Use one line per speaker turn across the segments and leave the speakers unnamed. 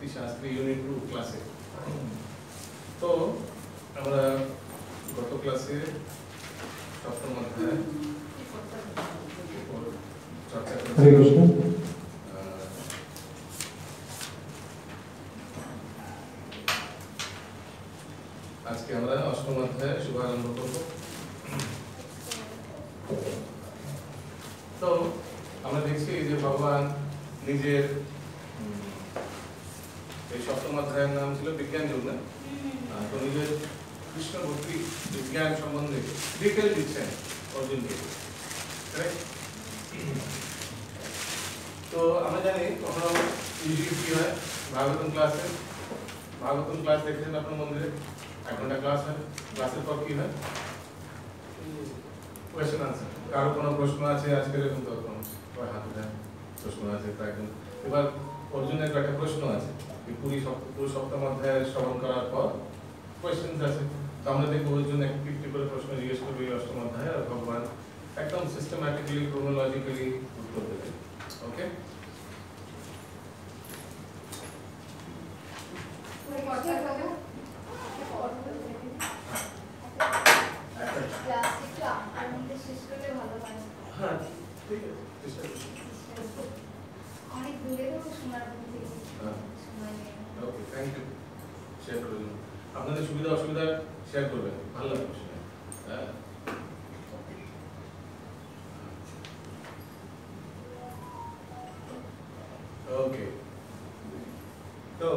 ভক্তি শাস্ত্রী ইউনিট 2 ক্লাসে। তো আমরা গত ক্লাসে সপ্তম অধ্যায় চর্চা করেছি। আজকে আমরা অষ্টম অধ্যায় শুভারম্ভ করব। তো আমরা দেখছি যে ভগবান নিজের এই সপ্তম অধ্যায়ের নাম ছিল বিজ্ঞান যুগ, না? তো নিজের কৃষ্ণ ভক্তি বিজ্ঞান সম্বন্ধে ডিটেল দিচ্ছেন অর্জুনকে। তো আমরা জানি কখনো ইউজুয়ালি কি হয়, ভাগবতম ক্লাস দেখেছেন আপনার মন্দিরে 1 ঘন্টা ক্লাস হয়। ক্লাসের পর কি হয়? Question answer. কারো কোনো প্রশ্ন আছে আজকের এরকম তো হাতে দেন প্রশ্ন আছে তা একদম। এবার অর্জুনের একটা প্রশ্ন আছে, পুরো সপ্তম অধ্যায় শ্রবণ করার পর কোয়েশ্চেন আছে। তো আমরা দেখবো অর্জুন একটি করে প্রশ্ন জিজ্ঞেস করবে এই অষ্টম অধ্যায়, আর ভগবান একদম সিস্টেম্যাটিক্যালি ক্রোনোলজিক্যালি উত্তর দেবে। ওকে, আপনাদের সুবিধা অসুবিধা শেয়ার করবেন, ভালো লাগবে শুনে। ওকে, তো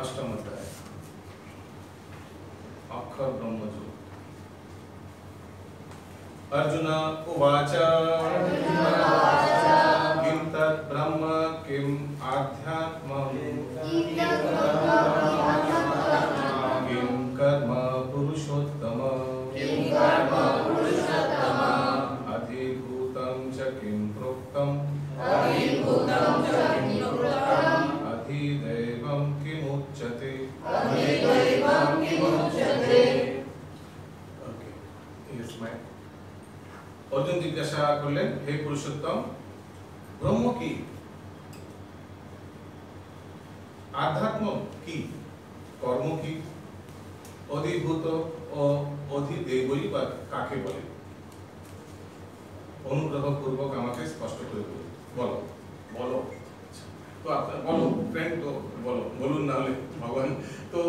অষ্টম অধ্যায় অক্ষর ব্রহ্মযোগ। अर्जुन उवाच किं तत् ब्रह्म किं आध्यात्मम् किं कर्म पुरुषोत्तम अधिभूतं च किं प्रोक्तम् अधिदैवं किमुच्यते। अर्जुन जिज्ञासा करलेन, हे पुरुषोत्तम, ब्रह्म की, आध्यात्म की, कर्म की, अधिभूत और अधिदेवई बा काके बोले? अनुग्रह पूर्वक আমাকে স্পষ্ট করে বলো। বলো তো আপনারা বলো, ফ্রেন্ড, তো বলুন না হলে ভগবান। তো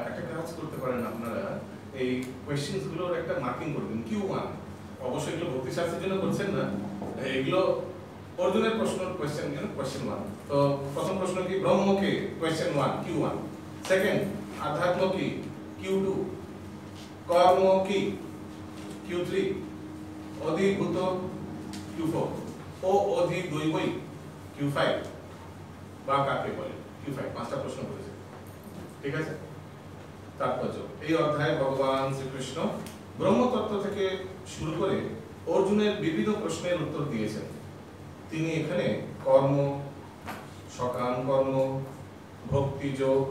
একটা কাজ করতে পারেন আপনারা, এই কোশ্চেনস গুলোর একটা মার্কিং করবেন Q1। অবশ্যই এগুলো ভক্তি শাস্ত্রের জন্য করছেন না, এগুলো অর্জুনের প্রশ্ন কোশ্চেন 1। তো প্রথম প্রশ্ন কি? ব্রহ্ম কে, কোশ্চেন 1 Q1। সেকেন্ড, আধ্যাত্ম কি, Q2। কর্ম কি, Q3। অধিভূত Q4। ও অধিদৈবই Q5 বা কাকে বলে Q5। 5টা প্রশ্ন করেছে, ঠিক আছে? তাৎপর্য, এই অধ্যায়ে ভগবান শ্রীকৃষ্ণ ব্রহ্মতত্ত্ব থেকে শুরু করে অর্জুনের বিবিধ প্রশ্নের উত্তর দিয়েছেন। তিনি এখানে কর্ম, সকাম কর্ম, ভক্তি যোগ,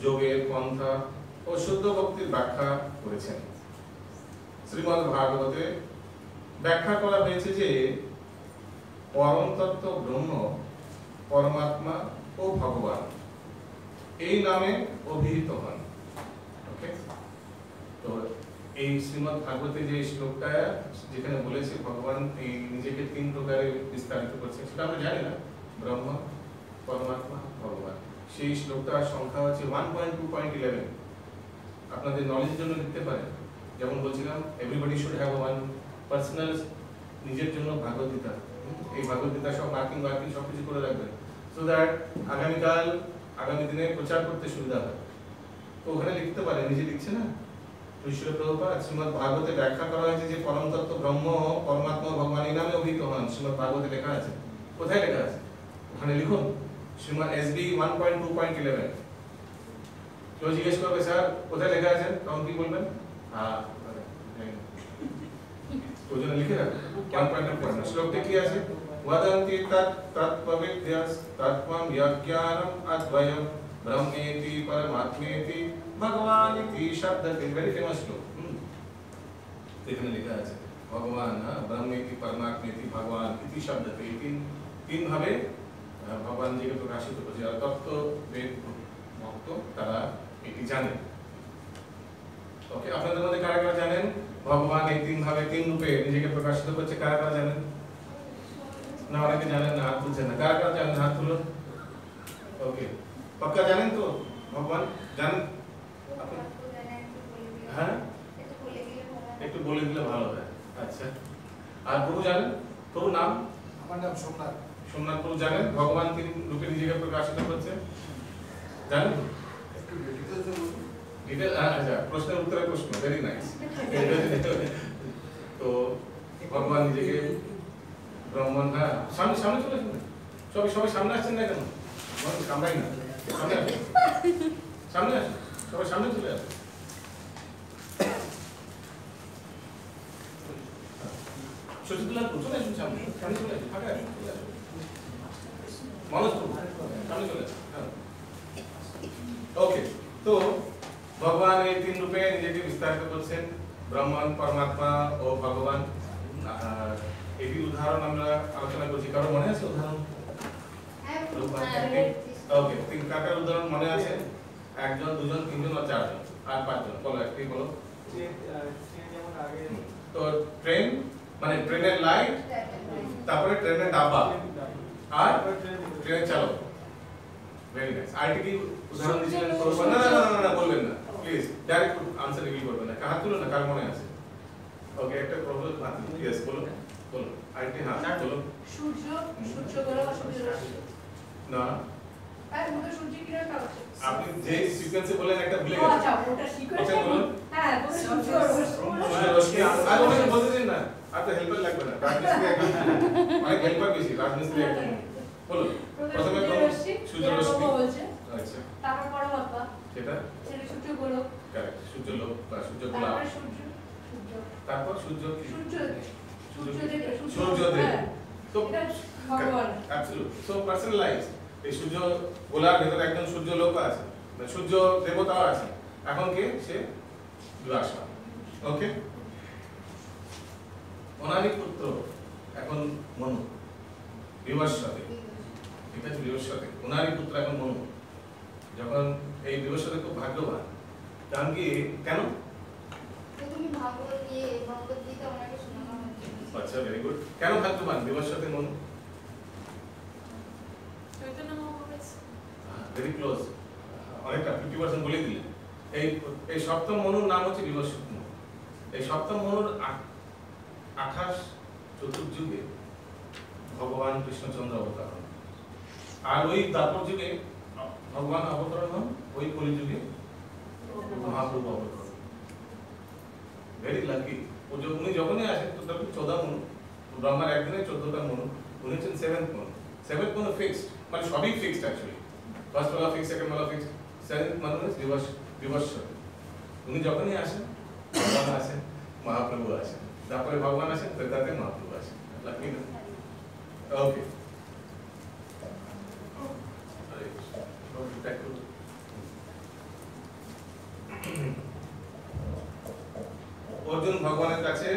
যোগের পন্থা ও শুদ্ধ ভক্তির ব্যাখ্যা করেছেন। শ্রীমদ্ ভাগবতে ব্যাখ্যা করা হয়েছে যে পরম তত্ত্ব ব্রহ্ম, পরমাত্মা ও ভগবান এই নামে অভিহিত হন। ওকে, তো এই শ্রীমদ্ ভাগবতে যে শ্লোকটা যেখানে বলেছে ভগবান এই নিজেকে 3 প্রকারে বিস্তারিত করছেন, সেটা আমরা জানি না, ব্রহ্ম, পরমাত্মা, ভগবান। সেই শ্লোকটার সংখ্যা হচ্ছে 1.2.11। আপনাদের নলেজের জন্য লিখতে পারেন। যেমন বলছিলাম, everybody should have one personal নিজের জন্য ভাগবত গীতা। এই ভাগবত গীতা সব মার্কিং সবকিছু করে রাখবেন, সো দ্যাট আগামী দিনে প্রচার করতে সুবিধা হয়। তো ওখানে লিখতে পারেন, নিজে লিখছে না ঋষি প্রভুপাদ, শ্রীমদ্ ভাগবতে ব্যাখ্যা করা হয়েছে যে পরম তত্ত্ব ব্রহ্ম, পরমাত্মা, ভগবান এই নামে অভিহিত হন। শ্রীমদ্ ভাগবতে লেখা আছে। কোথায় লেখা আছে? ওখানে লিখুন, শ্রীমদ্ SB 1.2.11। কেউ জিজ্ঞেস করবে স্যার কোথায় লেখা আছে, তখন কি বলবেন? হ্যাঁ ওই জন্য লিখে রাখো 1.2 পয়েন্ট। শ্লোকটা কি আছে? वदन्ति तत् तत्त्वविद्यस्तत्त्वं यज्ञानम् अद्वयं ब्रह्मेति परमात्मेति भगवान् इति शब्दते। वेरी फेमस श्लोक। এখানে লেখা আছে ভগবান ব্রহ্মেতি পরমাত্মেতি ভগবান ইতি শব্দতে। তিন ভাবে ভগবান জিকে প্রকাশিত করছে। আর তত্ত্ববেদ ভক্ত তারা এটি জানেন। ওকে, আপনাদের মধ্যে কারা কারা জানেন ভগবান এই তিন ভাবে তিন রূপে নিজেকে প্রকাশিত করছে? কারা কারা জানেন? না অনেকে জানেন না, হাত তুলছেন না। কারা কারা জানেন হাত তুলুন। ওকে, পাক্কা জানেন তো ভগবান? জানেন? হ্যাঁ একটু বলে দিলে ভালো হয়। আচ্ছা, আর প্রভু জানেন? প্রভু নাম?
আমার নাম সোমনাথ।
সোমনাথ প্রভু জানেন ভগবান তিন রূপে নিজেকে প্রকাশিত করছে? জানেন?
একটু ডিটেইলসে বলুন।
ডিটেইল? আচ্ছা, প্রশ্নের উত্তরে প্রশ্ন। Very nice. তো ভগবান নিজেকে ব্রহ্মণ, হ্যাঁ সামনে সামনে চলে আসুন। সবাই সামনে আসছেন না কেন? কামড়াই না, সামনে আসুন, সামনে আসুন, সবাই সামনে চলে আসুন। সচিবুল্লাহ চলে আসুন, সামনে সামনে চলে আসুন, ফাঁকা আসুন, চলে আসুন। মানুষ সামনে চলে আসুন। ওকে, তো ভগবান এই তিন রূপে নিজেকে বিস্তারিত করছেন, ব্রহ্মণ, পরমাত্মা ও ভগবান। এটি উদাহরণ আমরা আলোচনা করছি। কারো মনে আছে উদাহরণ? ওকে, তিন কাকার উদাহরণ মনে আছে? একজন, দুজন, তিনজন আর চারজন আর পাঁচজন। বলো একটি বলো। তো ট্রেন মানে ট্রেনের লাইট, তারপরে ট্রেনের ডাব্বা আর ট্রেনের চালক। Very nice. আরেকটি কি উদাহরণ দিয়েছিলেন? না না না না বলবেন না প্লিজ, ডাইরেক্ট আনসার রিভিল করবেন না। হাত তুলুন না, কার মনে আছে? ওকে, একটা প্রবলেম হাত তুলুন। ইয়েস বলুন বলুন। আরেকটি হাত বলুন।
সূর্য, সূর্য বলো বা সূর্য রশ্মি।
না
আর ওটা সূর্য কিরণ কাজ।
আপনি যে সিকোয়েন্সে বলেন একটা ভুলে
ও
গেছেন।
আচ্ছা, ওটা সিকোয়েন্স বলুন। হ্যাঁ, বলুন সূর্য রশ্মি।
আর ওখানে বলতে দিন না, আপনার হেল্পার লাগবে না। রাজমিস্ত্রি একজন, অনেক হেল্পার বেশি, রাজমিস্ত্রি একজন। বলুন প্রথমে সূর্য রশ্মি
বলছে।
আচ্ছা,
তারপর পরমাত্মা,
সেটা
সেটা সূর্য গোলক।
কারেক্ট, সূর্য লোক বা সূর্য গোলা।
তারপর সূর্য, সূর্য,
তারপর সূর্য কি?
সূর্যদেব।
তো
এটা ভগবান।
অ্যাবসলিউট। So personalised. এই সূর্য গোলার ভিতরে একজন সূর্য লোক আছে, মানে সূর্য দেবতাও আছে। এখন কে? সে বিভাসা। ওকে, ওনারই পুত্র এখন মনু, বিভাসাতে। ঠিক আছে, বিভাসাতে ওনারই পুত্র এখন মনু। যখন এই বিভাসাতে খুব ভাগ্যবান, কারণ কি কেন?
তুমি ভাগবত দিয়ে ভগবদ্গীতা ওনাকে শোনানো হচ্ছে।
আচ্ছা, ভেরি গুড। কেন ভাগ্যবান বিভাসাতে মনু?
চৈতন্য মহাপ্রভু।
ভেরি ক্লোজ, অনেকটা 50% বলে দিলেন। এই সপ্তম মনুর নাম হচ্ছে বিভাসিত মনু। এই সপ্তম মনুর 28 চতুর্যুগে ভগবান কৃষ্ণচন্দ্র অবতার হন। আর ওই দ্বাপর যুগে ভগবান অবতরণ হন, ওই কলিযুগে মহাপ্রভু অবতরণ। Very lucky. উনি যখনই আসেন তো তখন 14 মনু, ব্রহ্মার একদিনে 14টা মনু। উনি হচ্ছেন 7th Manu. 7th Manu fixed, মানে সবই ফিক্সড অ্যাকচুয়ালি। ফার্স্ট মালা ফিক্সড, সেকেন্ড মালা ফিক্সড, 7th মনু ইজ বিবর্ষ। উনি যখনই আসেন ভগবান আসেন, মহাপ্রভু আসেন, তারপরে ভগবান আসেন, তাতে মহাপ্রভু আসেন। লাকি না? ওকে, অর্জুন ভগবানের কাছে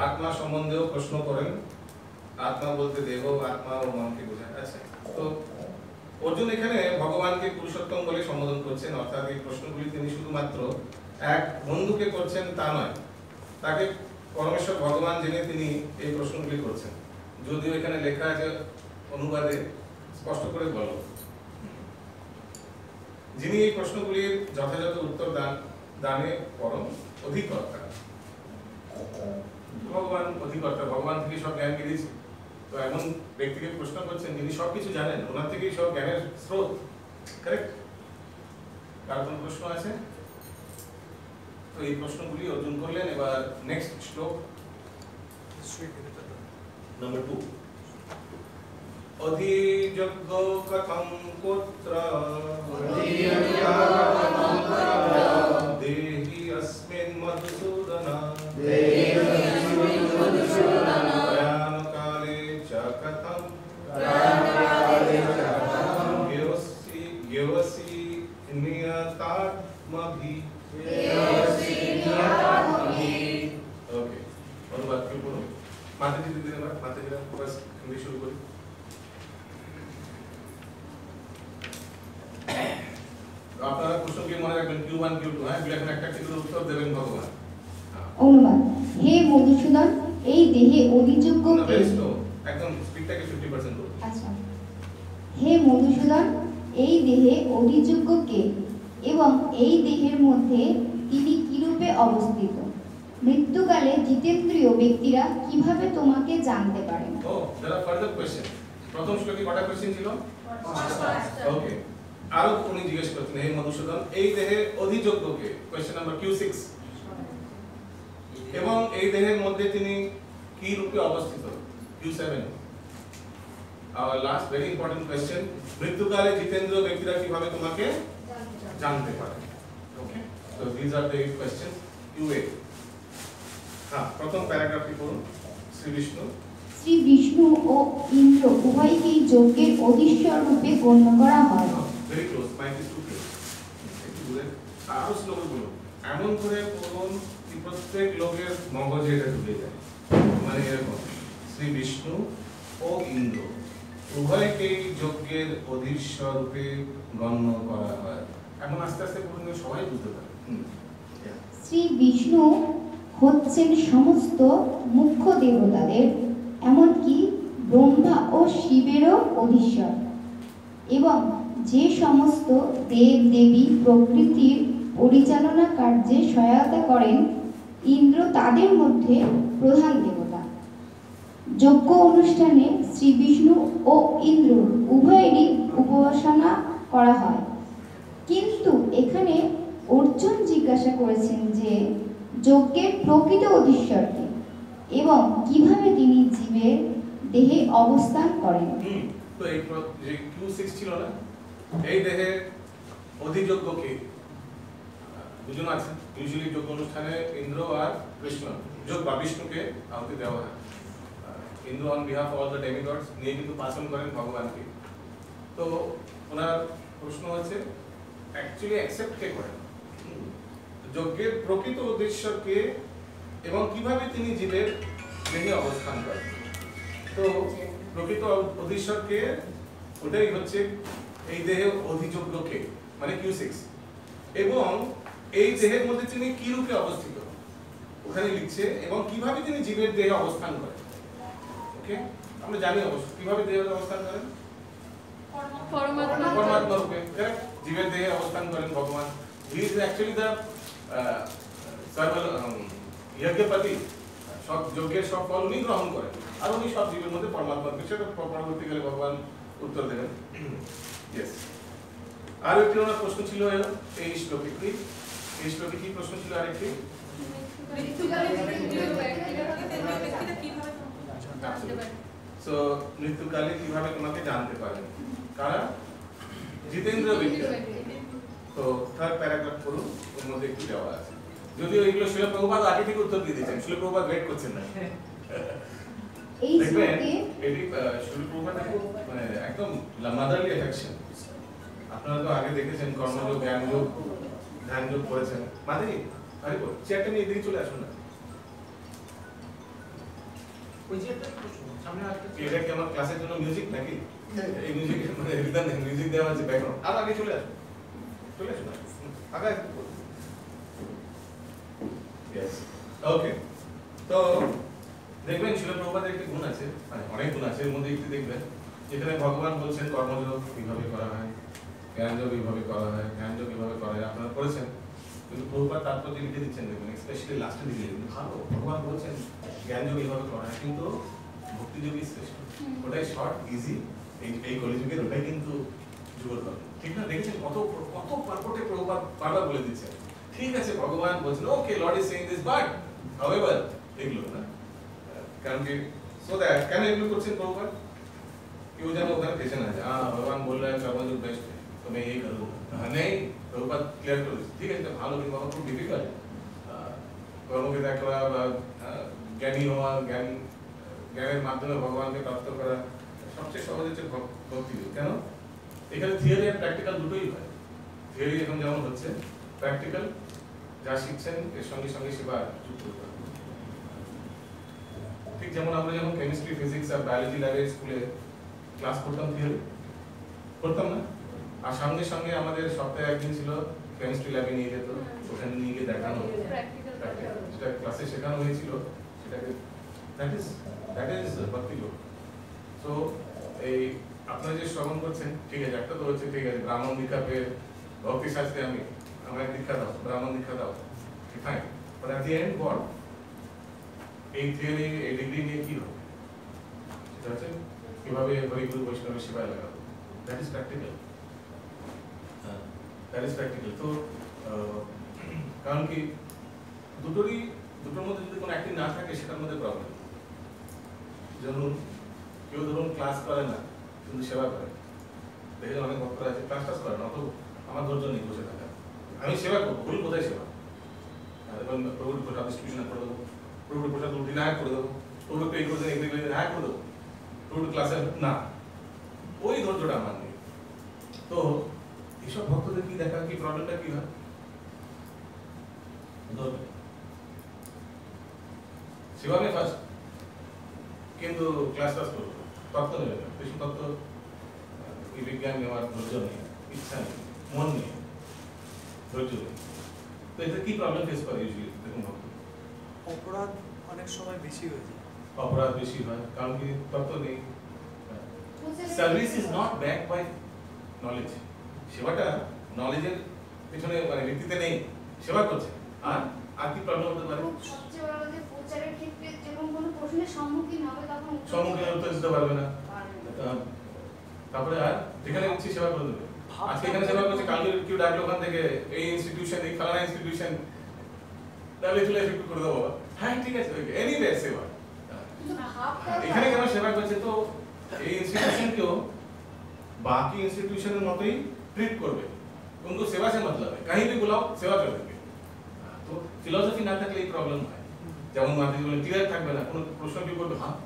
আত্মা সম্বন্ধেও প্রশ্ন করেন। আত্মা বলতে দেহ, আত্মা ও মনকে বোঝায়। আচ্ছা, তো অর্জুন এখানে ভগবানকে পুরুষোত্তম বলে সম্বোধন করছেন, অর্থাৎ এই প্রশ্নগুলি তিনি শুধুমাত্র এক বন্ধুকে করছেন তা নয়, তাকে পরমেশ্বর ভগবান জেনে তিনি এই প্রশ্নগুলি করছেন। যদিও এখানে লেখা আছে অনুবাদে স্পষ্ট করে বলো, যিনি এই প্রশ্নগুলির যথাযথ উত্তর দানে পরম অধিকর্তা। ভগবান অধিকর্তা, ভগবান থেকে সব জ্ঞান বেরিয়েছে। তো এমন ব্যক্তিকে প্রশ্ন করছেন যিনি সবকিছু জানেন, ওনার থেকেই সব জ্ঞানের স্রোত। কারেক্ট? কার কোন প্রশ্ন আছে? তো এই প্রশ্নগুলি অর্জুন করলেন। এবার নেক্সট শ্লোক নম্বর 2। অধিযজ্ঞ কথম পুত্র देवसी नियतात्मभि ओके অনুবাদ কি বলো মাথা দিতে দিতে মাথা দিতে বাস হিন্দি শুরু করি আপনারা প্রশ্নকে মনে রাখবেন Q1 Q2 হ্যাঁ এগুলো এখন একটা করে উত্তর দেবেন ভগবান
অনুবাদ হে মধুসূদন এই দেহে অধিযোগ্যকে
একদম স্পিডটাকে 50% করুন
আচ্ছা হে মধুসূদন এই দেহে অধিযোগ্যকে এবং এই দেহের মধ্যে তিনি কিরূপে অবস্থিত মৃত্যুকালে জিতেন্দ্রীয় ব্যক্তিরা কিভাবে তোমাকে জানতে পারেন
ও there are further question প্রথম শ্লোকে কটা কোশ্চেন ছিল ওকে আরো উনি জিজ্ঞেস করতেন হে মধুসূদন এই দেহে অধিযোগ্যকে কোশ্চেন নাম্বার Q6 এবং এই দেহের মধ্যে তিনি কি রূপে অবস্থিত Q7 our last very important question মৃত্যুকালে জিতেন্দ্রীয় ব্যক্তিরা কিভাবে তোমাকে জানতে পারে ওকে so these are the questions Q8 হ্যাঁ প্রথম প্যারাগ্রাফটি পড়ুন শ্রী বিষ্ণু
ও ইন্দ্র উভয়কেই যজ্ঞের অধীশ্বর রূপে গণ্য করা হয়
very close mic is too close একটু দূরে আরো স্লোগান বলুন এমন করে পড়ুন কি প্রত্যেক লোকের মগজে এটা ঢুকে যায় মানে এরকম শ্রী বিষ্ণু ও ইন্দ্র উভয়কেই যজ্ঞের অধীশ্বর রূপে গণ্য করা হয় এখন আস্তে আস্তে পড়ুন সবাই বুঝতে পারে
শ্রী বিষ্ণু হচ্ছেন সমস্ত মুখ্য দেবতাদের এমনকি ব্রহ্মা ও শিবেরও অধীশ্বর এবং যে সমস্ত দেব দেবী প্রকৃতির পরিচালনা কার্যে সহায়তা করেন ইন্দ্র তাদের মধ্যে প্রধান দেবতা যজ্ঞ অনুষ্ঠানে শ্রী বিষ্ণু ও ইন্দ্র উভয়েরই উপাসনা করা হয় কিন্তু এখানে অর্জুন জিজ্ঞাসা করেছেন যে যজ্ঞের প্রকৃত অধীশ্বরকে এবং কিভাবে তিনি জীবের দেহে অবস্থান করেন
তো এই যে Q6 ছিল না এই দেহে অধিযোগ্যকে দুজন আছে ইউজুয়ালি যজ্ঞ অনুষ্ঠানে ইন্দ্র আর কৃষ্ণ যোগ বা বিষ্ণুকে আহুতি দেওয়া হয় Indra on behalf all the ডেমিগডস নিয়ে কিন্তু পাসন করেন ভগবানকে তো ওনার প্রশ্ন হচ্ছে অ্যাকচুয়ালি অ্যাকসেপ্ট কে করেন যজ্ঞের প্রকৃত উদ্দেশ্যকে এবং কিভাবে তিনি জীবের দেহে অবস্থান করেন তো প্রকৃত উদ্দেশ্যকে ওটাই হচ্ছে এই দেহে অধিযোগ্যকে মানে Q6 এবং এই দেহের মধ্যে তিনি কি রূপে অবস্থিত ওখানে লিখছে এবং কিভাবে তিনি জীবের দেহে অবস্থান করেন ওকে আমরা জানি অবশ্য কিভাবে দেহে অবস্থান করেন পরমাত্মা রূপে জীবের দেহে অবস্থান করেন ভগবান হি ইজ অ্যাকচুয়ালি দ্য যজ্ঞপতি সব যজ্ঞের সব ফল উনি গ্রহণ করেন আর উনি সব জীবের মধ্যে পরমাত্মা সেটা পরবর্তীকালে ভগবান উত্তর দেবেন ইয়েস আর একটি ওনার প্রশ্ন ছিল এই শ্লোকে কি প্রশ্ন ছিল আরেকটি সো মৃত্যুকালে কিভাবে তোমাকে জানতে পারেন কারা জিতেন্দ্র ব্যক্তি তো থার্ড প্যারাগ্রাফ পড়ুন ওর মধ্যে একটু দেওয়া আছে যদিও এগুলো শিল প্রভুপাদ আগে থেকে উত্তর দিয়ে দিয়েছেন শিল প্রভুপাদ ওয়েট করছেন না
এই শ্লোকে
এটি শিল প্রভুপাদের মানে একদম মাদারলি অ্যাফেকশন আপনারা তো আগে দেখেছেন কর্মযোগ জ্ঞানযোগ ধ্যানযোগ করেছেন মাদারি আরে বল চেয়ারটা নিয়ে এদিকে চলে আসুন না
ওই যে একটা সামনে আসছে
এটা কি আমার ক্লাসের জন্য মিউজিক নাকি এই মিউজিক মানে রিদম মিউজিক দেওয়া আছে ব্যাকগ্রাউন্ড আর আগে চলে আসুন আগে Yes. Okay. তো দেখবেন শিল প্রভুপাদের একটি গুণ আছে মানে অনেক গুণ আছে এর মধ্যে একটি দেখবেন যেখানে ভগবান বলছেন কর্মযোগ কিভাবে করা হয় জ্ঞানযোগ কিভাবে করা হয় ধ্যানযোগ কিভাবে করা হয় আপনারা করেছেন কিন্তু প্রভুপাদ তারপর যে লিখে দিচ্ছেন দেখবেন স্পেশালি লাস্টে দিকে লিখবেন ভালো ভগবান বলছেন জ্ঞানযোগ কিভাবে করা হয় কিন্তু ভক্তিযোগই শ্রেষ্ঠ ওটাই শর্ট ইজি এই কলিযুগের ওটাই কিন্তু যুগল ঠিক না দেখেছেন কত কত পারপটে প্রভুপাদ বারবার বলে দিচ্ছেন ঠিক আছে ভগবান বলছেন okay lord is saying this but however এগুলো না কারণ কি সো দ্যাট কেন এগুলো করছেন প্রভুপাদ কেউ যেন ওখানে ফেসে না যায় ভগবান বল रहा है कर्मयोग बेस्ट है तो मैं यही करूंगा नहीं प्रभुपाद क्लियर कर ठीक है ভালো কিন্তু খুব ডিফিকাল্ট কর্মকে দেখা বা জ্ঞানী হওয়া জ্ঞানের মাধ্যমে ভগবানকে প্রাপ্ত করা সবচেয়ে সহজ হচ্ছে ভক্তি কেন এখানে থিওরি আর প্র্যাকটিক্যাল দুটোই হয়। থিওরি এখন যেমন হচ্ছে, প্র্যাকটিক্যাল যা শিখছেন এর সঙ্গে সঙ্গে সেবা যুক্ত করতে হবে। ঠিক যেমন আমরা যখন কেমিস্ট্রি, ফিজিক্স আর বায়োলজি ল্যাবে স্কুলে ক্লাস করতাম, থিওরি করতাম না, আর সঙ্গে সঙ্গে আমাদের সপ্তাহে একদিন ছিল কেমিস্ট্রি ল্যাবে নিয়ে যেত, ওখানে নিয়ে গিয়ে দেখানো, যেটা ক্লাসে শেখানো হয়েছিল সেটাকে দ্যাট ইজ ভক্তি যোগ। সো এই আপনারা যে শ্রবণ করছেন, ঠিক আছে, একটা তো হচ্ছে ঠিক আছে ব্রাহ্মণ দীক্ষা পেয়ে ভক্তি শাস্ত্রে আমি আমায় দীক্ষা দাও, ব্রাহ্মণ দীক্ষা দাও, fine, but at the and what, এই থিওরি এই ডিগ্রি নিয়ে কি হবে? সেটা হচ্ছে কিভাবে হরিগুরু বৈষ্ণবের সেবায় লাগাবো, that is practical, that is practical. তো কারণ কি দুটোর মধ্যে যদি কোনো একটি না থাকে সেটার মধ্যে প্রবলেম। ধরুন কেউ ক্লাস করে না কিন্তু সেবা করে, দেখে অনেক ভক্তরা আছে ক্লাস টাস করে না, অত আমার ধৈর্য নেই বসে থাকা, আমি সেবা করবো, ভুল কোথায় সেবা? এবং প্রভুর প্রসাদ ডিস্ট্রিবিউশন করে দেবো, প্রভুর প্রসাদ রুটি না করে দেবো, প্রভু এই করে দেন, এগুলো হ্যাঁ করে দেবো, প্রভুর ক্লাসে না, ওই ধৈর্যটা আমার নেই। তো এইসব ভক্তদের কি দেখা, কি প্রবলেমটা কি হয়? সেবা में ফার্স্ট, কিন্তু ক্লাস টাস করবো, তত্ত্ব নেবে না, কৃষ্ণ তত্ত্ব কি বিজ্ঞান নেওয়ার ধৈর্য নেই, ইচ্ছা নেই, মন নেই, ধৈর্য নেই। তো এতে কি প্রবলেম ফেস করে ইউজুয়ালি দেখুন ভক্ত?
অপরাধ অনেক সময় বেশি হয়ে যায়,
অপরাধ বেশি হয়, কারণ কি তত্ত্ব নেই। Service is not back by knowledge, সেবাটা নলেজের পিছনে মানে ভিত্তিতে নেই, সেবা করছে। আর কি প্রবলেম হতে পারে?
সবচেয়ে বড় কথা, প্রচারের ক্ষেত্রে যখন কোনো প্রশ্নের সম্মুখীন হবে তখন
সম্মুখীন উত্তর দিতে পারবে না, তারপরে আর যেখানে ইচ্ছে সেবা করে দেবে। আজকে এখানে সেবা করছে, কালকে কেউ ডাকলো ওখান থেকে এই ইনস্টিটিউশন, এই ফালানা ইনস্টিটিউশন, তাহলে চলে একটু করে দেবো, হ্যাঁ ঠিক আছে, এনিওয়ে সেবা। এখানে কেন সেবা করছে? তো এই इंस्टीट्यूशन बाकी इंस्टीट्यूशन মতোই ট্রিট করবে, उनको सेवा से मतलब है, कहीं भी बुलाओ सेवा कर देंगे। তো ফিলোসফি না থাকলে এই প্রবলেম হয়। যেমন মাঝে বলে ক্লিয়ার থাকবে না, কোনো প্রশ্ন কি করবে, হ্যাঁ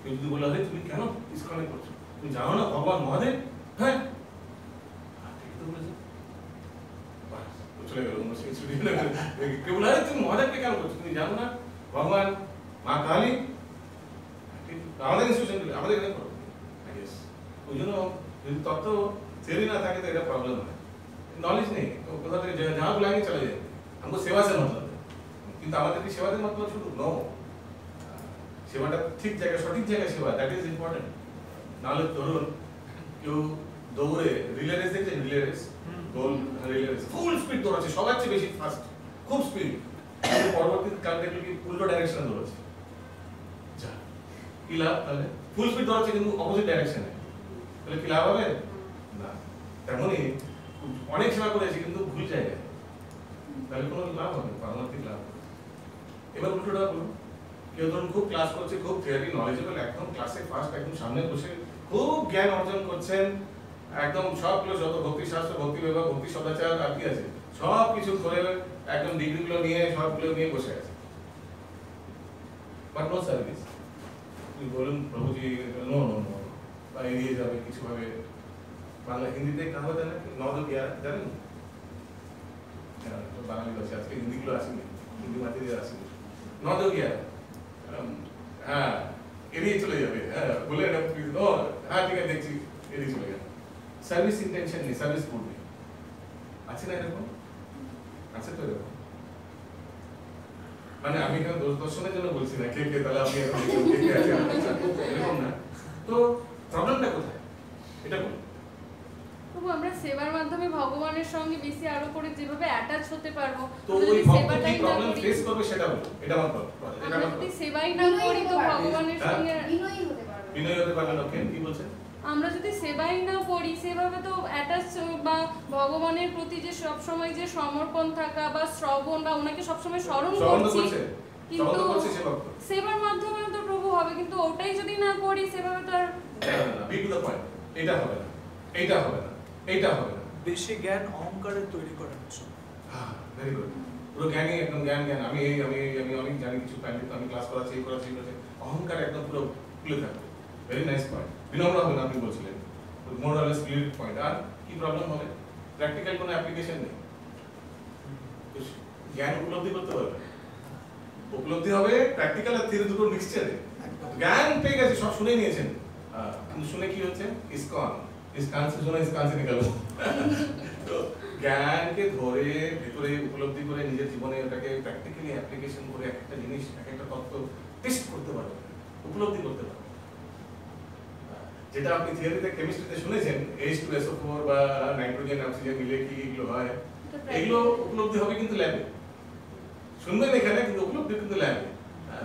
কেউ যদি বলে আরে তুমি কেন ইসকনে করছো, তুমি জানো না ভগবান মহাদেব, হ্যাঁ ঠিক তো বলেছো, বাস তো চলে গেল অন্য ইনস্টিটিউশনে। কেউ বলে আরে তুমি মহাদেবকে কেন করছো, তুমি জানো না ভগবান মা কালী, আমাদের ইনস্টিটিউশন আমাদের এখানে করো, ওই জন্য যদি তত্ত্ব থিওরি ना থাকে तो এটা प्रॉब्लम है, नॉलेज नहीं तो कोथा থেকে जहां बुलाएंगे चले जाएंगे, हमको सेवा से मतलब है, কিন্তু আমাদের কি সেবাতে मतलब শুধু নো, সেবাটা ঠিক জায়গায় সঠিক জায়গায় সেবা, দ্যাট ইজ ইম্পর্টেন্ট। নালে ধরুন কেউ দৌড়ে রিলে রেস দেখছেন, রিলে রেস, গোল রিলে রেস, ফুল স্পিড দৌড়াচ্ছে, সবার চেয়ে বেশি ফাস্ট, খুব স্পিড, পরবর্তী কাল দেখলো কি উল্টো ডাইরেকশনে দৌড়াচ্ছে, যা কি লাভ? তাহলে ফুল স্পিড দৌড়াচ্ছে কিন্তু অপোজিট ডাইরেকশনে, তাহলে কি লাভ হবে না? তেমনই অনেক সেবা করেছি কিন্তু ভুল জায়গায়, তাহলে কোনো লাভ হবে, পারমার্থিক লাভ হবে। এবার উল্টোটা বলুন, কেউ ধরুন খুব ক্লাস করছে, খুব থিওরি নলেজেবল, একদম ক্লাসে ফার্স্ট, একদম সামনে বসে খুব জ্ঞান অর্জন করছেন, একদম সবগুলো যত ভক্তি শাস্ত্র, ভক্তি বিভাগ, ভক্তি সদাচার আর কি আছে সব কিছু করে একদম ডিগ্রিগুলো নিয়ে সবগুলো নিয়ে বসে আছে, বাট নো সার্ভিস। তুমি বলুন প্রভুজি নো নো নো, বা এড়িয়ে যাবে কিছু ভাবে। বাংলা হিন্দিতে কাহাবত है ना कि 9 2 11 জানেন? হ্যাঁ তো বাঙালি ভাষা আজকে হিন্দিগুলো আসেনি, হিন্দি মাধ্যমে আসেনি, 9 2 11 হ্যাঁ এড়িয়ে চলে যাবে, হ্যাঁ বলে না প্লিজ, ও হ্যাঁ ঠিক আছে দেখছি, এড়িয়ে চলে যাবে। সার্ভিস ইন্টেনশন নেই, সার্ভিস মুড নেই, আছে না এরকম? আছে তো এরকম, মানে আমি এখানে দর্শনের জন্য বলছি না, কে কে তাহলে আপনি এখন কে কে আছে এরকম না। তো প্রবলেমটা কোথায় এটা বলুন।
তবু আমরা সেবার মাধ্যমে ভগবানের সঙ্গে বেশি আরো করে যেভাবে অ্যাটাচ হতে পারবো,
তো ওই ভক্ত কি প্রবলেম ফেস করবে সেটা বলুন, এটা আমার প্রবলেম। এটা
আমরা
আমার
যদি সেবাই না করি তো ভগবানের সঙ্গে
বিনয়ী হতে পারবে,
বিনয় হতে পারবে না। ওকে কি বলছেন?
আমরা যদি সেবাই না করি সেভাবে তো অ্যাটাচ বা ভগবানের প্রতি যে সব সময় যে সমর্পণ থাকা বা শ্রবণ বা ওনাকে সব সময় স্মরণ করছি, কিন্তু সেবার মাধ্যমে তো প্রভু হবে, কিন্তু ওটাই যদি না করি সেভাবে তো আর
বি টু দ্য পয়েন্ট, এটা হবে না, এইটা হবে না, এইটা হবে না।
বেশি জ্ঞান অহংকারের তৈরি করার জন্য।
হ্যাঁ ভেরি গুড, পুরো জ্ঞানী, একদম জ্ঞান জ্ঞান, আমি এই আমি আমি অনেক জানি কিছু প্যান্ডিত, আমি ক্লাস করাচ্ছি, এই করাচ্ছি, অহংকার একদম পুরো খুলে থাকবে। Very nice point. বিনম্র হবে না আপনি বলছিলেন, more or less clear point. আর কি প্রবলেম হবে? প্র্যাকটিক্যাল কোনো অ্যাপ্লিকেশন নেই, জ্ঞান উপলব্ধি করতে পারবে, উপলব্ধি হবে প্র্যাকটিক্যাল আর থিওরি দুটোর মিক্সচারে। জ্ঞান পেয়ে গেছে, সব শুনে নিয়েছেন, কিন্তু শুনে কি হচ্ছে? ইসকন ইসকানসে শোনা ইসকানসে নিকাল। তো জ্ঞানকে ধরে ভেতরে উপলব্ধি করে নিজের জীবনে ওটাকে প্র্যাকটিক্যালি অ্যাপ্লিকেশন করে একটা জিনিস, একটা তত্ত্ব টেস্ট করতে পারবে, উপলব্ধি করতে পারবে। যেটা আপনি থিওরিতে কেমিস্ট্রিতে শুনেছেন H2SO4 বা নাইট্রোজেন অক্সিজেন মিলে কি এগুলো হয়, এগুলো উপলব্ধি হবে কিন্তু ল্যাবে। শুনবেন এখানে, কিন্তু উপলব্ধি কিন্তু ল্যাবে।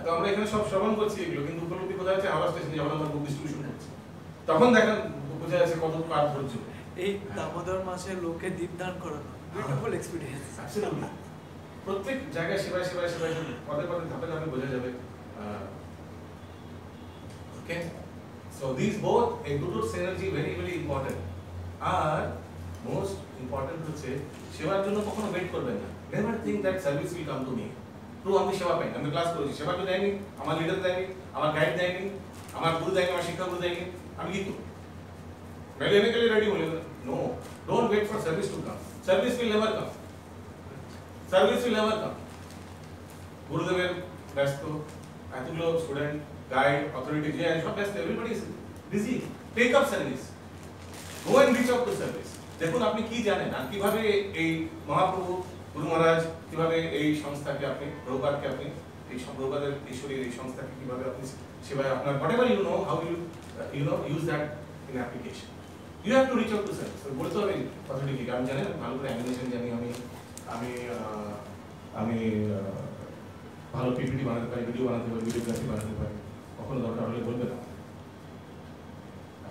তো আমরা এখানে সব শ্রবণ করছি এগুলো, কিন্তু উপলব্ধি কোথায় আছে? আওয়াজ স্টেশনে যখন আমরা বুক ডিস্ট্রিবিউশন করছি, তখন দেখেন বোঝা যাচ্ছে কত কাজ ধৈর্য।
এই দামোদর মাসে লোকে দীপদান করানো বিউটিফুল এক্সপেরিয়েন্স।
অ্যাবসলিউটলি প্রত্যেক জায়গায় সেবায় সেবায় সেবায় পদে পদে ধাপে ধাপে বোঝা যাবে। ওকে, সো দিস বোথ এই দুটোর সিনার্জি ভেরি ভেরি ইম্পর্টেন্ট। আর মোস্ট ইম্পর্টেন্ট হচ্ছে সেবার জন্য কখনো ওয়েট করবেন না। Never think that service will come to me. আমি সেবা পাই, আমি ক্লাস করেছি, সেবা তো দেয়নি, আমার লিডার দেয়নি, আমার গাইড দেয়নি, আমার গুরু দেয়নি, আমার শিক্ষা গুরু দেয়নি, আমি কি করব? মেকানিক্যালি রেডি হলে no, don't wait for service to come. Service will never come, service will never come. গুরুদেবের ব্যস্ত, এতগুলো স্টুডেন্ট, গাইড, অথরিটি যে সব ব্যস্ত, everybody is busy. Take up service, go and reach out to service. দেখুন আপনি কি জানেন আর কিভাবে এই মহাপ্রভু গুরু মহারাজ কিভাবে এই সংস্থাকে আপনি প্রভুপাদকে আপনি এই প্রভুপাদের ঈশ্বরের এই সংস্থাকে কিভাবে আপনি সেবায় আপনার whatever you know how you know use that in application. You have to reach out to service. So বলতে হবে কথাটি কি? আমি জানেন ভালো করে অ্যানিমেশন জানি, আমি ভালো পিপিটি বানাতে পারি, ভিডিও বানাতে পারি, ভিডিওগ্রাফি বানাতে পারি, কখনো দরকার হলে বলবে না।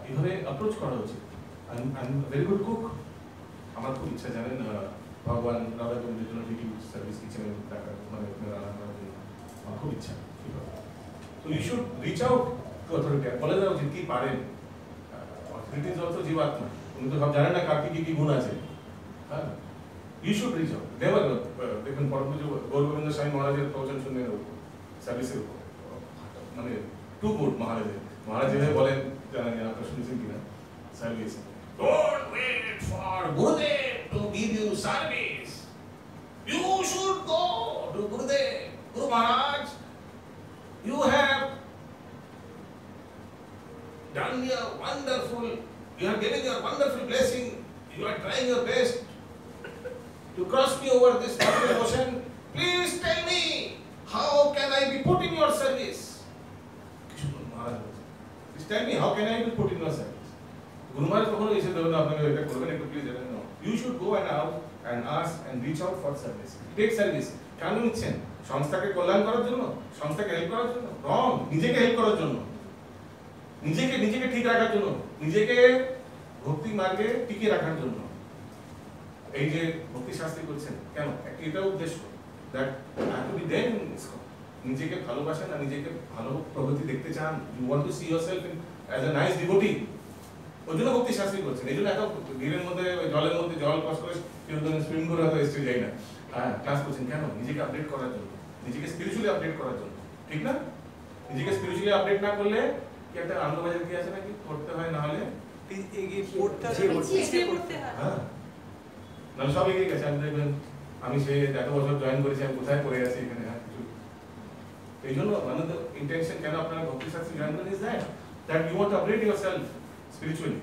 এইভাবে অ্যাপ্রোচ করা উচিত। I am very good cook. আমার খুব ইচ্ছা জানেন ভগবান রাধা গোবিন্দের জন্য ডিটি সার্ভিস কিচেনে টাকা মানে রান্না করার জন্য আমার খুব ইচ্ছা। তো you should reach out to authority, বলে দেওয়া উচিত কি পারেন। অথরিটি ইজ অলসো জীবাত্মা, উনি তো সব জানেন না কার কি কি গুণ আছে। হ্যাঁ, you should reach out. Never দেখুন পরমপূজ্য গৌর গোবিন্দ স্বামী মহারাজের প্রবচন শুনে সার্ভিসের উপর মানে টু গুড মহারাজ যেভাবে বলেন, জানেন আপনারা শুনেছেন কিনা, service. Don't wait for Gurudev to give you service. You should go to Gurudev. Guru Maharaj, you have done your wonderful, you have given your wonderful blessing. You are trying your best to cross me over this wonderful ocean. Please tell me, how can I be put in your service? Please tell me, how can I be put in your service? Guru Maharaj কখনো এসে দেবেন আপনাকে এটা করবেন একটু please এটা no. You should go and out and ask and reach out for service. Take service. কেন নিচ্ছেন? সংস্থাকে কল্যাণ করার জন্য, সংস্থাকে হেল্প করার জন্য? রং, নিজেকে হেল্প করার জন্য, নিজেকে ঠিক রাখার জন্য, নিজেকে ভক্তি মার্গে টিকিয়ে রাখার জন্য। এই যে ভক্তি শাস্ত্রী করছেন কেন? এটা উদ্দেশ্য that have to be then in ISKCON. নিজেকে ভালোবাসেন আর নিজেকে ভালো প্রগতি দেখতে চান। You want to see yourself as a nice devotee. ওই জন্য ভক্তি শাস্ত্রী করছেন। এই জন্য এত ভিড়ের মধ্যে জলের মধ্যে জল পাস করে কেউ সুইমিং করে হয়তো এসে যায় না। হ্যাঁ, ক্লাস করছেন কেন? নিজেকে আপডেট করার জন্য, নিজেকে স্পিরিচুয়ালি আপডেট করার জন্য, ঠিক না? নিজেকে স্পিরিচুয়ালি আপডেট না করলে কি একটা আনন্দবাজার কি আছে নাকি করতে হয়, না হলে
এগিয়ে পড়তে হয়।
হ্যাঁ, নাহলে সব এগিয়ে গেছে। আমি দেখবেন আমি সে এত বছর জয়েন করেছি, আমি কোথায় পড়ে আছি এখানে। হ্যাঁ, কিছু এই জন্য মানে ইন্টেনশন কেন আপনারা ভক্তি শাস্ত্রী জয়েন করেন is that you want to update yourself spiritually.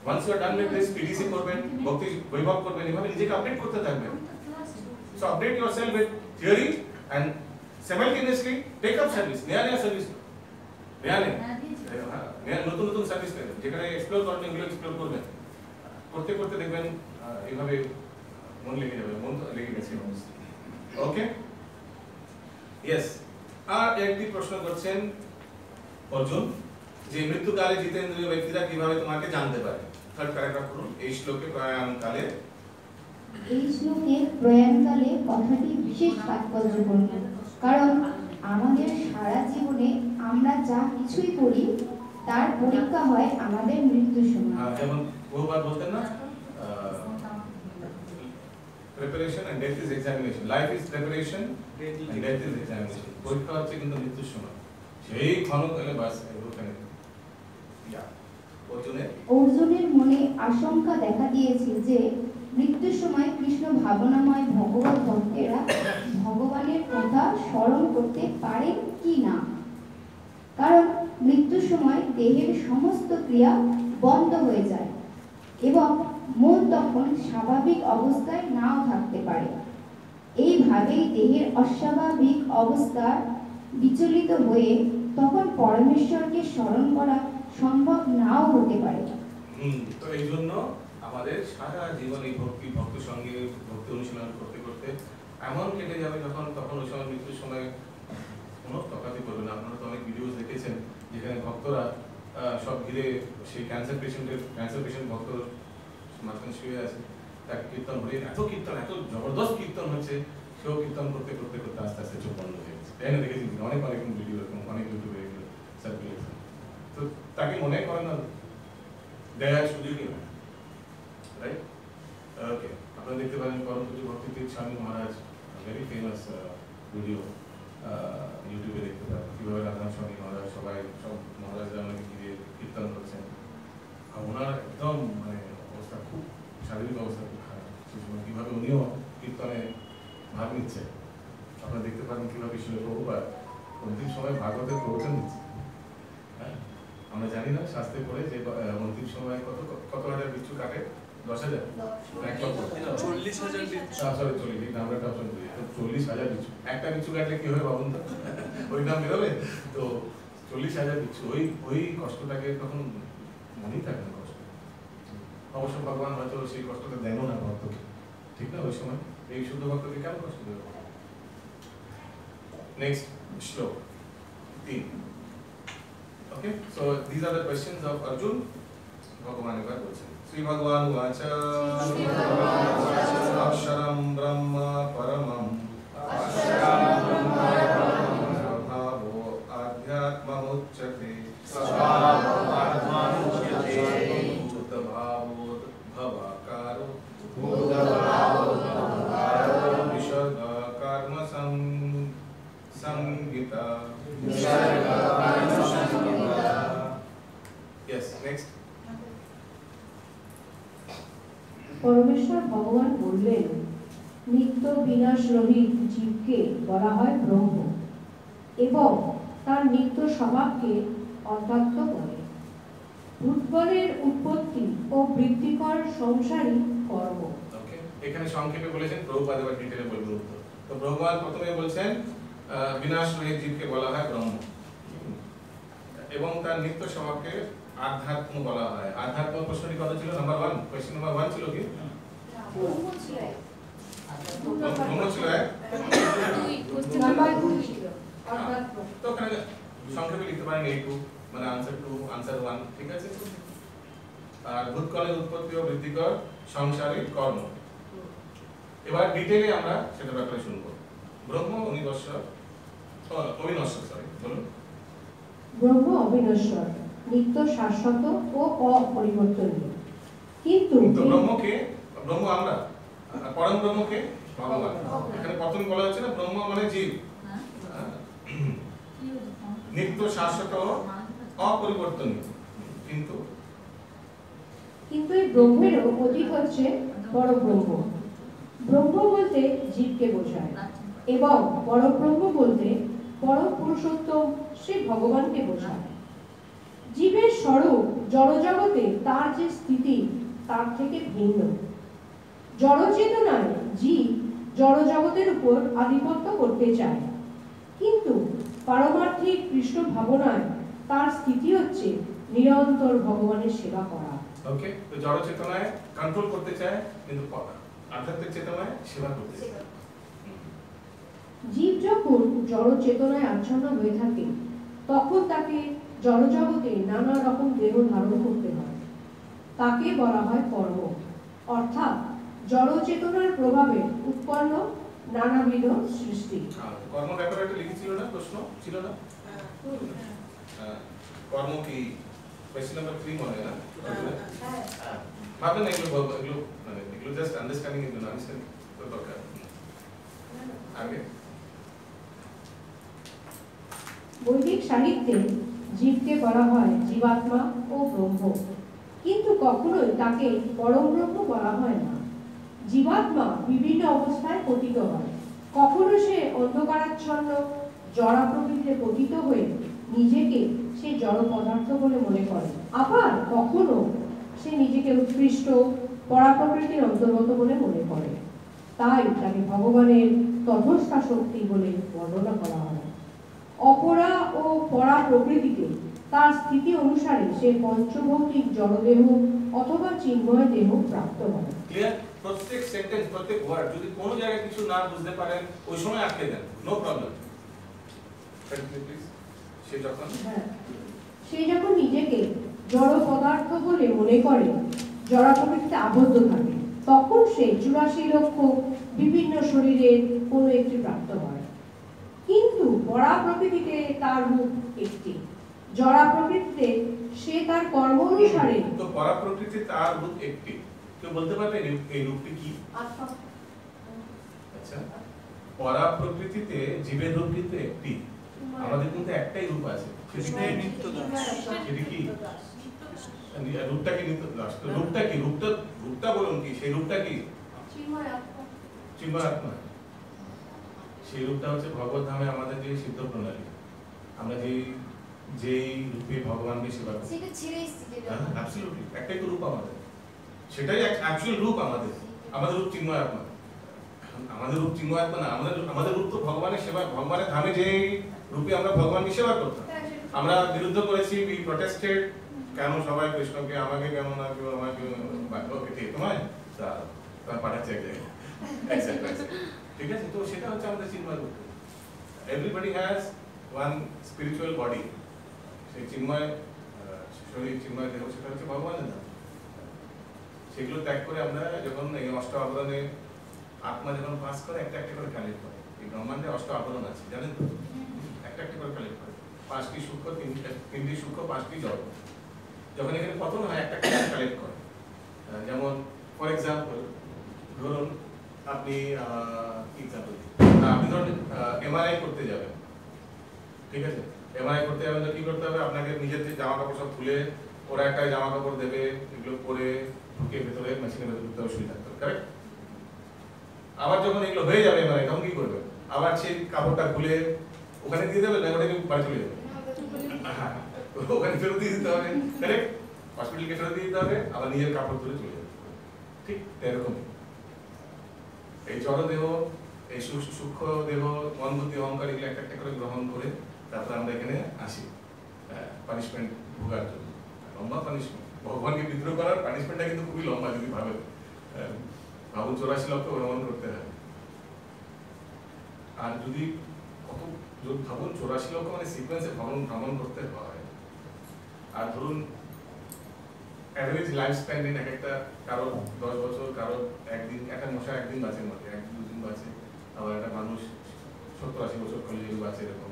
Once you are done with this, PDC করবেন, ভক্তি বৈভব করবেন, এভাবে নিজেকে আপডেট করতে থাকবেন। So update yourself with theory and simultaneously take up service. নয়া সার্ভিস, নতুন সার্ভিস নেবেন, যেখানে এক্সপ্লোর করবেন এগুলো এক্সপ্লোর করবেন। করতে করতে দেখবেন এইভাবে মন লেগে যাবে। মন তো লেগে গেছে। ওকে, ইয়েস। আর একটি প্রশ্ন করছেন অর্জুন, যে মৃত্যুকালে জিতেন্দ্রীয় ব্যক্তিরা কিভাবে তোমাকে জানতে পারে? থার্ড প্যারাগ্রাফ করুন। এই শ্লোকে প্রয়াণকালে,
এই শ্লোকের প্রয়াণকালে কথাটি বিশেষ তাৎপর্যপূর্ণ, কারণ আমাদের সারা জীবনে আমরা যা কিছুই করি তার পরীক্ষা হয় আমাদের মৃত্যুর সময়।
যেমন বহুবার বলতেন না, preparation and death is examination, life is preparation and death is examination. পরীক্ষা হচ্ছে কিন্তু মৃত্যুর সময়। সেই ক্ষণকালে বাস ওখানে
অর্জুনের মনে আশঙ্কা দেখা দিয়েছে যে মৃত্যুর সময় কৃষ্ণ ভাবনাময় ভগবত ভক্তেরা ভগবানের কথা স্মরণ করতে পারেন কি না, কারণ মৃত্যুর সময় দেহের সমস্ত ক্রিয়া বন্ধ হয়ে যায় এবং মন তখন স্বাভাবিক অবস্থায় নাও থাকতে পারে। এইভাবেই দেহের অস্বাভাবিক অবস্থা বিচলিত হয়ে তখন পরমেশ্বরকে স্মরণ করা সম্ভব নাও হতে পারে।
তো এই জন্য আমাদের সারা জীবন এই ভক্ত সঙ্গে ভক্তি অনুশীলন করতে করতে এমন কেটে যাবে যখন তখন ওই সময় মৃত্যুর সময় কোনো তফাৎই করবে না। আপনারা তো অনেক ভিডিওস দেখেছেন যেখানে ভক্তরা সব ঘিরে সেই ক্যান্সার পেশেন্ট ভক্ত মাঝখানে শুয়ে আছে, তাকে কীর্তন হয়ে এত জবরদস্ত কীর্তন হচ্ছে, সেও কীর্তন করতে করতে করতে আস্তে আস্তে চোখ বন্ধ হয়ে গেছে। তাই না, দেখেছি অনেক ভিডিও এরকম অনেক ইউটিউবে সার্কুলেট। তো তাকে মনে করে না দেখার সুযোগই হয়, রাইট? ওকে, আপনারা দেখতে পারেন পরম পূজ্য ভক্তিতীর্থ স্বামী মহারাজ, ভেরি ফেমাস ভিডিও ইউটিউবে দেখতে পারেন কীভাবে রাধানাথ স্বামী মহারাজ সব মহারাজরা আমাকে ঘিরে কীর্তন করছেন। আর ওনার একদম মানে অবস্থা খুব, শারীরিক অবস্থা খুব খারাপ, সেই সময় কীভাবে উনিও কীর্তনে ভাগ নিচ্ছে। আপনারা দেখতে পারেন কীভাবে শিল প্রভুপাদ অন্তিম সময় ভাগবতের প্রবচন দিচ্ছে। হ্যাঁ, আমরা জানি না শাস্ত্রে পড়ে যে অন্তিম সময় কত হাজার বিচ্ছু কাটে? 10,000,
40,000 বিচ্ছু।
সরি 40, নামটা অপশন করি। তো 40,000 বিচ্ছু, একটা বিচ্ছু কাটলে কি হবে বাবুন? তো ওই নাম বেরোবে। তো 40,000 বিচ্ছু, ওই কষ্টটাকে তখন মনেই থাকে না কষ্ট। অবশ্য ভগবান হয়তো সেই কষ্টটা দেনও না ভক্তকে, ঠিক না? ওই সময় এই শুদ্ধ ভক্তকে কেন কষ্ট দেবে? নেক্সট শ্লোক 3. Okay, so these are the questions of Arjun. Bhagavan ever বলছেন, শ্রী ভগবান উবাচ অক্ষরম ব্রহ্ম পরমম স্বভাবো আধ্যাত্মমুচ্যতে ভূতভাবো ভবাকারো বিসর্গ কর্ম সংগীতা। Yes, next.
পরমেশ্বর ভগবান বললেন, নিত্য বিনাশ রহিত জীবকে বলা হয় ব্রহ্ম এবং তার নিত্য স্বভাবকে অধ্যাত্ম বলে। ভূতবলের উৎপত্তি ও বৃদ্ধিকর সংসারী কর্ম।
ওকে, এখানে সংক্ষেপে বলেছেন, প্রভুপাদ এবার ডিটেইলে বলবেন উত্তর। তো ভগবান প্রথমে বলছেন বিনাশ রহিত জীবকে বলা হয় ব্রহ্ম এবং তার নিত্য স্বভাবকে আধ্যাত্ম বলা হয়। আধ্যাত্ম প্রশ্নটি কত ছিল? নাম্বার 1, কোশ্চেন নাম্বার 1 ছিল কি? ব্রহ্ম ছিল
নাম্বার 2 ছিল অধ্যাত্ম।
তো ওখানে সংক্ষেপে লিখতে পারেন A2, মানে আনসার 2, আনসার 1, ঠিক আছে? আর ভূতকালের উৎপত্তি ও বৃদ্ধিকর সংসারিক কর্ম। এবার ডিটেইলে আমরা সেটা ব্যাপারে শুনবো। ব্রহ্ম অবিনশ্বর, বলুন।
ব্রহ্ম অবিনশ্বর, নিত্য শাশ্বত ও অপরিবর্তনীয়। কিন্তু
ব্রহ্মকে, ব্রহ্ম আমরা, পরম ব্রহ্মকে ভগবান। এখানে প্রথম বলা হচ্ছে না ব্রহ্ম মানে জীব, নিত্য শাশ্বত ও অপরিবর্তনীয়। কিন্তু
এই ব্রহ্মেরও অতীত হচ্ছে পরব্রহ্ম। ব্রহ্ম বলতে জীবকে বোঝায় এবং পরব্রহ্ম বলতে পরম পুরুষোত্তম শ্রী ভগবানকে বোঝায়। জীবের স্বরূপ জড়জগতে তার যে স্থিতি তার থেকে ভিন্ন। জড়চেতনায় জীব জড়জগতের উপর আধিপত্য করতে চায়, কিন্তু পারমার্থিক কৃষ্ণ ভাবনায় তার স্থিতি হচ্ছে নিরন্তর ভগবানের সেবা করা।
ওকে, তো জড়চেতনায় কন্ট্রোল করতে চায়, কিন্তু আধ্যাত্মিক চেতনায় সেবা করতে চায়।
জীব যখন জড় চেতনায় আচ্ছন্ন হয়ে থাকে তখন তাকে জড়জগতে নানা রকম দেহ ধারণ করতে হয়। তাকে বলা হয় কর্ম, অর্থাৎ জড় চেতনার প্রভাবে উৎপন্ন নানাবিধ সৃষ্টি।
কর্ম ব্যাপারে একটা লিখেছিল না, প্রশ্ন ছিল না? কর্ম কি? কোয়েশ্চেন নাম্বার 3 মনে হয় না? ভাববেন না এগুলো মানে এগুলো জাস্ট আন্ডারস্ট্যান্ডিং এর জন্য, আন্ডারস্ট্যান্ডিং তো দরকার। আগে
বৈদিক সাহিত্যে জীবকে বলা হয় জীবাত্মা ও ব্রহ্ম। কখনোই তাকে পরব্রহ্ম বলা হয় না। জীবাত্মা বিভিন্ন অবস্থায় পতিত হয়। কখনো সে অন্ধকারাচ্ছন্ন জড়া প্রকৃতিতে পতিত হয়ে নিজেকে সে জড় পদার্থ বলে মনে করে, আবার কখনো সে নিজেকে উৎকৃষ্ট পরাপ্রকৃতির অন্তর্গত বলে মনে করে। তাই তাকে ভগবানের তথস্থা শক্তি বলে বর্ণনা করা হয়। অপরা ও পরা প্রকৃতিতে তার স্থিতি অনুসারে সে পঞ্চভৌতিক জড়দেহ অথবা চিন্ময় দেহ প্রাপ্ত হয়।
ক্লিয়ার? প্রত্যেক সেন্টেন্স, প্রত্যেক ওয়ার্ড যদি কোনো জায়গায় কিছু না বুঝতে পারেন ওই সময় আটকে দেন, নো প্রবলেম।
সে যখন নিজেকে জড় পদার্থ বলে মনে করে, জড়া প্রকৃতিতে আবদ্ধ থাকে, তখন সে 84 লক্ষ বিভিন্ন শরীরের কোনো একটি প্রাপ্ত হয়। কিন্তু পরা প্রকৃতিতে তার রূপ একটি, জড়া প্রকৃতিতে সে তার কর্ম অনুসারে।
তো পরা প্রকৃতিতে তার রূপ একটি, কেউ বলতে পারবে এই রূপটি কি? আচ্ছা, পরা প্রকৃতিতে জীবের রূপ কিন্তু একটি, আমাদের কিন্তু একটাই রূপ আছে, সেটি কি? রূপটা কি নিত্য দাস? রূপটা কি? রূপটা বলুন কি? সেই রূপটা কি? চিন্ময় আত্মা। সেই রূপটা হচ্ছে ভগবত ধামে আমাদের যে সিদ্ধ প্রণালী, আমরা যেই রূপে ভগবানকে সেবা করি,
সেটা ছেড়ে এসেছি যেটা।
অ্যাবসলিউটলি একটাই তো রূপ আমাদের, সেটাই অ্যাকচুয়াল রূপ আমাদের। আমাদের রূপ চিন্ময় আত্মা, আমাদের রূপ চিন্ময় আত্মা না, আমাদের রূপ তো ভগবানের সেবা, ভগবানের ধামে যে রূপে আমরা ভগবানকে সেবা করতাম। আমরা বিরুদ্ধ করেছি, উই প্রটেস্টেড, কেন সবাই কৃষ্ণকে, আমাকে কেন না, কেউ আমাকে ওকে ঠিক তোমায় তোমার পাঠাচ্ছে এক জায়গায়, ঠিক আছে? তো সেটা হচ্ছে আমাদের চিন্ময় রূপ। Everybody has one spiritual body, সেই চিন্ময় শরীর, চিন্ময় দেহ, সেটা হচ্ছে ভগবানের ধাম। সেগুলো ত্যাগ করে আমরা যখন এই অষ্ট আবরণে আত্মা যখন পাস করে, একটা একটা করে কালেক্ট করে। এই ব্রহ্মাণ্ডে অষ্ট আবরণ আছে, জানেন তো? একটা একটা করে কালেক্ট করে, 5টি সূক্ষ্ম, 3টি সূক্ষ্ম, 5টি জড়। যখন এখানে পতন হয়, একটা একটা কালেক্ট করে। যেমন ফর এক্সাম্পল ধরুন আপনি আপনি ধরুন এমআরআই করতে যাবেন, ঠিক আছে? এমআরআই করতে যাবেন তো কি করতে হবে? আপনাকে নিজের যে জামা কাপড় সব খুলে ওরা একটা জামা কাপড় দেবে, এগুলো পরে ঢুকে ভেতরে মেশিনের ভেতরে ঢুকতে হবে, শুয়ে থাকতে হবে, কারেক্ট? আবার যখন এগুলো হয়ে যাবে এমআরআই, তখন কি করবে? আবার সেই কাপড়টা খুলে ওখানে দিয়ে দেবে, না ওটাকে বাড়ি চলে যাবে, ওখানে ফেরত দিয়ে দিতে হবে, কারেক্ট? হসপিটালকে ফেরত দিয়ে দিতে হবে, আবার নিজের কাপড় ধরে চলে যাবে, ঠিক এরকম। এই জড় দেহ, এই সূক্ষ্ম দেহ, মন বুদ্ধি অহংকার, এগুলো একটা একটা করে গ্রহণ করে তারপরে আমরা এখানে আসি পানিশমেন্ট ভোগার জন্য। লম্বা পানিশমেন্ট, ভগবানকে বিদ্রোহ করার পানিশমেন্টটা কিন্তু খুবই লম্বা, যদি ভাবেন। ভাবুন 84 লক্ষ ভ্রমণ করতে হয়, আর যদি ভাবুন 84 লক্ষ মানে সিকোয়েন্সে ভ্রমণ করতে হয়, আর ধরুন অ্যাভারেজ লাইফ স্প্যান দিন এক একটা, কারো 10 বছর, কারো একদিন, একটা মশা একদিন বাঁচে, মাঠে 1-2 দিন বাঁচে, আবার একটা মানুষ 70-80 বছর কলিযুগে বাঁচে, এরকম।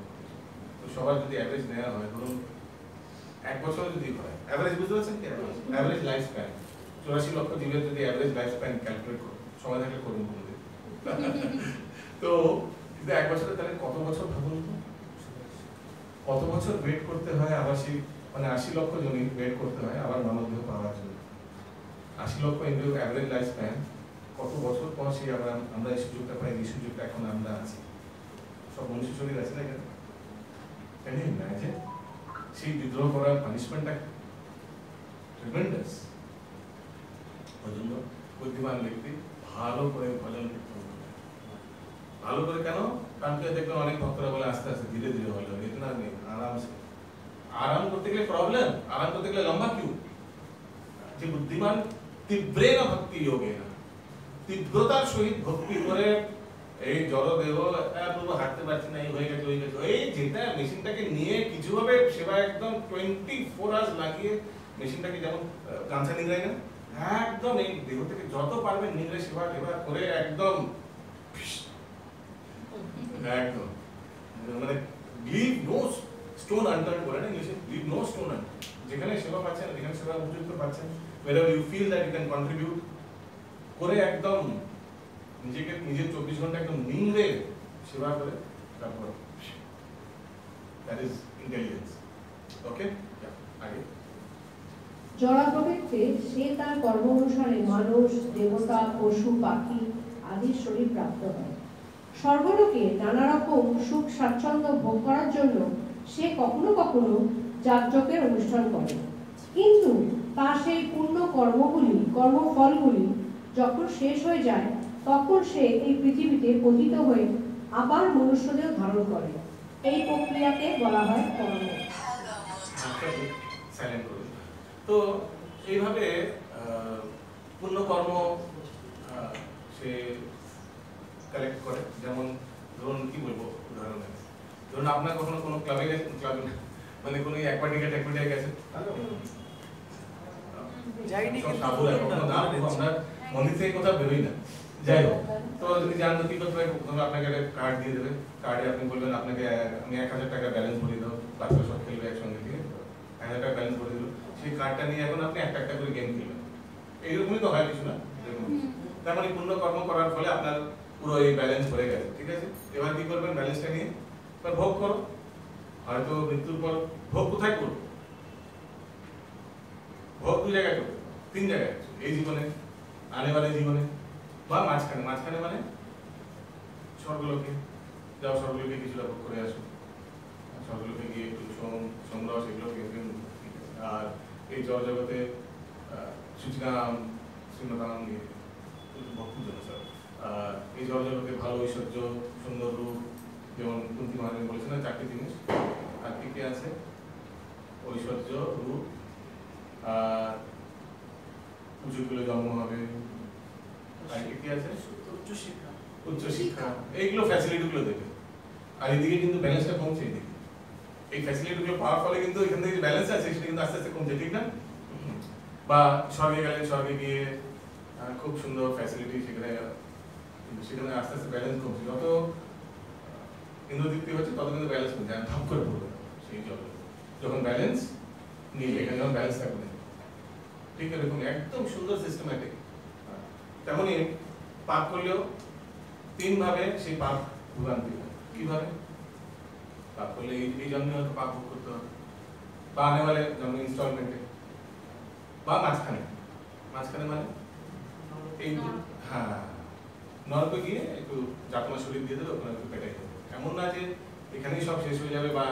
তো সবার যদি অ্যাভারেজ নেওয়া হয়, ধরুন 1 বছর যদি হয় অ্যাভারেজ, বুঝতে পারছেন কি? অ্যাভারেজ লাইফ স্প্যান 84 লক্ষ জীবের যদি অ্যাভারেজ লাইফ স্প্যান ক্যালকুলেট করুন, সময় থাকলে করুন কোনোদিন। তো কিন্তু 1 বছরে তাহলে কত বছর ভাবুন তো, কত বছর ওয়েট করতে হয়, আবার সেই মানে 80 লক্ষ জনই ওয়েট করতে হয় আবার মানবদেহ পাওয়ার জন্য। 80 লক্ষ ইন্টু অ্যাভারেজ লাইফ স্প্যান, কত বছর পর সেই আবার আমরা এই সুযোগটা পাই, এই সুযোগটা এখন আমরা আছি, সব মনুষ্য শরীর আছে না এখানে। ক্যান ইউ ইমাজিন সেই বিদ্রোহ করার পানিশমেন্টটা ট্রিমেন্ডাস। ওই জন্য বুদ্ধিমান ব্যক্তি ভালো করে ভজন কীর্তন করে, ভালো করে। কেন? কারণ দেখবেন অনেক ভক্তরা বলে আস্তে আস্তে ধীরে ধীরে হলো, ইতনা নেই, আরামসে। আরাম করতে গেলে প্রবলেম, আরাম করতে গেলে লম্বা কিউ। যে বুদ্ধিমান তীব্রেণ ভক্তি যোগেন, তীব্রতার সহিত ভক্তি করে এই জড় দেহ পুরো হাঁটতে পারছি না, এই হয়ে গেছে, ওই গেছে, এই যেটা মেশিনটাকে নিয়ে কিছুভাবে সেবা একদম 24 আওয়ার্স লাগিয়ে মেশিনটাকে যেমন গামছা নিংড়াই না, একদম এই দেহ থেকে যত পারবেন নিংড়ে সেবা টেবা করে একদম একদম মানে লিভ নো স্টোন আনটার্ন বলে না ইংলিশে, লিভ নো স্টোন আনটার্ন। যেখানে সেবা পাচ্ছেন, যেখানে সেবা উপযুক্ত পাচ্ছেন, wherever you feel that you can contribute করে একদম নিজেকে নিজের 24 ঘন্টা একদম নিংড়ে সেবা করে, তারপর that is intelligence. Okay? Yeah, আগে
জড়াপ্রকৃতিতে সে তার কর্ম অনুসারে মানুষ, দেবতা, পশু, পাখি আদির শরীর প্রাপ্ত হয়। স্বর্গলোকে নানা রকম সুখ স্বাচ্ছন্দ্য ভোগ করার জন্য সে কখনো কখনো যাগযজ্ঞের অনুষ্ঠান করে, কিন্তু তার সেই পূর্ণ কর্মফলগুলি যখন শেষ হয়ে যায় তখন সে এই পৃথিবীতে পতিত হয়ে আবার মনুষ্যদেহ ধারণ করে। এই প্রক্রিয়াকে বলা হয় কর্ম।
তো এইভাবে পুণ্যকর্ম সে কালেক্ট করে। যেমন ধরুন কি বলবো উদাহরণ, ধরুন আপনার কখনো কোনো ক্লাবে মানে কোনো অ্যাকোয়াটিক অ্যাক্টিভিটি গেছে,
যাইনি কিন্তু
আমরা মন্দির থেকে কোথাও বেরোই না, যাই হোক। তো যদি জান কি করতে হয়, আপনাকে একটা কার্ড দিয়ে দেবে, কার্ডে আপনি বলবেন আপনাকে আমি 1000 টাকা ব্যালেন্স ভরিয়ে দাও, বাচ্চা সব খেলবে একসঙ্গে, দিয়ে 1000 টাকা ব্যালেন্স ভরিয়ে দিল। সেই কার্ডটা নিয়ে এখন আপনি একটা একটা করে গেম খেলবেন। এইরকমই তো হয় কিছু না, তার মানে পূর্ণ কর্ম করার ফলে আপনার পুরো এই ব্যালেন্স হয়ে গেছে, ঠিক আছে। এবার কি করবেন, ব্যালেন্সটা নিয়ে এবার ভোগ করো। হয়তো মৃত্যুর পর ভোগ কোথায় করবো, ভোগ 2 জায়গায় করবো, 3 জায়গায়, এই জীবনে, আনেবালে জীবনে, বা মাঝখানে। মাঝখানে মানে স্বর্গলোকে যাও, স্বর্গলোকে কিছুটা ভোগ করে আসো, স্বর্গলোকে গিয়ে একটু সংগ্রহ সেগুলো, আর এই জগতে সূচিকাম শ্রীমতাম নিয়ে ভক্তির জন্য স্যার, এই জগতে ভালো ঐশ্বর্য, সুন্দর রূপ, যেমন কুন্তী মহারানী বলেছেন না 4টি জিনিস, আর কি কি আছে, ঐশ্বর্য, রূপ, আর উঁচু কুলে জন্ম হবে, আর কি আছে উচ্চশিক্ষা, এইগুলো ফ্যাসিলিটিগুলো দেবে। আর এদিকে কিন্তু ব্যালেন্সটা কমছে, এদিকে এই ফ্যাসিলিটিগুলো পাওয়ার ফলে কিন্তু এখান থেকে যে ব্যালেন্স আছে সেটা কিন্তু আস্তে আস্তে কমছে, ঠিক না? বা স্বর্গে গেলেন, স্বর্গে গিয়ে খুব সুন্দর ফ্যাসিলিটি, সেখানে আস্তে আস্তে ব্যালেন্স কমছে। যত ইন্দ্রদীপ্তি হচ্ছে তত কিন্তু ব্যালেন্স কমছে, ভাব করে পড়বে সেই জগৎ যখন ব্যালেন্স নিয়ে, এখানে যখন ব্যালেন্স থাকবে, ঠিক এরকম একদম সুন্দর সিস্টেম্যাটিক। তেমনই পাপ করলেও 3 ভাবে সেই পাপ ভোগান্তি হয়। কিভাবে? পাপ করলে এই জন্মে হয়তো পাপ ভোগ করতে হবে, বা আনে वाले জন্ম ইনস্টলমেন্টে, বা মাঝখানে মানে এই, হ্যাঁ, নরকে গিয়ে একটু যাতনা শরীর দিয়ে দেবে, ওখানে একটু পেটাই দেবে। এমন না যে এখানেই সব শেষ হয়ে যাবে বা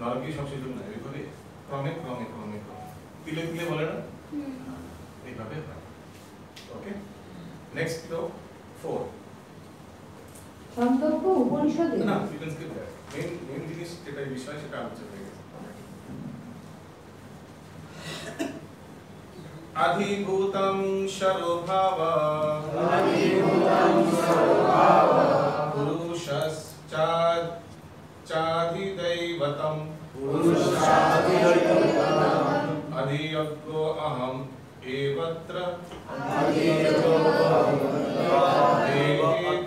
নরকেই সব শেষ হবে না, এইভাবে ক্রমে ক্রমে ক্রমে ক্রমে তিলে তিলে বলে না, এইভাবে হয়। ওকে, নেক্সট তো 4
ছান্দোগ্য উপনিষদে
না, you can skip that. Main জিনিস যেটা বিষয় সেটা আলোচনা হয়ে গেছে। আধিভূতং সর্বভাবা পুরুষশ্চাধিদৈবতম অধিয়জ্ঞো অহম এবত্র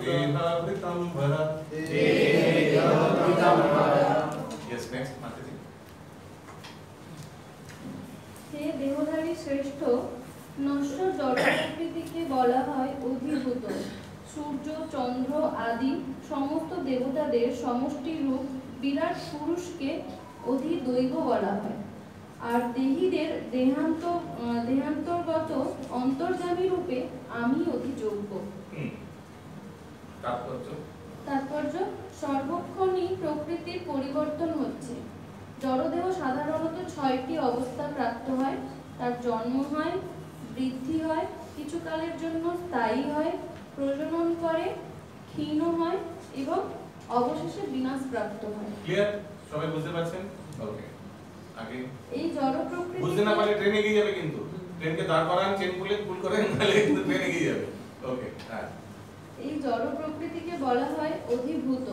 দেহাবৃতম ভরা। Yes, next, Mataji.
হে দেহধারী শ্রেষ্ঠ, নশ্বর জড় প্রকৃতিকে বলা হয় অধিভূত। সূর্য, চন্দ্র আদি সমস্ত দেবতাদের সমষ্টি রূপ বিরাট পুরুষকে অধিদৈব বলা হয়। আর দেহীদের দেহান্তর্গত অন্তর্যামী রূপে আমি অধিযোগ্য। তাৎপর্য, সর্বক্ষণই প্রকৃতির পরিবর্তন হচ্ছে। জড়দেহ সাধারণত 6টি অবস্থা প্রাপ্ত হয়। তার জন্ম হয়, বৃদ্ধি হয়, কিছু কালের জন্য স্থায়ী হয়, প্রজনন করে, ক্ষীণ হয় এবং অবশেষে বিনাশ প্রাপ্ত হয়।
ক্লিয়ার? সবাই বুঝতে পারছেন? ওকে, আগে
এই জড় প্রকৃতি
বুঝতে না পারলে ট্রেনে গিয়ে যাবে, কিন্তু ট্রেনকে দাঁড় করান, চেন খুলে পুল করেন, নাহলে কিন্তু ট্রেনে গিয়ে যাবে। ওকে, হ্যাঁ।
এই জড় প্রকৃতিকে বলা হয় অধিভূত।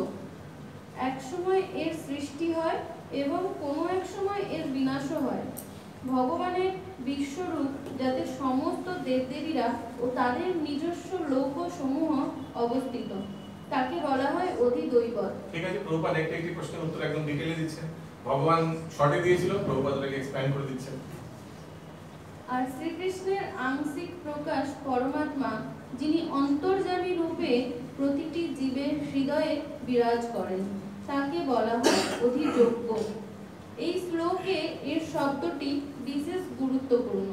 এক সময় এর সৃষ্টি হয় এবং কোনো এক সময় এর বিনাশও হয়। ভগবানের বিশ্বরূপ, যাতে সমস্ত দেবদেবীরা ও তাদের নিজস্ব লোক সমূহ অবস্থিত, তাকে বলা হয় অধিদৈবত।
ঠিক আছে, প্রভুপাদ একটি প্রশ্নের উত্তর একদম ডিটেইলে দিচ্ছেন। ভগবান শর্টে দিয়েছিল, প্রভুপাদ এটাকে এক্সপ্লেইন করে দিচ্ছেন।
আর শ্রীকৃষ্ণের আংশিক প্রকাশ পরমাত্মা, যিনি অন্তর্যামী রূপে প্রতিটি জীবের হৃদয়ে বিরাজ করেন, তাকে বলা হয় অধিযোগ্য। এই শ্লোকে এর শব্দটি বিশেষ গুরুত্বপূর্ণ,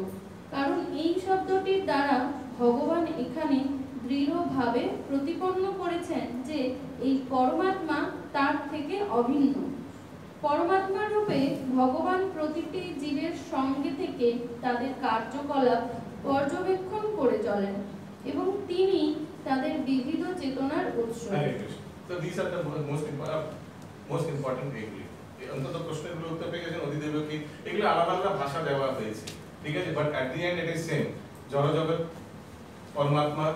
কারণ এই শব্দটির দ্বারা ভগবান এখানে দৃঢ়ভাবে প্রতিপন্ন করেছেন যে এই পরমাত্মা তার থেকে অভিন্ন। পরমাত্মা রূপে ভগবান প্রতিটি জীবের সঙ্গে থেকে তাদের কার্যকলাপ পর্যবেক্ষণ করে চলেন এবং তিনি তাদের বিবিধ চেতনার উৎস।
So these are the most important এগুলি। অন্তত প্রশ্নগুলো উত্তর পেয়ে গেছেন অধিদেব কি এগুলো আলাদা আলাদা ভাষা দেওয়া হয়েছে, ঠিক আছে, but at the end it is same. জড়জগৎ পরমাত্মা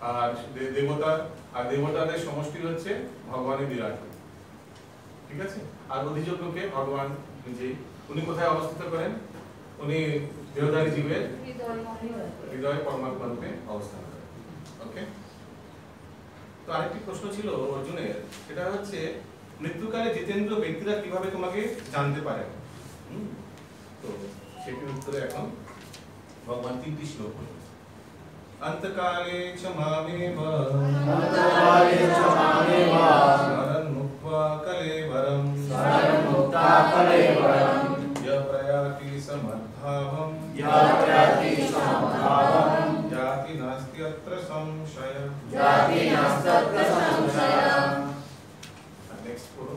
আর দেবতা, আর দেবতাদের সমষ্টি হচ্ছে ভগবানের বিরাট রূপ, ঠিক আছে। আর অধিযোগ্যকে ভগবান নিজেই, উনি কোথায় অবস্থিত করেন? উনি দেহধারী জীবের হৃদয় পরমাত্মা রূপে অবস্থান করেন। ওকে, তো আরেকটি প্রশ্ন ছিল অর্জুনের, সেটা হচ্ছে মৃত্যুকালে জিতেন্দ্র ব্যক্তিরা কিভাবে তোমাকে জানতে পারেন? তো সেটির উত্তরে এখন ভগবান 3টি শ্লোক বলেন। অন্তকালে চ মামেব স্মরণ মুক্ত্বা কলেবরম য় প্রয়াতি সমদ্ভাবম জাতি নাস্তি অত্র সংশয়ঃ। নেক্সট পড়ো।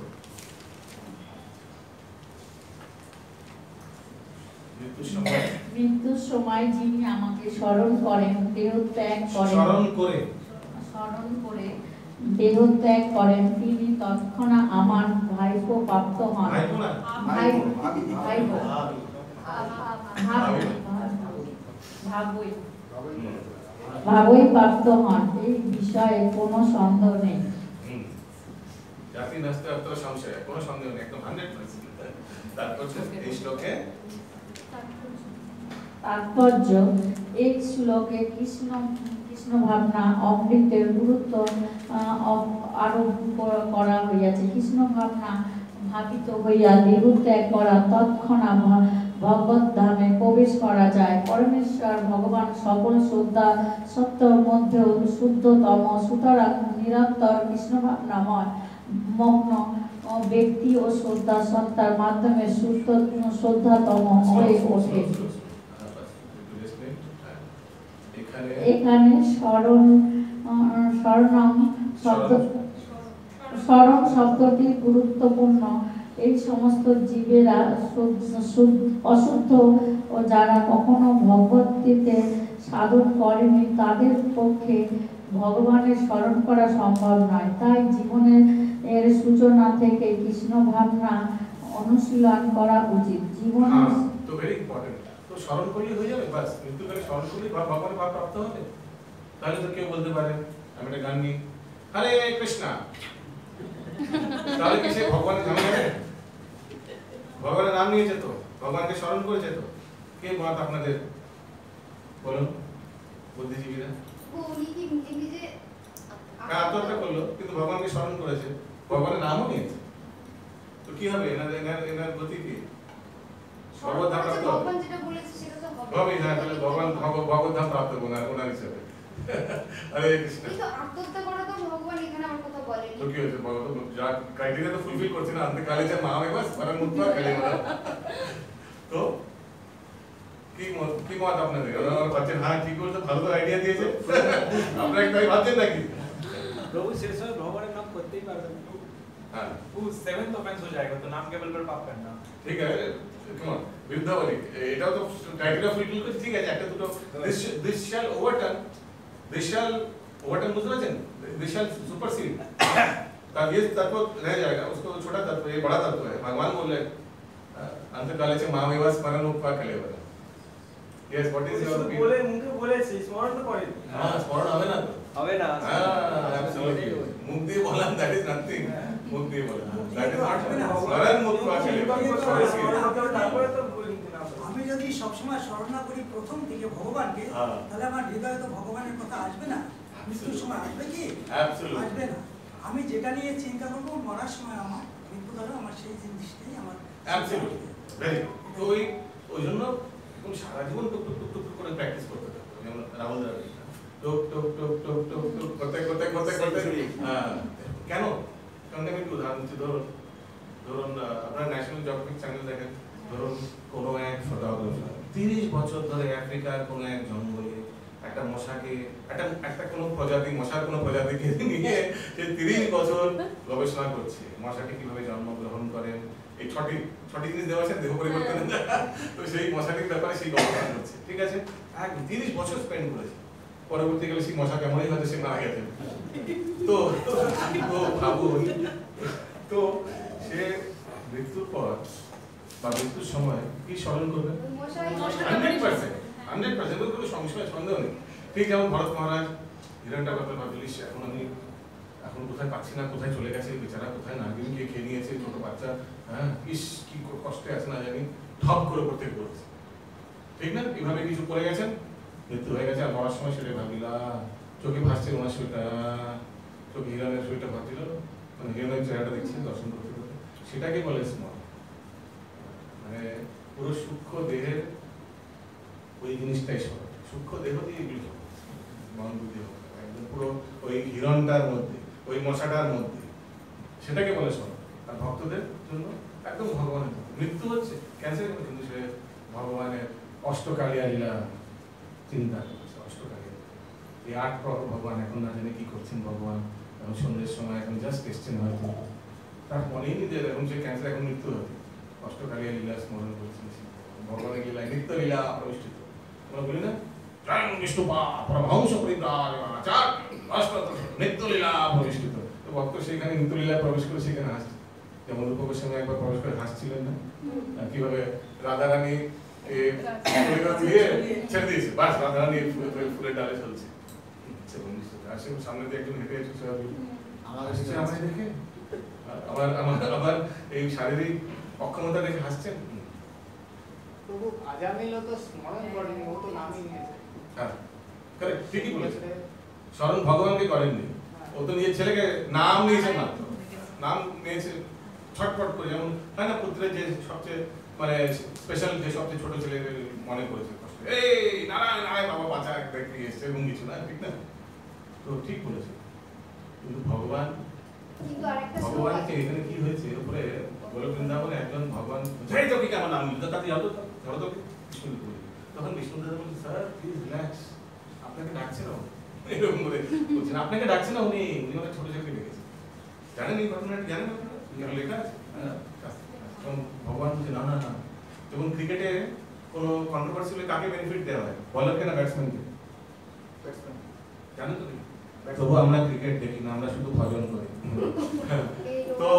মৃত্যুর সময় যিনি আমাকে স্মরণ করেন, দেহত্যাগ করেন, স্মরণ করে দেহত্যাগ করেন, তিনি তৎক্ষণাৎ আমার ভাইপো প্রাপ্ত হন। ভাবই প্রাপ্ত হন, এই বিষয়ে কোনো সন্দেহ নেই।
জাতি নাস্তি অত্র সংশয়ঃ, কোনো সন্দেহ নেই, একদম 100%। তারপর এই শ্লোকে
তাৎপর্য, এই শ্লোকে কৃষ্ণ ভাবনা অমৃতের গুরুত্ব আরোপ করা হইয়াছে। কৃষ্ণ ভাবনা ভাবিত হইয়া দেহত্যাগ করা, তৎক্ষণাৎ ভগবত ধামে প্রবেশ করা যায়। পরমেশ্বর ভগবান সকল সত্যর মধ্যে শুদ্ধতম, সুতরাং নিরন্তর কৃষ্ণ ভাবনাময় মগ্ন ব্যক্তি ও সত্তার মাধ্যমে শুদ্ধতম হয়ে ওঠে। এখানে স্মরণ শব্দটি গুরুত্বপূর্ণ। এই সমস্ত জীবেরা অশুদ্ধ ও যারা কখনো ভগবতীতে সাধন করেনি, তাদের পক্ষে ভগবানের স্মরণ করা সম্ভব নয়। তাই জীবনের সূচনা থেকে কৃষ্ণ ভাবনা অনুশীলন করা উচিত। জীবনে
তো ভেরি ইম্পর্টেন্ট। তো স্মরণ করলে হয়ে যাবে, বাস মৃত্যুকালে স্মরণ করলে ভগবানের ভাব প্রাপ্ত হবে। তাহলে তো কেউ বলতে পারে আমি একটা গান নিই, হরে কৃষ্ণা, তাহলে কি সে ভগবানের নাম নেবে? ভগবানের নাম নিয়েছে তো, ভগবানকে স্মরণ করেছে তো, কে মত আপনাদের বলুন বুদ্ধিজীবীরা?
উনি কি নিজে নিজে
আত্মহত্যা করলো, কিন্তু ভগবানকে স্মরণ করেছে, ভগবানের নামও নিয়েছে, তো কি হবে? এনার গতি কি? ভগবদ্ধাম প্রাপ্ত হবে।
ভগবান যেটা বলেছে সেটা তো হবে।
হবে, হ্যাঁ, তাহলে ভগবদ্ধাম প্রাপ্ত ওনার হিসেবে। হরে কৃষ্ণ।
কিন্তু আত্মহত্যা করা তো ভগবান এখানে আমার কথা বলেনি।
তো কি হয়েছে বলো তো, যা ক্রাইটেরিয়া তো ফুলফিল করছে না, আনতে কালে যে মা হবে বাস স্মরণ মুক্ত খেলে বলো। তো কি মত আপনাদের? ওরা ভাবছেন হ্যাঁ ঠিক বলছে, ভালো তো আইডিয়া দিয়েছে, আপনারা একটাই ভাবছেন নাকি?
प्रभु शेष में भगवान नाम करते ही पार करते।
हाँ,
वो 7th ऑफेंस हो जाएगा, तो नाम केवल पर पाप करना।
ঠিক আছে, কেমন বিরুদ্ধাবলী, এটাও তো ক্রাইটেরিয়া ফুলফিল করছে, ঠিক আছে, একটা দুটো দিস শ্যাল ওভারটার্ন, বুঝতে পারছেন? दिस shall supersede, तब ये तत्व रह जाएगा, उसको छोटा तत्व, ये बड़ा तत्व है। भगवान बोल रहे अंतकाले से महामेवा स्मरण उपा कलेवर। Yes, what is your opinion?
बोले मुंगे बोले स्मरण तो करे।
हां, स्मरण হবে না তো?
হবে না।
हां, एब्सोल्युटली। मुख দিয়ে বললাম that is nothing, মুখ দিয়ে বললাম that is not স্মরণ উপা কলেवर।
তারপরে তো
আমি যদি সবসময় স্মরণ করি প্রথম থেকে ভগবানকে, তাহলে আমার হৃদয়ে তো ভগবানের কথা আসবে না। মৃত্যুর সময় আসবে কি? আসবে না। আমি যেটা নিয়ে চিন্তা করবো মরার সময় আমার মৃত্যু হলো, আমার সেই জিনিসটাই আমার
অ্যাবসলিউটলি ভেরি। তো ওই জন্য এখন সারা জীবন টুক টুক টুক টুক করে প্র্যাকটিস করতে থাকো, যেমন রাহুল দ্রাবিড় টুক টুক টুক টুক টুক টুক করতে হ্যাঁ। কেন? কারণ আমি একটু উদাহরণ দিচ্ছি, ধরুন আপনারা ন্যাশনাল জিওগ্রাফিক চ্যানেল দেখেন, ধরুন কোনো এক ফটোগ্রাফার 30 বছর ধরে আফ্রিকার কোনো এক জঙ্গলে একটা মশাকে একটা কোনো প্রজাতি মশার কোনো প্রজাতিকে নিয়ে সে 30 বছর গবেষণা করছে মশাটি কিভাবে জন্মগ্রহণ করেন এই ছটি জিনিস দেওয়া আছে দেহ পরিবর্তনের তো সেই মশাটির ব্যাপারে সেই গবেষণা করছে ঠিক আছে 30 বছর স্পেন্ড করেছে পরবর্তীকালে সেই মশা কেমনই হয়তো সে মারা গেছে তো ভাবুন তো সে মৃত্যুর পর বা মৃত্যুর সময় কি স্মরণ করবে 100% কোনো সংশয় সন্দেহ নেই ঠিক যেমন ভরত মহারাজ হিরণটা কথা ভাবলিস এখন কোথায় পাচ্ছি না কোথায় চলে গেছে বেচারা কোথায় নাগিন কে খেয়ে নিয়েছে ছোট বাচ্চা হ্যাঁ ইস কি কষ্টে আছে না জানি ঠপ করে করতে করেছে ঠিক না এইভাবে কিছু করে গেছেন মৃত্যু হয়ে গেছে আর মরার সময় সেটা ভাবিলা চোখে ভাসছে ওনার শরীরটা চোখে হিরণের শরীরটা ভাবছিল মানে হিরণের চেহারাটা দেখছেন দর্শন করতে করতে সেটাকে বলে স্মরণ মানে পুরো সূক্ষ্ম দেহের ওই জিনিসটাই স্মরণ সূক্ষ্ম দেহ দিয়ে এগুলো মন বুদ্ধি হবে একদম পুরো ওই হিরণটার মধ্যে ওই মশাটার মধ্যে সেটাকে বলে স্মরণ আর ভক্তদের জন্য একদম ভগবানের মৃত্যু হচ্ছে ক্যান্সার কিন্তু সে ভগবানের অষ্টকালিয়া লীলা চিন্তা করছে অষ্টকালিয়া এই 8 প্রহর ভগবান এখন না জানে কি করছেন ভগবান এখন সন্ধ্যের সময় এখন জাস্ট এসছেন হয়তো তার মনেই নেই যে এখন সে ক্যান্সার এখন মৃত্যু হবে অষ্টকালিয়া লীলা স্মরণ করছেন ভগবানের লীলা নিত্য লীলা প্রতিষ্ঠিত আমরা বলি না জয় বিষ্ণুপা পরমহংস পরিব্রাজকাচার নিত্য লীলা প্রতিষ্ঠিত তো ভক্ত সেখানে নিত্য লীলায় প্রবেশ করে সেখানে হাসছে যেমন রূপ গোস্বামী একবার প্রবেশ করে হাসছিলেন না কিভাবে রাধারানী ছেড়ে দিয়েছে বাস রাধারানী ফুলের ডালে চলছে সামনে দিয়ে একজন হেঁটে এসেছে আমায় দেখে আবার এই শারীরিক অক্ষমতা দেখে হাসছেন
প্রভু আজামিল তো স্মরণ করেনি ও তো নামই নিয়েছে
হ্যাঁ কারেক্ট ঠিকই বলেছে স্মরণ ভগবানকে করেননি ও তো নিজের ছেলেকে নাম নিয়েছে মাত্র নাম নিয়েছে ছটফট করে যেমন হয় না পুত্রের যে সবচেয়ে মানে স্পেশাল যে সবচেয়ে ছোট ছেলে মনে করেছে কষ্ট এই নারায়ণ নারায়ণ বাবা বাঁচা দেখতে এসছে এবং কিছু না ঠিক না তো ঠিক বলেছে কিন্তু ভগবানকে এখানে কি হয়েছে উপরে বলে বৃন্দাবনে একজন ভগবান যাই তো কি আমার নাম নিল তাতে যাও তো ধরো তো বিষ্ণু বলি তখন বিষ্ণুদেব বলছে স্যার প্লিজ রিল্যাক্স আপনাকে ডাকছে না এরকম করে বলছেন আপনাকে ডাকছে না উনি অনেক ছোট ছেলেকে ডেকেছে জানেন এই ঘটনাটা জানেন আপনারা লেখা আছে ভগবান বলছে না না না যখন ক্রিকেটে কোনো কন্ট্রোভার্সি হলে কাকে বেনিফিট দেওয়া হয় বলারকে না ব্যাটসম্যানকে জানেন তো তবু আমরা ক্রিকেট দেখি না আমরা শুধু ভজন করি তো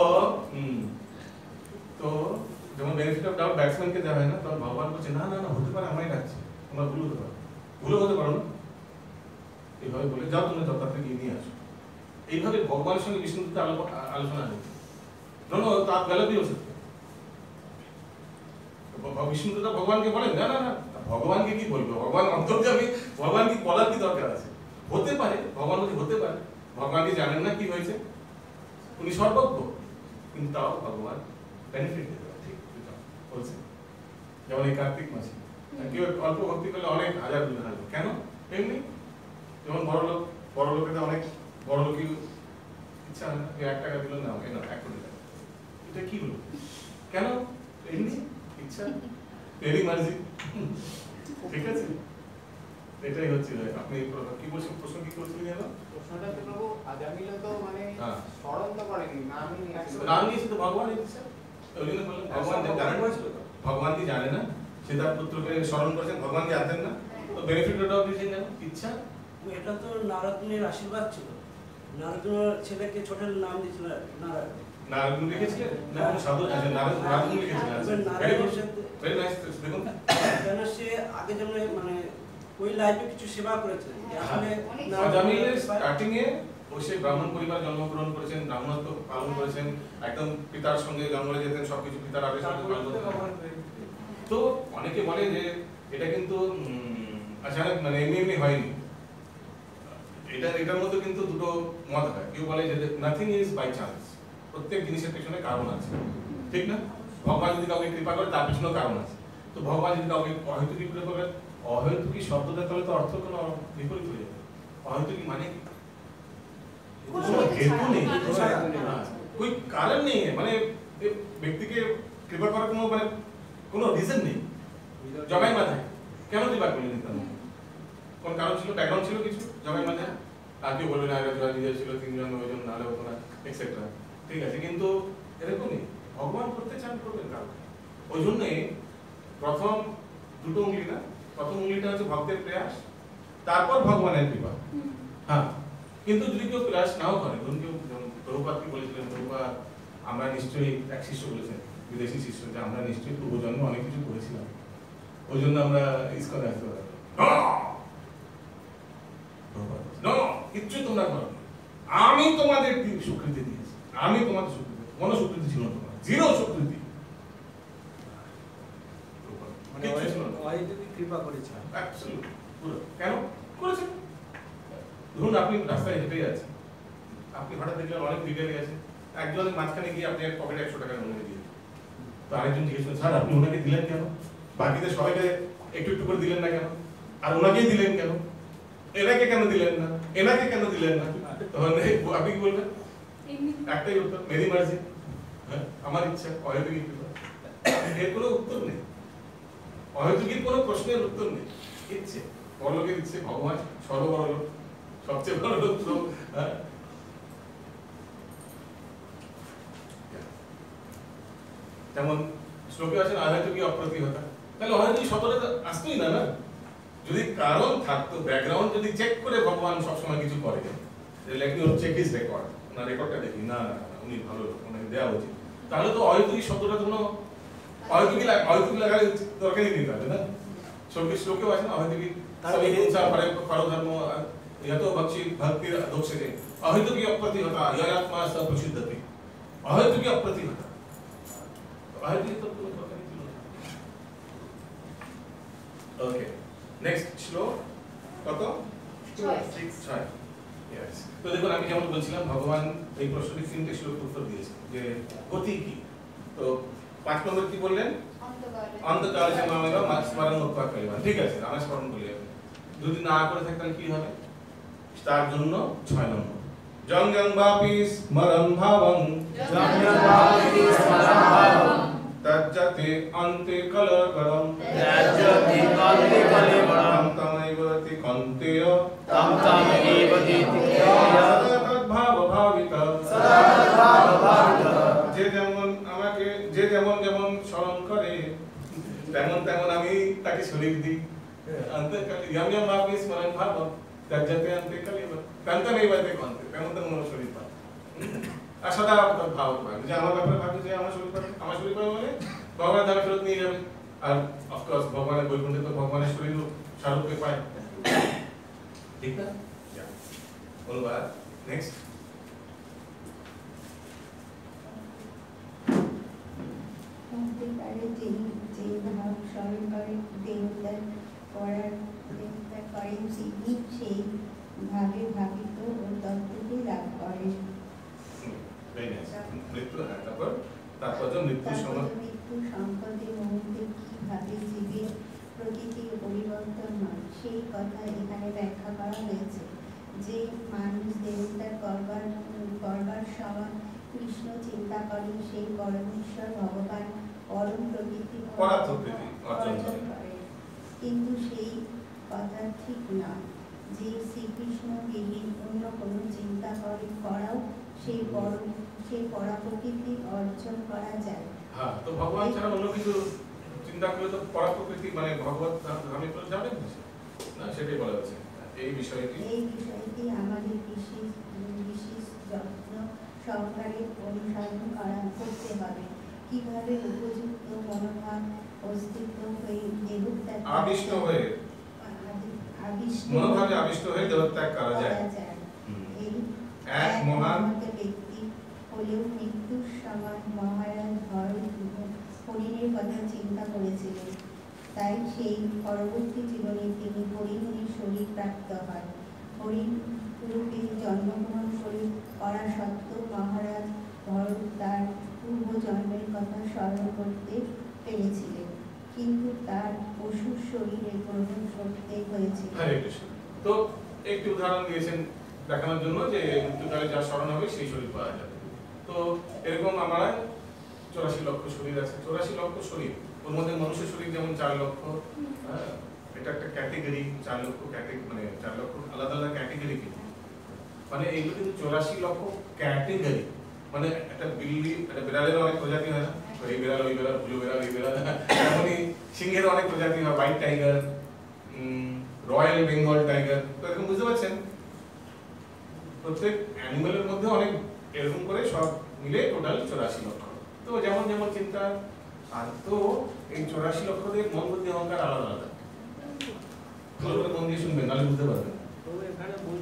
তো যেমন বেনিফিট অফ ডাউট ব্যাটসম্যানকে দেওয়া হয় না তখন ভগবান বলছে না না না হতে পারে আমায় ডাকছে তোমরা ভুল হতে পারো ভুলও হতে পারো না এইভাবে বলে যাও তোমরা যথার্থ গিয়ে নিয়ে আসো এইভাবে ভগবানের সঙ্গে বিষ্ণুদূত আলোচনা হয়েছে दोनों आप गलत भी हो सकते বিষ্ণুদূত ভগবানকে বলেন না না না ভগবানকে কি বলবো ভগবান অন্তর্যামী ভগবান কি বলার কি দরকার আছে হতে পারে ভগবান বলতে হতে পারে ভগবান কি জানেন না কি হয়েছে উনি সর্বজ্ঞ কিন্তু তাও ভগবান বেনিফিট দেবে ঠিক বলছে যেমন এই কার্তিক মাসে কেউ অল্প ভক্তি করলে অনেক হাজার গুণ হাজার কেন এমনি যেমন বড় লোকেদের অনেক বড় লোকই ইচ্ছা হয় না 1 টাকা দিল না কেন 1 কোটি টাকা এটা কি হলো কেন এমনি ইচ্ছা এরই মার্জি ঠিক আছে এটাই হচ্ছে আপনি কি বলছেন প্রশ্ন কি করছিলেন জানো
প্রশ্নটা তো প্রভু আজামিল তো মানে স্মরণ তো করেনি
নাম নিয়েছে তো ভগবান ইচ্ছা ওই জন্য বললাম ভগবান জানেন ভগবান কি জানে না সে তার পুত্রকে স্মরণ করেছেন ভগবান জানতেন না তো বেনিফিটটাও দিয়েছেন জানো ইচ্ছা
এটা তো নারদমুনির আশীর্বাদ ছিল নারদমুনির ছেলেকে ছোট নাম দিয়েছিল নারায়ণ
নারদমুনি লিখেছিলেন না সাধু আছে নারদমুনি লিখেছিলেন ভেরি নাইস দেখুন
কেন সে আগে যেমন মানে ওই লাইফে কিছু সেবা করেছে
আজামিলের স্টার্টিং এ ওই সেই ব্রাহ্মণ পরিবারে জন্মগ্রহণ করেছেন ব্রাহ্মণত্ব পালন করেছেন একদম পিতার সঙ্গে জঙ্গলে যেতেন সবকিছু পিতার আদেশ পালন করতেন তো অনেকে বলে যে এটা কিন্তু আচানক মানে এমনি হয়নি এটার মধ্যে কিন্তু দুটো মত হয় কেউ বলে যে নাথিং ইজ বাই চান্স প্রত্যেক জিনিসের পেছনে কারণ আছে ঠিক না ভগবান যদি কাউকে কৃপা করে তার পেছনেও কারণ আছে তো ভগবান যদি কাউকে অহেতুকি কৃপা করে অহেতুকি শব্দটা তাহলে তো অর্থ কোনো বিপরীত হয়ে যাবে অহেতুকি মানে হেতু নেই कोई कारण नहीं है মানে ব্যক্তিকে কৃপা করার কোনো মানে কোনো রিজন নেই জগাই মাথায় কেন দিবার করলেন নিত্যানন্দ? কোন কারণ ছিল, ব্যাকগ্রাউন্ড ছিল কিছু জগাই মাথায়? আর কেউ বলবেন আর নিজে ছিল তিনজন ওইজন নাহলে হতো না এক্সেট্রা, ঠিক আছে, কিন্তু এরকমই ভগবান করতে চান করবেন কারণ ওই জন্যে প্রথম দুটো উঙ্গলি না, প্রথম উঙ্গলিটা হচ্ছে ভক্তের প্রয়াস, তারপর ভগবানের কৃপা। হ্যাঁ, কিন্তু যদি কেউ প্রয়াস নাও করে, ধরুন কেউ প্রভুপাদ কি বলেছিলেন, প্রভুপাদ আমরা নিশ্চয়ই, এক শিষ্য বলেছেন, বিদেশি শিষ্য, যে আমরা নিশ্চয়ই পূর্বজন্মে অনেক কিছু করেছিলাম, ওই জন্য আমরা ইসকনে আসতে পারি। কিচ্ছু তোমরা করো, আমি তোমাদের স্বীকৃতি দিয়েছি, আমি তোমাদের স্বীকৃতি, কোনো স্বীকৃতি ছিল না তোমার, জিরো স্বীকৃতি।
কৃপা করেছেন
কেন করেছেন? ধরুন আপনি রাস্তায় হেঁটে যাচ্ছেন, আপনি হঠাৎ দেখলেন অনেক ভিখারি আছে, একজনের মাঝখানে গিয়ে আপনি এক পকেটে 100 টাকা নোট দিয়ে, তো আরেকজন জিজ্ঞেস করেন স্যার আপনি ওনাকে দিলেন কেন, বাকিদের সবাইকে একটু একটু করে দিলেন না কেন, আর ওনাকেই দিলেন কেন, এনাকে কেন দিলেন না, এনাকে কেন দিলেন না? তখন আপনি কি বলবেন? একটাই উত্তর, মেরি মার্জি, হ্যাঁ আমার ইচ্ছা, অহেতুকী কৃপা। এর কোনো উত্তর নেই, অহেতুকীর কোনো প্রশ্নের উত্তর নেই, ইচ্ছে, বড়লোকের ইচ্ছে, ভগবান সর্ববড় লোক, সবচেয়ে বড় লোক তো। যেমন শ্লোকে আছেন অহেতুকী অপ্রতিহতা, তাহলে অহেতুকী শব্দটা আসতোই না, না? যদি কারণ থাকতো, ব্যাকগ্রাউন্ড যদি চেক করে ভগবান সবসময় কিছু করে, চেক হিজ রেকর্ড, না রেকর্ডটা দেখি না উনি ভালো লোক, ওনাকে দেওয়া উচিত, তাহলে তো অহেতুকী শব্দটা কোনো অহেতুকী লাগার দরকারই নেই, তাহলে না? শ্লোকেও আছে না অহেতুকী পরধর্ম यतो भक्षी भक्ति अधोक्षते अहेतुकी अप्रतिहता ययात्मा स प्रसिद्धते, अहेतुकी अप्रतिहता, अहेतुकी तो কোনো দরকারই ছিল না। ওকে, নেক্সট শ্লোক কত? 6। यस, তো দেখুন আমি যেমন বলছিলাম ভগবান এই প্রশ্নটি 3টে শ্লোকে উত্তর দিয়েছেন যে গতি কি। তো 5 নম্বর কি বললেন? অন্তকালে যে মামেবা মাছ স্মরণ উৎপাদ করিবা, ঠিক আছে, আমরা স্মরণ করি, যদি না করে থাকি তাহলে কি হবে? তার জন্য 6 নম্বর জং জং বাপি স্মরণ ভাবং তজ্জতে অন্তে কলকরম তমৈবতি কন্তেয় তদ্ভাব ভাবিত, যে যেমন যেমন স্মরণ করে তেমন তেমন আমি তাকে শরীর দিই। यम यम वापि स्मरण भाव तज्जते अन्ते कलिब कांतमेवते कांते, তেমন তেমন শরীর পায়, আর সদা ভাব পায় যে আমার ব্যাপারে ভাবি যে আমার শরীর পায়, আমার শরীর পায় মানে ভগবানের দ্বারা ফেরত নিয়ে যাবে, আর অফকোর্স ভগবানের বৈকুণ্ঠে তো ভগবানের শরীর স্বরূপে পায়, ঠিক না? অনুবাদ নেক্সট।
যে ভাব স্মরণ করে দেবতার করেন তিনি সেই ভাবে ভাবিত ও তত্ত্বটি লাভ করেন। মৃত্যু সম্পদের মুহূর্তে কিভাবে জীবের প্রকৃতির পরিবর্তন হয় সেই কথা এখানে ব্যাখ্যা করা হয়েছে। যে মানুষ দেবতার করবার সময় কৃষ্ণ চিন্তা করেন, সেই পরমেশ্বর ভগবান পরম প্রকৃতি অর্জন করেন, কিন্তু সেই কথা ঠিক না। যে শ্রীকৃষ্ণ বিহীন অন্য কোনো চিন্তা করাও সেই পরাপ্রকৃতি অর্জন করা যায়।
হ্যাঁ, তো ভগবান ছাড়া অন্য কিছু চিন্তা করলে তো পরাপ্রকৃতি মানে ভগবত ধামে তো যাবেন না, সেটাই বলা হচ্ছে। এই বিষয়টি
আমাদের বিশেষ যত্ন সহকারে অনুসরণ করতে হবে। কিভাবে উপযুক্ত মনোভাব অস্তিত্ব হয়ে দেবত্যাগ
আবিষ্ট হয়ে মনোভাবে আবিষ্ট হয়ে দেবত্যাগ করা যায়।
এই
এক মহান
ব্যক্তি হলেও মৃত্যুর সময় মহারাজ হরিণের কথা চিন্তা করেছিলেন, তাই সেই পরবর্তী জীবনে তিনি হরিণের শরীর প্রাপ্ত হয়। হরিণ রূপে জন্মগ্রহণ করা সত্ত্বেও মহারাজ ভরত তার পূর্বজন্মের কথা স্মরণ করতে পেরেছিলেন, কিন্তু তার পশুর শরীরে গ্রহণ করতে হয়েছিল।
তো একটি উদাহরণ দিয়েছেন দেখানোর জন্য যে মৃত্যুকালে যা স্মরণ হবে সেই শরীর পাওয়া যাবে। তো এরকম আমার 84 লক্ষ শরীর আছে, 84 লক্ষ শরীর ওর মধ্যে মানুষের শরীর যেমন 4 লক্ষ, এটা একটা ক্যাটেগরি, 4 লক্ষ ক্যাটেগরি, মানে 4 লক্ষ আলাদা আলাদা ক্যাটেগরি কিন্তু, মানে এইগুলো কিন্তু 84 লক্ষ ক্যাটেগরি। মানে একটা বিড়ালি, একটা বিড়ালের অনেক প্রজাতি হয় না, এই বিড়াল ওই বিড়াল, ব্লু বিড়াল এই বিড়াল, এমনই সিংহের অনেক প্রজাতি হয়, white tiger, royal Bengal tiger, তো এরকম বুঝতে পারছেন প্রত্যেক অ্যানিমেলের মধ্যে অনেক এরকম করে সব মিলে টোটাল 84 লক্ষ। তো যেমন যেমন চিন্তা, আর তো এই 84 লক্ষদের মন বুদ্ধি অহংকার আলাদা আলাদা, ভালো করে মন দিয়ে শুনবেন নাহলে বুঝতে পারবেন।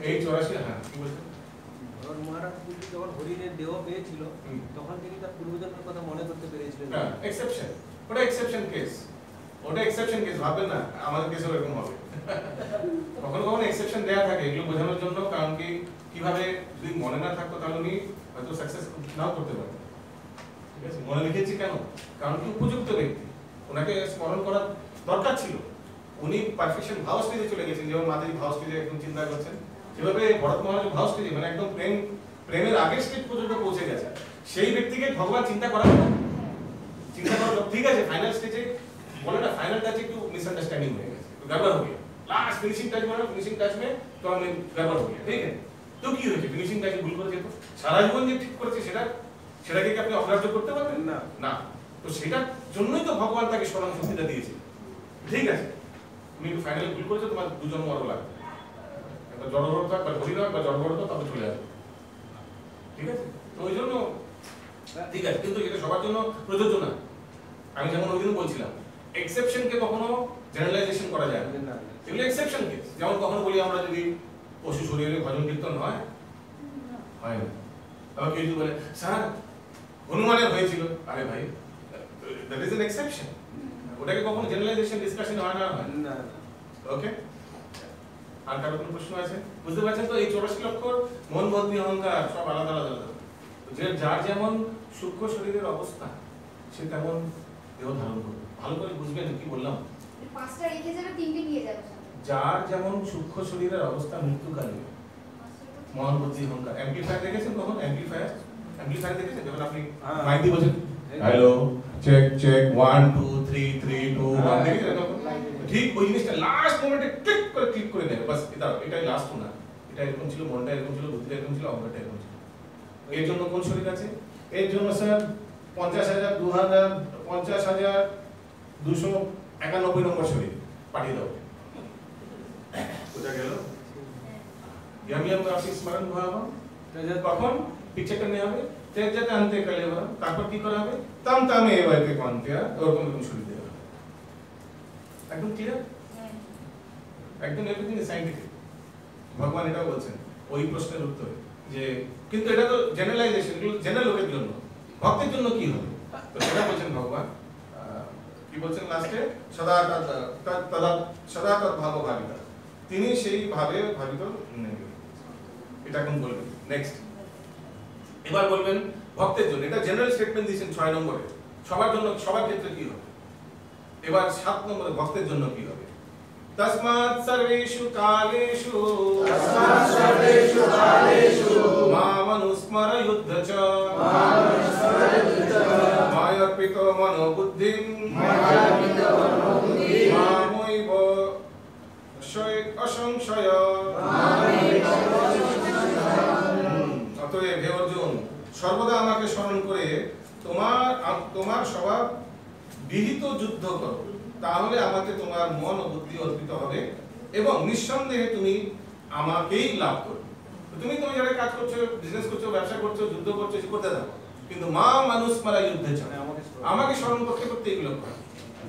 এই 84, হ্যাঁ কি বলছেন?
মহারাজ বুদ্ধি যখন হরিণের দেহ পেয়েছিল তখন তিনি তার পূর্বজন্মের কথা মনে করতে পেরেছিলেন।
হ্যাঁ, এক্সেপশন, ওটা এক্সেপশন কেস, ওটা এক্সেপশন কেস, ভাববেন না আমাদের কেসেও এরকম হবে। কখনো কখনো এক্সেপশন দেয়া থাকে এগুলো বোঝানোর জন্য, কারণ কি কিভাবে যদি মনে না থাকতো তাহলে উনি হয়তো সাকসেস নাও করতে পারতেন। ঠিক আছে, মনে রেখেছি কেন? কারণ কি উপযুক্ত ব্যক্তি, ওনাকে স্মরণ করার দরকার ছিল। উনি পারফেকশন ভাব স্টেজে চলে গেছেন, যেমন মাতাজি ভাব স্টেজে একদম চিন্তা করছেন, যেভাবে ভরত মহারাজ ভাব স্টেজে মানে একদম প্রেমের আগের স্টেজ পর্যন্ত পৌঁছে গেছে। সেই ব্যক্তিকে ভগবান চিন্তা করাবে না, চিন্তা করা ঠিক আছে, ফাইনাল স্টেজে বলে না, ফাইনাল টাচে একটু मिसअंडरस्टैंडिंग हो गया, गड़बड़ हो गया, लास्ट फिनिशिंग टच बोला, फिनिशिंग टच में तो हमें गड़बड़ हो गया, ठीक है। তো কি হয়েছে, ফিনিশিং টাচে ভুল করেছে, তো সারা জীবন যে ঠিক করেছে সেটাকে কি আপনি অগ্রাহ্য করতে পারবেন? না না, তো সেটার জন্যই তো ভগবান তাকে স্মরণ শক্তিটা দিয়েছে। ঠিক আছে, তুমি একটু ফাইনালি ভুল করেছো, তোমার দুজন মরো লাগবে, একটা জড়বড় থাক বা হরি থাক বা জড়বড় থাক, তবে চলে আসবে। ঠিক আছে, তো ওই জন্য ঠিক আছে, কিন্তু এটা সবার জন্য প্রযোজ্য না। আমি যেমন ওই দিন বলছিলাম, এক্সেপশনকে কখনো জেনারেলাইজেশন করা যায় না, এগুলো এক্সেপশন কেস। যেমন কখনো বলি আমরা যদি পশু শরীরে ভজন কীর্তন হয় না, আবার কেউ যদি বলে স্যার হনুমানের হয়েছিল, আরে ভাই দ্যাট ইজ এন এক্সেপশন, ওটাকে কখনো জেনারেলাইজেশন ডিসকাশন হয় না, হয় না। ওকে, আর কারো কোনো প্রশ্ন আছে? বুঝতে পারছেন তো? এই 84 লক্ষ মন বুদ্ধি অহংকার সব আলাদা আলাদা আলাদা, যে যার যেমন সূক্ষ্ম শরীরের অবস্থা সে তেমন দেহ ধারণ করবে। ভালো করে বুঝবেন কি বললাম,
5টা রেখে যাবে, 3টে নিয়ে যাবে।
যার যেমন সূক্ষ্ম শরীরের অবস্থা মৃত্যুকালে মন বুদ্ধি অহংকার। অ্যাম্পলিফায়ার দেখেছেন কখন? অ্যাম্পলিফায়ার দেখেছেন যখন আপনি মাইক দিয়ে বলছেন হ্যালো চেক চেক 1 2 3 3 2 1 দেখেছেন তখন? ঠিক ওই জিনিসটা লাস্ট মোমেন্টে ক্লিক করে নেবে, বাস এটাই লাস্ট না। এটা এরকম ছিল, মনটা এরকম ছিল, বুদ্ধিটা এরকম ছিল, অহংকারটা এরকম ছিল। এর জন্য কোন শরীর আছে? এর জন্য স্যার 50,000 2000 50,291 নম্বর শরীর পাঠিয়ে দাও। কোথা গেল? ইয়ামিয়াম আপনি স্মরণ ভাবা কখন পিকচারটা নেওয়া হবে, তেজাতে আনতে কালেবা, তারপর কি করা হবে? তাম তামে এবারে কোনটা ওরকম এরকম শুরু দেওয়া হবে। একদম ক্লিয়ার, একদম এভরিথিং ইজ সায়েন্টিফিক। ভগবান এটাও বলছেন ওই প্রশ্নের উত্তরে যে, কিন্তু এটা তো জেনারেলাইজেশন, জেনারেল লোকের জন্য, ভক্তের জন্য কি হবে? তো সেটা বলছেন ভগবান, কি বলছেন লাস্টে? সদা তদ্ভাব ভাবিত, তিনি সেই ভাবে ভাবিত নেবেন। এটা এখন বলবেন নেক্সট। এবার বলবেন ভক্তের জন্য, এটা জেনারেল স্টেটমেন্ট দিয়েছেন 6 নম্বরে, সবার জন্য, সবার ক্ষেত্রে কি হবে। এবার 7 নম্বরে ভক্তের জন্য কি হবে? তস্মাৎ সর্বেষু কালেষু মামনুস্মর যুদ্ধ চ মায়র্পিত মনো বুদ্ধিম মামৈব অসংশয়। অতএব হে অর্জুন, সর্বদা আমাকে স্মরণ করে তোমার স্বভাব বিহিত যুদ্ধ করো, তাহলে আমাকে তোমার মন ও বুদ্ধি অর্পিত হবে এবং নিঃসন্দেহে তুমি আমাকেই লাভ করবে। তুমি যারা কাজ করছো, বিজনেস করছো, ব্যবসা করছো, যুদ্ধ করছো, করতে থাকো, কিন্তু মা মানুষ মারা যুদ্ধে চায়, আমাকে স্মরণ করতে করতে এগুলো করে।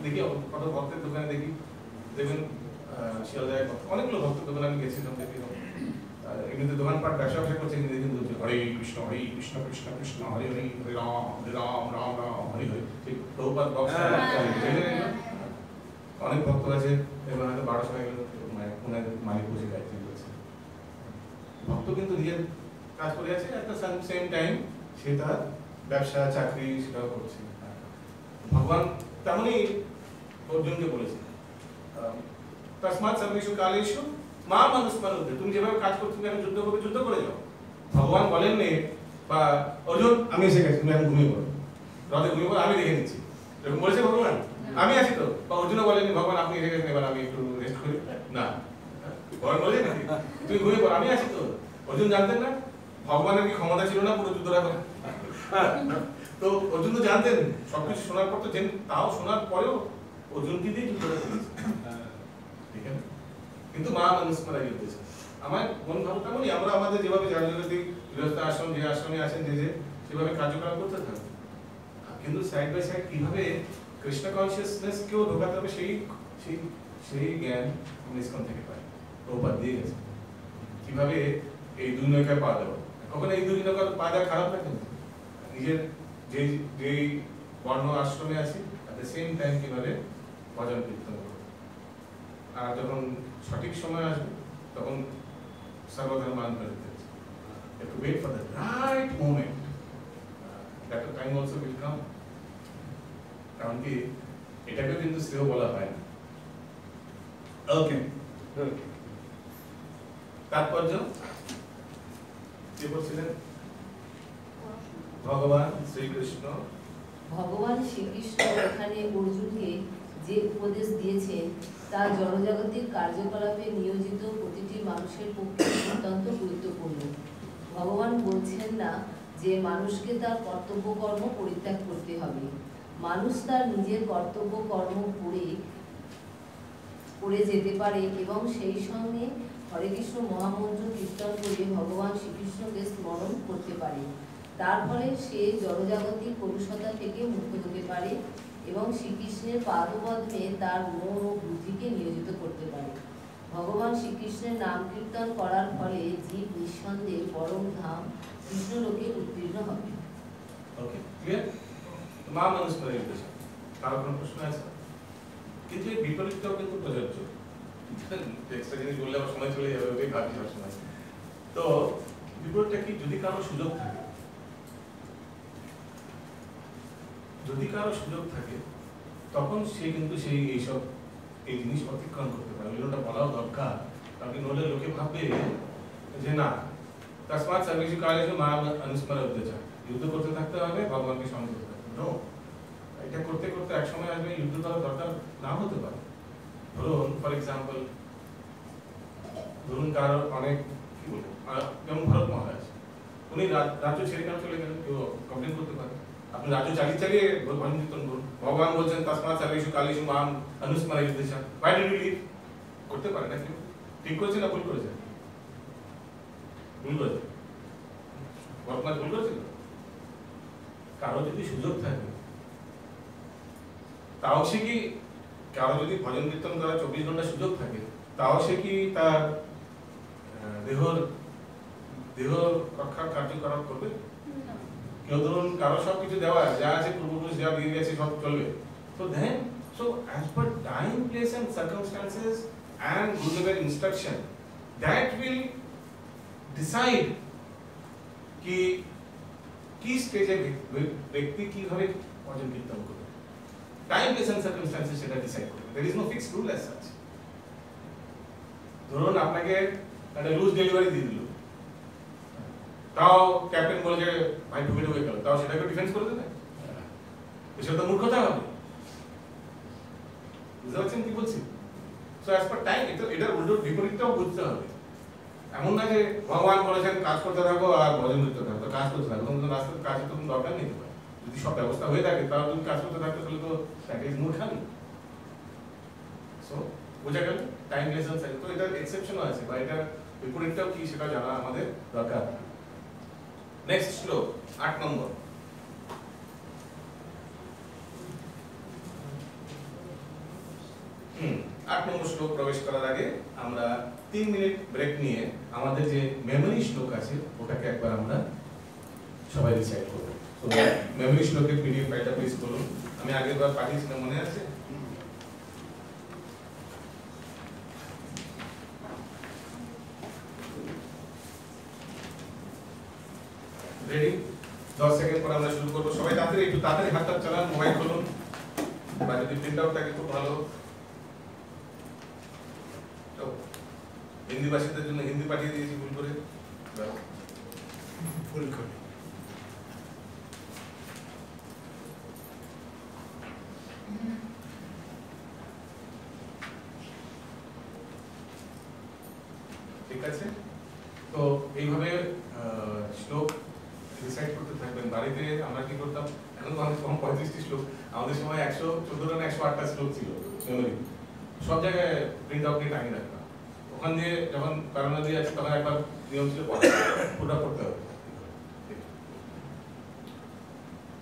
দেখি কত ভক্তের দোকানে দেখি, দেখবেন শিয়ালদায় অনেকগুলো ভক্তের দোকানে আমি গেছিলাম, দেখি এমনিতে দোকানপাট ব্যবসা করছে, কিন্তু হরে কৃষ্ণ কৃষ্ণ কৃষ্ণ হরে হরে, হরে রাম রাম রাম হরে হরে। ঠিক প্রভুপাদ বক্স অনেক ভক্ত আছে, এবং হয়তো 12 সময় গেল মালিক বসে গাইতে করছে। ভক্ত কিন্তু নিজের কাজ করে আছে, একটা সেম টাইম সে তার ব্যবসা চাকরি সেটাও করছে। ভগবান তেমনই অর্জুনকে বলেছেন, তস্মাৎ সর্বেষু কালেষু মাম অনুস্মরন্তে, তুমি যেভাবে কাজ করছো, তুমি যুদ্ধ করবে, যুদ্ধ করে যাও। ভগবান বলেননি বা অর্জুন আমি এসে গেছি, তুমি এখন ঘুমিয়ে পড়ো, রাতে ঘুমিয়ে পড়ো, আমি দেখে নিচ্ছি। এরকম বলেছে ভগবান? আমি আছি তো? বা অর্জুন বলেনি ভগবান আপনি রেখে গেছেন এবার আমি একটু রেস্ট করি? না, ভগবান বলে নাকি তুই ঘুমিয়ে পড় আমি আছি তো? অর্জুন জানতেন না ভগবানের কি ক্ষমতা ছিল না পুরো যুদ্ধটা করা? তো অর্জুন তো জানতেন সবকিছু শোনার পর তো তাও শোনার পরেও অর্জুনকে দিয়ে যুদ্ধটা করেছে, ঠিক আছে? কিন্তু মা মানুষমারা জিতেছে। আমার মন ভাবটা বলি আমরা আমাদের যেভাবে জাগতিক গৃহস্থ আশ্রম যে আশ্রমে আছেন যে সেভাবে কার্যকলাপ করতে থাকবো, কিন্তু সাইড বাই সাইড কিভাবে কৃষ্ণ কনসিয়াসনেস কেও ঢোকাতে হবে সেই সেই সেই জ্ঞান ইসকন থেকে পাই, প্রভুপাদ দিয়ে গেছে কিভাবে এই দুই নৌকায় পা দেবো। কখনো এই দুই নৌকায় পা দেওয়া খারাপ লাগে না, নিজের যেই বর্ণ আশ্রমে আছি অ্যাট দ্য সেম টাইম কিভাবে ভজন কীর্তন করবো, আর যখন সঠিক সময় আসবে তখন সর্বধর্মান হয়ে যেতে have to wait for the right moment, that time also will come, কারণ কি এটাকে কিন্তু শ্রেয় বলা হয় না। ওকে, তাৎপর্য কি বলছিলেন? ভগবান শ্রীকৃষ্ণ
ভগবান শ্রীকৃষ্ণ এখানে অর্জুনকে যে উপদেশ দিয়েছেন তা জড়জাগতিক কার্যকলাপে নিয়োজিত প্রতিটি মানুষের পক্ষে অত্যন্ত গুরুত্বপূর্ণ। ভগবান বলছেন না যে মানুষকে তার কর্তব্য কর্ম পরিত্যাগ করতে হবে। মানুষ তার নিজের কর্তব্য কর্ম করে যেতে পারে এবং সেই সঙ্গে হরে কৃষ্ণ মহামন্ত্র কীর্তন করে ভগবান শ্রীকৃষ্ণকে স্মরণ করতে পারে। তার ফলে সে জড়জাগতিক কলুষতা থেকে মুক্ত হতে পারে এবং শ্রীকৃষ্ণের পাদপদ্মে তার মন ও বুদ্ধিকে নিয়োজিত করতে পারে। ভগবান শ্রীকৃষ্ণের নাম কীর্তন করার ফলে জীব নিঃসন্দেহে পরম ধাম কৃষ্ণলোকে উত্তীর্ণ হবে।
ওকে, ক্লিয়ার? মা মানুষ করে গেছে, কারো কোনো প্রশ্ন আছে? কিন্তু এই বিপরীতটাও কিন্তু প্রযোজ্য। এক্সট্রা জিনিস বললে আবার সময় চলে যাবে, ওটাই ভাবি সবসময়। তো বিপরীতটা কি? যদি কারো সুযোগ থাকে, যদি কারো সুযোগ থাকে তখন সে কিন্তু সেই এইসব এই জিনিস অতিক্রম করতে পারে। ওটা বলাও দরকার, কারণ কি নলে লোকে ভাববে যে না তসমাৎ সর্বেষু কালেষু মা অনুস্মরণ হতে চায়, যুদ্ধ করতে থাকতে হবে, ভগবানকে স্মরণ করতে হবে। নো, এটা করতে করতে এক সময় আসবে যুদ্ধ করার দরকার না হতে পারে। ধরুন ফর এক্সাম্পল, ধরুন কারো অনেক কি বলবো, যেমন ভরত মহারাজ, উনি রাজ্য ছেড়ে কেন চলে গেলেন? কেউ কমপ্লেন করতে পারে। আপনি রাজ্য চালিয়ে চালিয়ে ভজন কীর্তন করুন, ভগবান বলছেন তসমাৎ সর্বেষু কালেষু মা অনুস্মরণ হতে চায়, হোয়াই ডিড ইউ লিভ? করতে পারে না কেউ? ঠিক করেছে না ভুল করেছে? ভুল করেছে, বর্তমান ভুল করেছিল। কারো যদি সুযোগ থাকে তাও সে কি, কারো যদি ভজন কীর্তন করার 24 ঘন্টা সুযোগ থাকে তাও সে কি তার দেহ রক্ষার কার্যকলাপ করবে? কেউ ধরুন কারো সবকিছু দেওয়া যা আছে পূর্বপুরুষ যা দিয়ে গেছে সব চলবে, তো দেন so as per time, place and circumstances and Gurudev instruction, that will decide কি স্টেজে ব্যক্তি কিভাবে ভজন কীর্তন করবে। টাইম, প্লেস এন্ড সার্কামস্ট্যান্সেস সেটা ডিসাইড করবে। there is no fixed rule as such. ধরুন আপনাকে একটা লুজ ডেলিভারি দিয়ে দিল, তাও ক্যাপ্টেন বলে যে ভাই ঢুকে ঢুকে গেল, তাও সেটাকে ডিফেন্স করে দেবে? সেটা তো মূর্খতা হবে। বুঝতে পারছেন কি বলছি? সো অ্যাজ পার টাইম এটার উল্টো বিপরীতটাও বুঝতে হবে। এমন না যে ভগবান বলেছেন কাজ করতে থাকো আর ভজন করতে থাকো, কাজ করতে থাকো, তখন রাস্তায় কাজের তো কোনো দরকার নেই। যদি সব ব্যবস্থা হয়ে থাকে তাহলে তুমি কাজ করতে থাকতে তাহলে তো দ্যাট ইজ মূর্খামি। সো বোঝা গেল টাইম লেসন সাইজ। তো এটার এক্সেপশনও আছে বা এটার বিপরীতটাও কি সেটা জানা আমাদের দরকার। নেক্সট শ্লোক 8 নম্বর। আট নম্বর শ্লোক প্রবেশ করার আগে আমরা 3 মিনিট ব্রেক নিয়ে আমাদের যে মেমরি শ্লোক আছে ওটাকে একবার আমরা সবাই রিসাইট করব। তো মেমরি শ্লোকের পিডিএফ ফাইলটা প্লিজ করুন। আমি আগেরবার পাঠিয়েছিলাম, মনে আছে? রেডি? 10 সেকেন্ড পর আমরা শুরু করব। সবাই তাড়াতাড়ি একটু তাড়াতাড়ি হাতটা চালান, মোবাইল খুলুন, বা যদি প্রিন্ট আউট থাকে খুব ভালো। তো হিন্দি ভাষীদের জন্য হিন্দি পাঠিয়ে দিয়েছি ভুল করে। রিসাইট করতে থাকবেন। বাড়িতে আমরা কি করতাম, এখন তো অনেক কম 35টি শ্লোক, আমাদের সময় 114 না 108টা শ্লোক ছিল মেমোরি, সব জায়গায় প্রিন্ট আউট নিয়ে টাঙিয়ে রাখতাম। ওখান দিয়ে যখন কারণে দিয়ে আছে তখন একবার নিয়ম ছিল পুরোটা পড়তে হবে।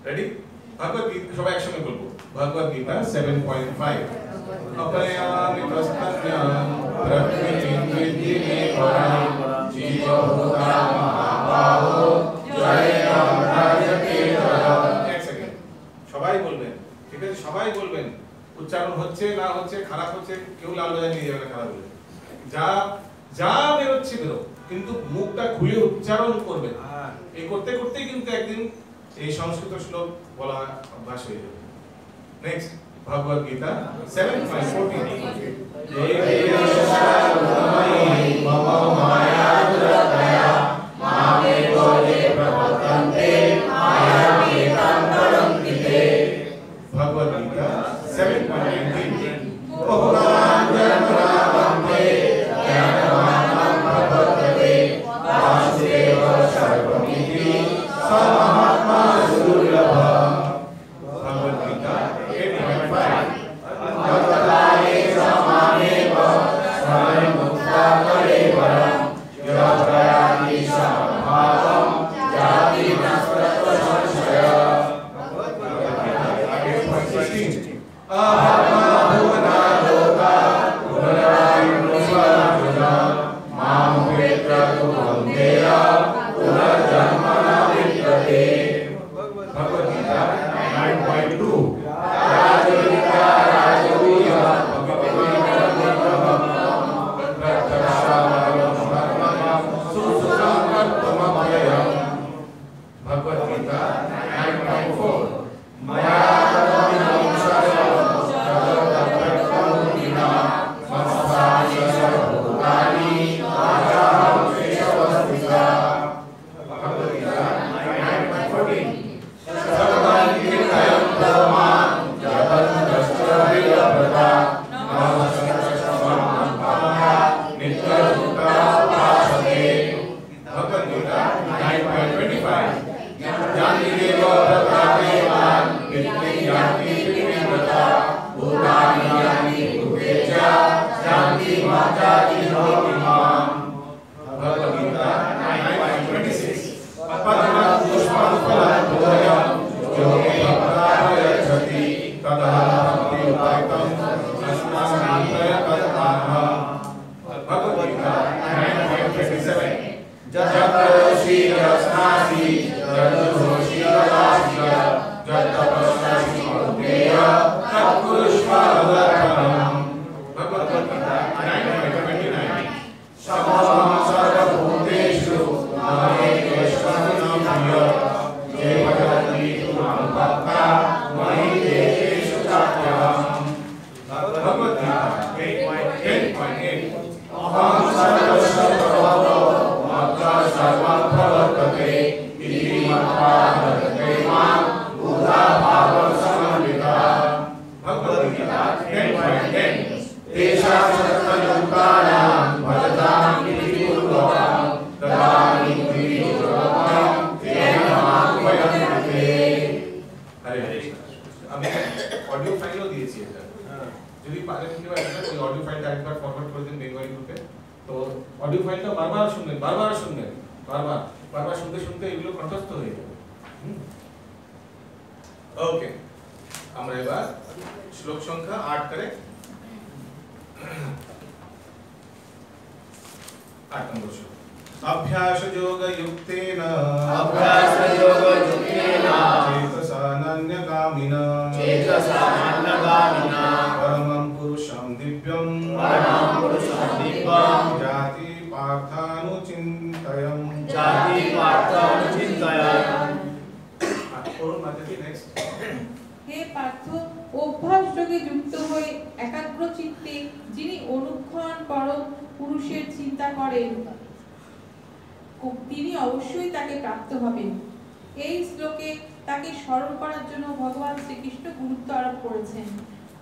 রেডি? ভগবদ গীতা সবাই একসঙ্গে বলবো। ভগবদ গীতা 7.5 अपरयामि प्रस्तन्यां प्रकृतिं विद्धि मे परां जीवभूता महाबाहो जयं भजते तरां। एक सेकेंड সবাই বলবেন, ঠিক আছে? সবাই বলবেন, উচ্চারণ হচ্ছে না হচ্ছে, খারাপ হচ্ছে কেউ লাল বাজায় নিয়ে যাবে না, খারাপ বলে যা যা বেরোচ্ছে বেরো, কিন্তু মুখটা খুলে উচ্চারণ করবেন। এই করতে করতেই কিন্তু একদিন এই সংস্কৃত শ্লোক বলা অভ্যাস হয়ে যাবে। নেক্সট भगवद गीता 7.14 भगवद गीता 7.19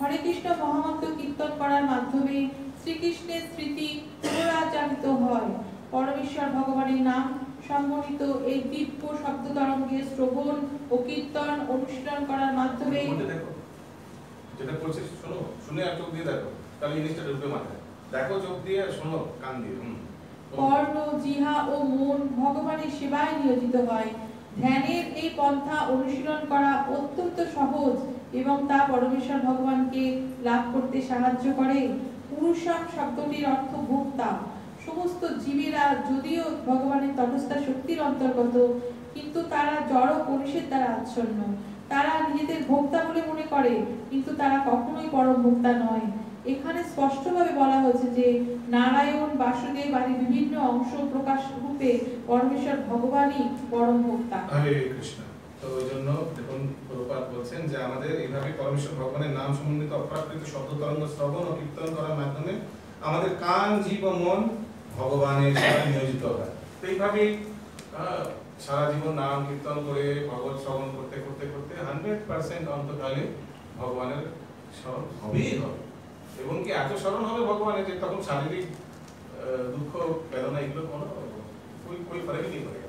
हरे कृष्ण महामंत्र कीर्तन करार माध्यमे श्रीकृष्णेर स्मृति पुनराजानित हय। परमेश्वर भगवानेर नाम সম্বলিত এই দিব্য শব্দ তরঙ্গে শ্রবণ ও কীর্তন অনুশীলন করার মাধ্যমে
যেটা করছিস শোনো, শুনে আর চোখ দিয়ে দেখো, তাহলে জিনিসটা ঢুকবে মাথায়। দেখো চোখ দিয়ে, শোনো কান দিয়ে।
কর্ণ, জিহা ও মন ভগবানের সেবায় নিয়োজিত হয়। ধ্যানের এই পন্থা অনুশীলন করা অত্যন্ত সহজ এবং তা পরমেশ্বর ভগবানকে লাভ করতে সাহায্য করে। পুরুষম শব্দটির অর্থ ভোক্তা। সমস্ত জীবেরা যদিও ভগবানের তটস্থা শক্তির অন্তর্গত, কিন্তু তারা জড় পরিষের দ্বারা আচ্ছন্ন। তারা নিজেদের ভোক্তা বলে মনে করে, কিন্তু তারা কখনোই পরম ভোক্তা নয়। এখানে স্পষ্টভাবে বলা হয়েছে যে নারায়ণ, বাসুদেব আদি বিভিন্ন অংশ প্রকাশ রূপে পরমেশ্বর ভগবানই পরম ভোক্তা।
হরে কৃষ্ণ। তো ওই জন্য দেখুন প্রভুপাদ বলছেন যে আমাদের এইভাবে পরমেশ্বর ভগবানের নাম সম্বন্ধিত অপ্রাকৃত শব্দ তরঙ্গ শ্রবণ ও কীর্তন করার মাধ্যমে আমাদের কান, জীব ও মন ভগবানের সেবায় নিয়োজিত হয়। তো এইভাবেই সারা জীবন নাম কীর্তন করে ভগবত শ্রবণ করতে করতে করতে 100% অন্তকালে ভগবানের স্মরণ হবেই হবে, এবং কি এত স্মরণ হবে ভগবানের যে তখন শারীরিক দুঃখ বেদনা এগুলো কোনো ফরকই নেই পড়ে।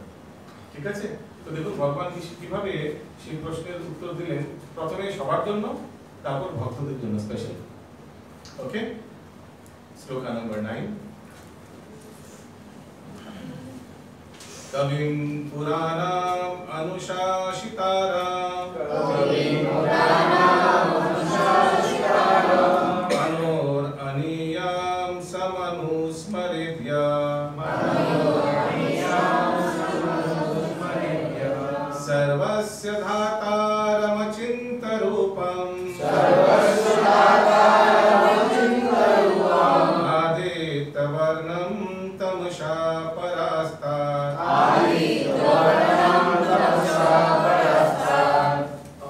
ঠিক আছে? তো দেখুন ভগবান কিভাবে সেই প্রশ্নের উত্তর দিলেন, প্রথমে সবার জন্য, তারপর ভক্তদের জন্য স্পেশাল। ওকে, শ্লোকা নাম্বার 9। কবিং পুরাণাম অনুশাসিতারাম মনোর অনিয়াম সমনুস্মরেদ্যা सर्वस्य धातारमचिन्तरूपम् आदित्यवर्णं तमसा परास्तात्।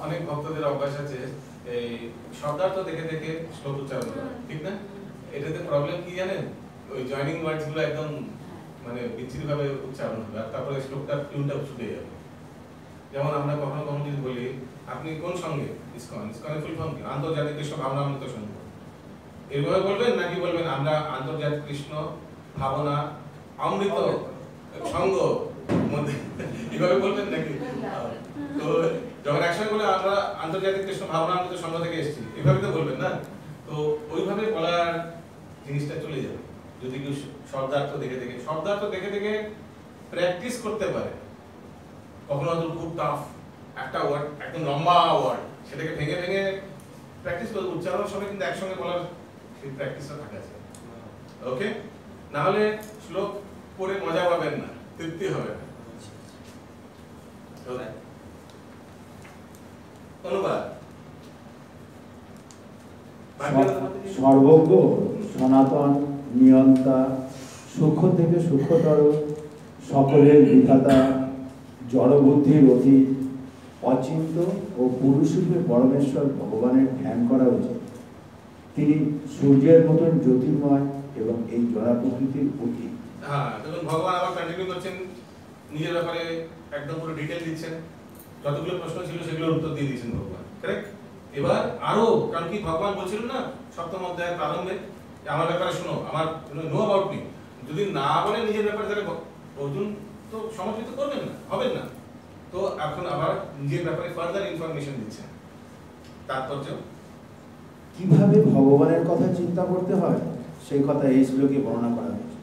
অনেক ভক্তদের অভ্যাস আছে এই শব্দার্থ দেখে দেখে শ্লোক উচ্চারণ করা, ঠিক না? এটাতে প্রবলেম কি জানেন? ওই জয়নিং ওয়ার্ডস গুলো একদম মানে বিচ্ছিরি ভাবে উচ্চারণ হবে, আর তারপরে শ্লোকটার টিউনটা ছুটে যাবে। যেমন আমরা কখনো কখনো যদি বলি আপনি কোন সঙ্গে, ইসকনের ফুল ফর্ম কি? আন্তর্জাতিক কৃষ্ণ ভাবনামৃত সংঘ। এভাবে বলবেন নাকি বলবেন আমরা আন্তর্জাতিক কৃষ্ণ ভাবনা অমৃত সংঘ মধ্যে, এভাবে বলবেন নাকি? তো যখন একসঙ্গে বলে আমরা আন্তর্জাতিক কৃষ্ণ ভাবনা অমৃত সংঘ থেকে এসেছি, এভাবে তো বলবেন না। তো ওইভাবে বলার জিনিসটা চলে যাবে যদি কেউ শব্দার্থ দেখে দেখে প্র্যাকটিস করতে পারে। কখনো হয়তো খুব টাফ একটা ওয়ার্ড, একদম লম্বা ওয়ার্ড, সেটাকে ভেঙে ভেঙে প্র্যাকটিস করে উচ্চারণের সময় কিন্তু একসঙ্গে বলার সেই প্র্যাকটিসটা থাকা যায়। ওকে, না হলে শ্লোক পড়ে মজা পাবেন না, তৃপ্তি হবে না। অনুবাদ।
সর্বজ্ঞ, সনাতন, নিয়ন্তা, সূক্ষ্ম থেকে সূক্ষ্মতর, সকলের বিধাতা, জড়বুদ্ধির অতীত, অচিন্ত ও পুরুষরূপে পরমেশ্বর ভগবানের ধ্যান করা উচিত। তিনি সূর্যের মতন জ্যোতির্ময় এবং এই জড়া প্রকৃতির অতীত।
হ্যাঁ, দেখুন ভগবান আবার কন্টিনিউ করছেন, নিজের ব্যাপারে একদম পুরো ডিটেইল দিচ্ছেন, যতগুলো প্রশ্ন ছিল সেগুলোর উত্তর দিয়ে দিয়েছেন ভগবান। কারেক্ট? এবার আরো, কারণ কি ভগবান বলছিল না সপ্তম অধ্যায়ের প্রারম্ভে আমার ব্যাপারে শোনো, আমার নো অ্যাবাউট মি। যদি না বলে নিজের ব্যাপারে, তাহলে অর্জুন তো সমর্থিত করবেন না, হবেন না। তো এখন আবার নিজের ব্যাপারে ফার্দার ইনফরমেশন দিচ্ছেন। তাৎপর্য
কিভাবে ভগবানের কথা চিন্তা করতে হয় সেই কথা এই শ্লোকে বর্ণনা করা হয়েছে।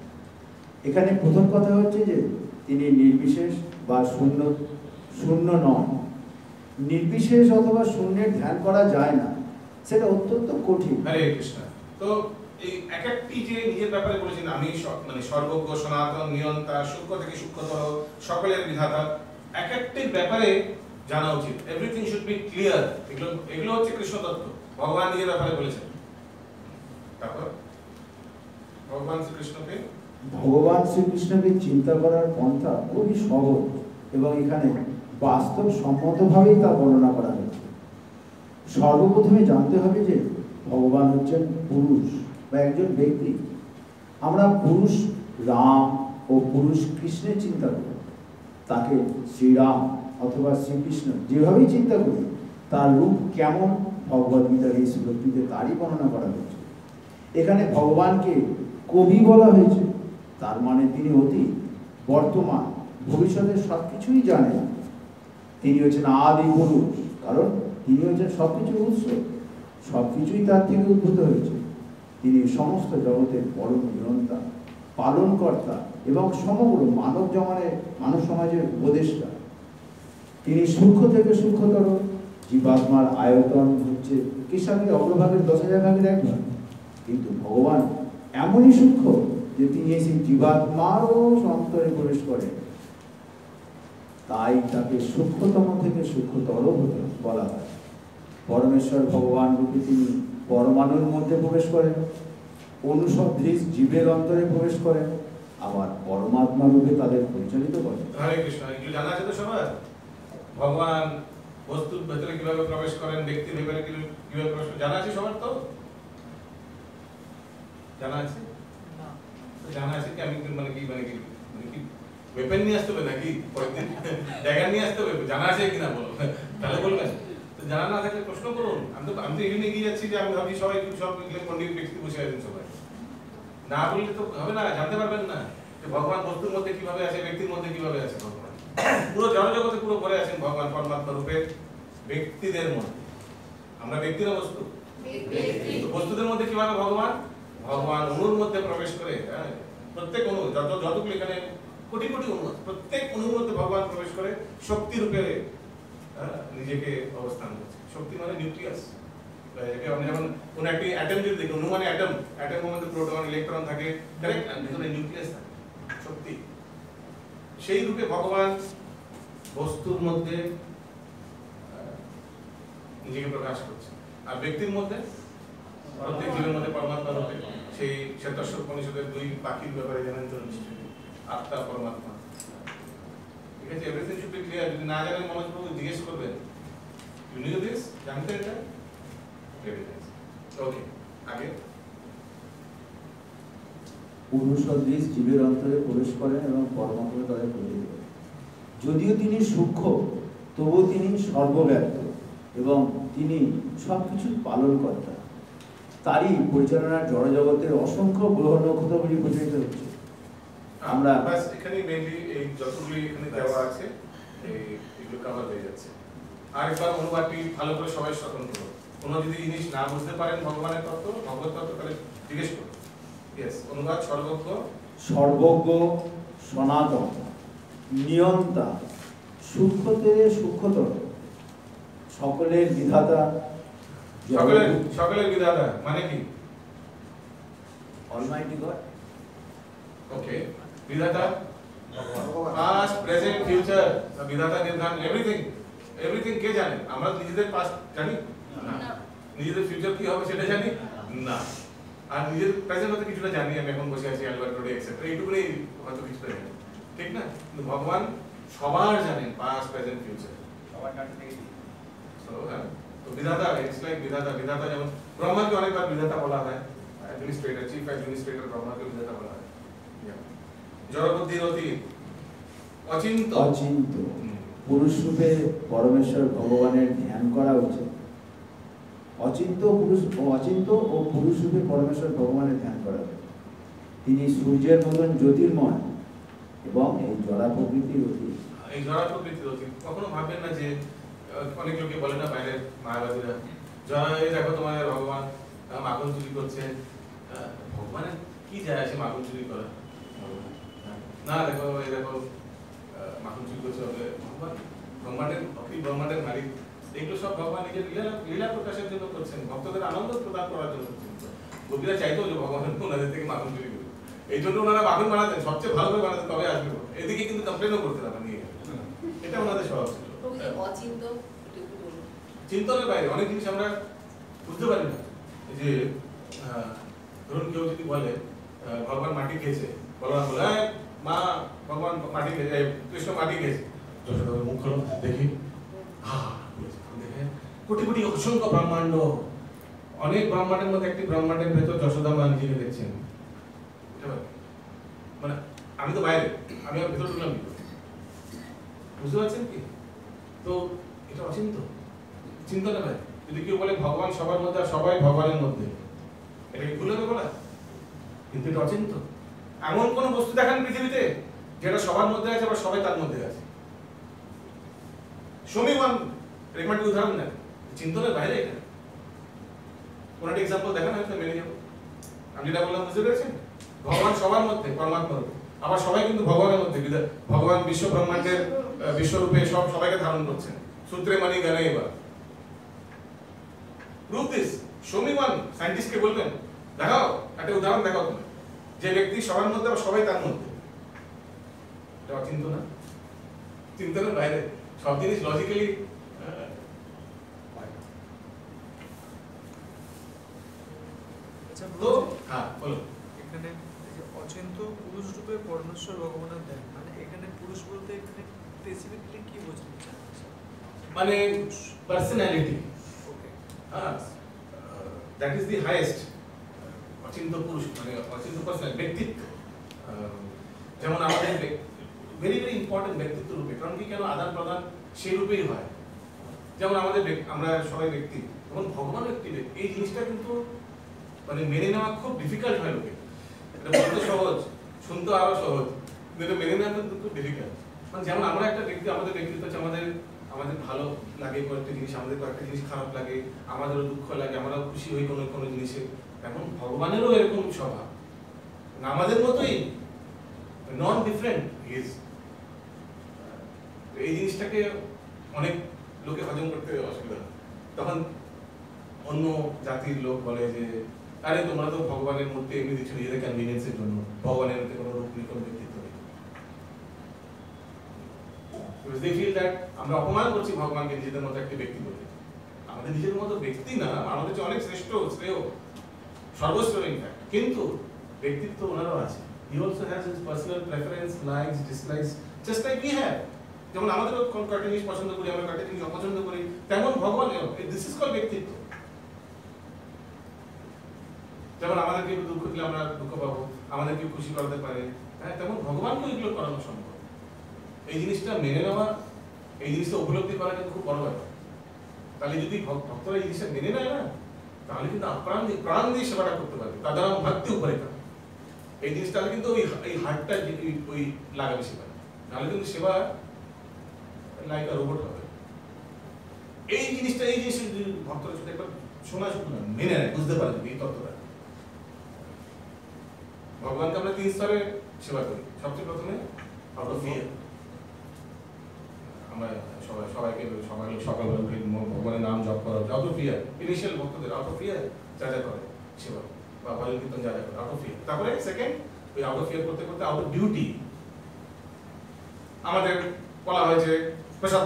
এখানে প্রথম কথা হচ্ছে যে তিনি নির্বিশেষ বা শূন্য নন। নির্বিশেষ অথবা শূন্যের ধ্যান করা যায় না, সেটা অত্যন্ত কঠিন।
হরে কৃষ্ণ। তো এই এক একটি যে নিজের ব্যাপারে বলেছেন, আমি মানে সর্বজ্ঞ, সনাতন, নিয়ন্তা, সূক্ষ্ম থেকে সূক্ষ্মতর, সকলের বিধাতা, এক একটির ব্যাপারে জানা উচিত। Everything should be clear. এগুলো হচ্ছে কৃষ্ণ তত্ত্ব, ভগবান নিজের ব্যাপারে বলেছেন। তারপর ভগবান
শ্রীকৃষ্ণকে চিন্তা করার পন্থা খুবই সহজ এবং এখানে বাস্তব সম্মতভাবেই তা বর্ণনা করা হয়েছে। সর্বপ্রথমে জানতে হবে যে ভগবান হচ্ছেন পুরুষ বা একজন ব্যক্তি। আমরা পুরুষ রাম ও পুরুষ কৃষ্ণের চিন্তা করি, তাকে শ্রীরাম অথবা শ্রীকৃষ্ণ যেভাবেই চিন্তা করি, তার রূপ কেমন ভগবদ্গীতার এই শ্লোকটিতে তারই বর্ণনা করা হয়েছে। এখানে ভগবানকে কবি বলা হয়েছে, তার মানে তিনি অতীত, বর্তমান, ভবিষ্যতের সব কিছুই জানেন। তিনি হচ্ছেন আদি পুরুষ, কারণ তিনি হচ্ছেন সবকিছুর উৎস, সবকিছুই তার থেকে উদ্ভূত হয়েছে। তিনি সমস্ত জগতের পরম নিয়ন্তা, পালনকর্তা এবং সমগ্র মানব সমাজের উপদেষ্টা। তিনি সূক্ষ্ম থেকে সূক্ষ্মতর। জীবাত্মার আয়তন হচ্ছে কৃষকের অগ্রভাগের 10,000 ভাগের 1 ভাগ, কিন্তু ভগবান এমনই সূক্ষ্ম যে তিনি এসে জীবাত্মারও অন্তরে প্রবেশ করেন। তাই তাকে সূক্ষ্মতম থেকে সূক্ষ্মতর হতে বলা হয়। পরমেশ্বর ভগবান রূপে তিনি পরমাণুর মধ্যে প্রবেশ করেন, অনুসদৃশ জীবের অন্তরে প্রবেশ করেন, আবার পরমাত্মা রূপে তাদের পরিচালিত করেন।
হরে কৃষ্ণ। এগুলো জানা আছে তো সবার? ভগবান বস্তুর ভেতরে কিভাবে প্রবেশ করেন, ব্যক্তির ভেতরে কিভাবে প্রবেশ করেন, জানা আছে সবার? তো জানা আছে? জানা আছে কি? আমি মানে কি ওয়েপেন নিয়ে আসতে হবে নাকি? কয়েকদিন ড্যাগার নিয়ে আসতে হবে? জানা আছে কিনা বলো, তাহলে বলবেন। জানা না থাকলে প্রশ্ন করুন। আমি তো এখানে এগিয়ে যাচ্ছি যে আমি ভাবছি সবাই সব পণ্ডিত ব্যক্তি বসে আছেন, সবাই না বললে তো হবে না, জানতে পারবেন না যে ভগবান বস্তুর মধ্যে কিভাবে আছে, ব্যক্তির মধ্যে কিভাবে আছে। ভগবান পুরো জড়জগতে পুরো ভরে আছেন ভগবান পরমাত্মা রূপে ব্যক্তিদের মধ্যে। আমরা ব্যক্তিরা বস্তু, বস্তুদের মধ্যে কিভাবে ভগবান অণুর মধ্যে প্রবেশ করে। প্রত্যেক অণু, যতগুলো এখানে কোটি কোটি অণু, প্রত্যেক অণুর মধ্যে ভগবান প্রবেশ করে শক্তি রূপে নিজেকে অবস্থান করছে। শক্তি মানে নিউক্লিয়াস। আপনি যেমন কোন একটি অ্যাটম যদি দেখুন, অণু মানে অ্যাটম, অ্যাটমের মধ্যে প্রোটন ইলেকট্রন থাকে, কারেক্ট, আর ভিতরে নিউক্লিয়াস থাকে, শক্তি। সেই রূপে ভগবান বস্তুর মধ্যে নিজেকে প্রকাশ করছে, আর ব্যক্তির মধ্যে, প্রত্যেক জীবের মধ্যে পরমাত্মা রূপে। সেই শ্বেতাশ্বর উপনিষদের 2 পাখির ব্যাপারে জানেন তো নিশ্চয়ই, আত্মা পরমাত্মা। ঠিক আছে, এভরিথিং শুড বি ক্লিয়ার। যদি না জানেন মনোজ বাবু জিজ্ঞেস করবেন, ইউ নিউ দিস, জানতে এটা? ওকে, আগে
পুরুষদৃশ জীবের অন্তরে প্রবেশ করেন এবং পরমাত্মা তাদের পরিচালিত করেন। যদিও তিনি সূক্ষ্ম, তবুও তিনি সর্বব্যাপ্ত এবং তিনি সবকিছুর পালনকর্তা। তারই পরিচালনার জড়জগতের অসংখ্য গ্রহ নক্ষত্রগুলি পরিচালিত হচ্ছে। আমরা
এখানে মেইনলি এই যতগুলি এখানে দেওয়া আছে এগুলো কভার হয়ে যাচ্ছে। আরেকবার অনুবাদটি ভালো করে সবাই শ্রবণ করুন। কোনো যদি জিনিস না বুঝতে পারেন ভগবানের তত্ত্ব, ভগবত তত্ত্ব, তাহলে জিজ্ঞেস করুন। ইয়েস, অনুবাদ। সর্বজ্ঞ,
সনাতন, নিয়ন্তা, সূক্ষ্মতে সূক্ষ্মতর, সকলের বিধাতা।
সকলের বিধাতা মানে কি?
Almighty god.
ওকে, বিধাতা পাস্ট, প্রেজেন্ট, ফিউচার, বিধাতা নির্ধারণ, এভরিথিং কে জানে? আমরা নিজেদের পাস্ট জানি না, নিজেদের ফিউচার কি হবে সেটা জানি না, আর নিজের প্রেজেন্ট হতে কিছুটা জানি। আমি এখন বসে আছি অ্যালবার্ট রোডে এক্সেট্রা, এইটুকুনি হয়তো কিছুটা জানি, ঠিক না? কিন্তু ভগবান সবার জানেন, পাস্ট, প্রেজেন্ট, ফিউচার সবার জানেন। তো বিধাতা, ইটস লাইক বিধাতা যেমন ব্রহ্মাকে অনেকবার বিধাতা বলা হয়, অ্যাডমিনিস্ট্রেটর, চিফ অ্যাডমিনিস্ট্রেটর ব্রহ্মাকে বিধাতা বলা হয়। জড়বুদ্ধির অতীত, অচিন্ত।
পুরুষ রূপে পরমেশ্বর ভগবানের ধ্যান করা উচিত। অচিন্ত ও পুরুষ রূপে পরমেশ্বর ভগবানের ধ্যান করা উচিত। তিনি সূর্যের মতন জ্যোতির্ময় এবং এই জড়া প্রকৃতির অতীত।
কখনো ভাববেন না যে অনেক লোকে বলে না বাইরের মায়াবাদীরা, যারা এই দেখো তোমাদের ভগবান মাখন চুরি করছে, ভগবানের কি যায় আসে মাখন চুরি করা? না, দেখো এই দেখো মাখন চুরি করছে, ব্রহ্মাণ্ডের মালিক। এগুলো সব ভগবান নিজের লীলা প্রকাশের জন্য করছেন, ভক্তদের আনন্দ প্রদান করার জন্য করছেন। গোপীরা চাইতো যে ভগবান ওনাদের থেকে মাখন চুরি করবে, এই জন্য ওনারা মাখন বানাতেন, সবচেয়ে ভালো করে বানাতেন, তবে আসবে। এদিকে কিন্তু কমপ্লেনও করতেন আমরা নিয়ে, এটা ওনাদের স্বভাব ছিল। চিন্তনের বাইরে অনেক জিনিস আমরা বুঝতে পারি না। যে ধরুন কেউ যদি বলে ভগবান মাটি খেয়েছে, বলরাম বলে মা ভগবান মাটি খেয়েছে, কৃষ্ণ মাটি খেয়েছে, যশোদার মুখ খোলো দেখি, দেখে কোটি কোটি অসংখ্য ব্রহ্মাণ্ড, অনেক ব্রহ্মাণ্ডের মধ্যে একটি ব্রহ্মাণ্ডের ভেতর যশোদা মা নিজেকে দেখছেন। মানে আমি তো বাইরে, আমি আর ভেতর ঢুকলাম, বুঝতে পারছেন কি? তো এটা অচিন্ত, চিন্তা ভাই। যদি কেউ বলে ভগবান সবার মধ্যে আর সবাই ভগবানের মধ্যে, এটা কি ভুল হবে বলা? কিন্তু এটা অচিন্ত। এমন কোন বস্তু দেখান পৃথিবীতে যেটা সবার মধ্যে আছে আবার সবাই তার মধ্যে আছে। শো মি ওয়ান রেকমেন্ড উদাহরণ দেন, চিন্তনের বাইরে এটা কোন একটা এক্সাম্পল দেখান, হয়তো মেনে যাবো। আমি যেটা বললাম বুঝতে পেরেছেন? ভগবান সবার মধ্যে, পরমাত্মার মধ্যে, আবার সবাই কিন্তু ভগবানের মধ্যে। ভগবান বিশ্ব ব্রহ্মাণ্ডের বিশ্বরূপে সবাইকে ধারণ করছেন। সূত্রে মানি জ্ঞানে এবার prove this, show me one. সায়েন্টিস্টকে বলবেন দেখাও, একটা উদাহরণ দেখাও তুমি, যে ব্যক্তি সবার মধ্যে আবার সবাই তার মধ্যে। এটা অচিন্ত না? চিন্তনের বাইরে সব জিনিস লজিক্যালি। তো হ্যাঁ বলো।
এখানে অচিন্ত পুরুষ রূপে পরমেশ্বর ভগবানের দেন, মানে এখানে পুরুষ বলতে এখানে স্পেসিফিকলি কি বোঝানো চায়?
মানে personality. That is the highest. অচিন্ত পুরুষ মানে অচিন্ত পার্সোনাল, ব্যক্তিত্ব। যেমন আমাদের ভেরি ভেরি ইম্পর্টেন্ট ব্যক্তিত্ব রূপে, কারণ কি কেন আদান প্রদান সেই রূপেই হয়। যেমন আমাদের আমরা সবাই ব্যক্তি, যেমন ভগবান ব্যক্তি, এই জিনিসটা কিন্তু মানে মেনে নেওয়া খুব ডিফিকাল্ট হয় লোকে। এটা বলতে সহজ, শুনতে আরো সহজ, কিন্তু এটা মেনে নেওয়া কিন্তু খুব ডিফিকাল্ট। মানে যেমন আমরা একটা ব্যক্তি, আমাদের ব্যক্তিত্ব হচ্ছে আমাদের ভালো লাগে কয়েকটা জিনিস, আমাদের কয়েকটা জিনিস খারাপ লাগে, আমাদেরও দুঃখ লাগে, আমরাও খুশি হই কোনো কোনো জিনিসে। এখন ভগবানেরও এরকম স্বভাব, আমাদের মতোই, নন ডিফারেন্ট ইজ। এই জিনিসটাকে অনেক লোকে হজম করতে অসুবিধা। তখন অন্য জাতির লোক বলে যে আরে তোমরা তো ভগবানের মধ্যে এমনি দিচ্ছ নিজেদের কনভিনিয়েন্সের জন্য, ভগবানের মধ্যে কোনো রূপ নেই, কোনো ব্যক্তিত্ব নেই। They feel that আমরা অপমান করছি ভগবানকে নিজেদের মতো একটা ব্যক্তি বলে। আমাদের নিজের মতো ব্যক্তি না, আমাদের চেয়ে অনেক শ্রেষ্ঠ, শ্রেয়, সর্বশ্রেয় ইনফ্যাক্ট, কিন্তু ব্যক্তিত্ব ওনারও আছে। He also has his personal preference, likes, dislikes, just like we have. যেমন আমাদেরও কয়েকটা জিনিস পছন্দ করি, আমরা কয়েকটা জিনিস অপছন্দ করি, তেমন ভগবান। দিস ইজ কল্ড ব্যক্তিত্ব। যেমন আমাদের কেউ দুঃখ দিলে আমরা দুঃখ পাবো, আমাদের কেউ খুশি করাতে পারে, হ্যাঁ, তেমন ভগবানকেও এগুলো করানো সম্ভব। এই জিনিসটা মেনে নেওয়া, এই জিনিসটা উপলব্ধি করা কিন্তু খুব বড় ব্যাপার। তাহলে যদি ভক্তরা এই জিনিসটা মেনে নেয় না, তাহলে কিন্তু প্রাণ দিয়ে সেবাটা করতে পারবে, তাদের ভক্তি উপরে। এই জিনিসটা কিন্তু ওই হার্টটা ওই লাগাবে সেবা, নাহলে কিন্তু সেবা লাইক আর রোবট হবে। এই জিনিস যদি ভক্তরা যদি একবার শোনা শুধু না, মেনে নেয়, বুঝতে পারে এই তত্ত্বটা। ভগবানকে আমরা 3 স্তরে সেবা করি। সবচেয়ে প্রথমে আউট অফ ফিয়ার, আমরা সবাইকে সকালবেলা উঠে ভগবানের নাম জপ করা, আউট অফ ফিয়ার। ইনিশিয়াল ভক্তদের আউট অফ ফিয়ার যা যা করে সেবা বা ভজন কীর্তন যা যা করে, আউট অফ ফিয়ার। তারপরে সেকেন্ড, ওই আউট অফ ফিয়ার করতে করতে আউট অফ ডিউটি। আমাদের বলা হয়েছে প্রসাদ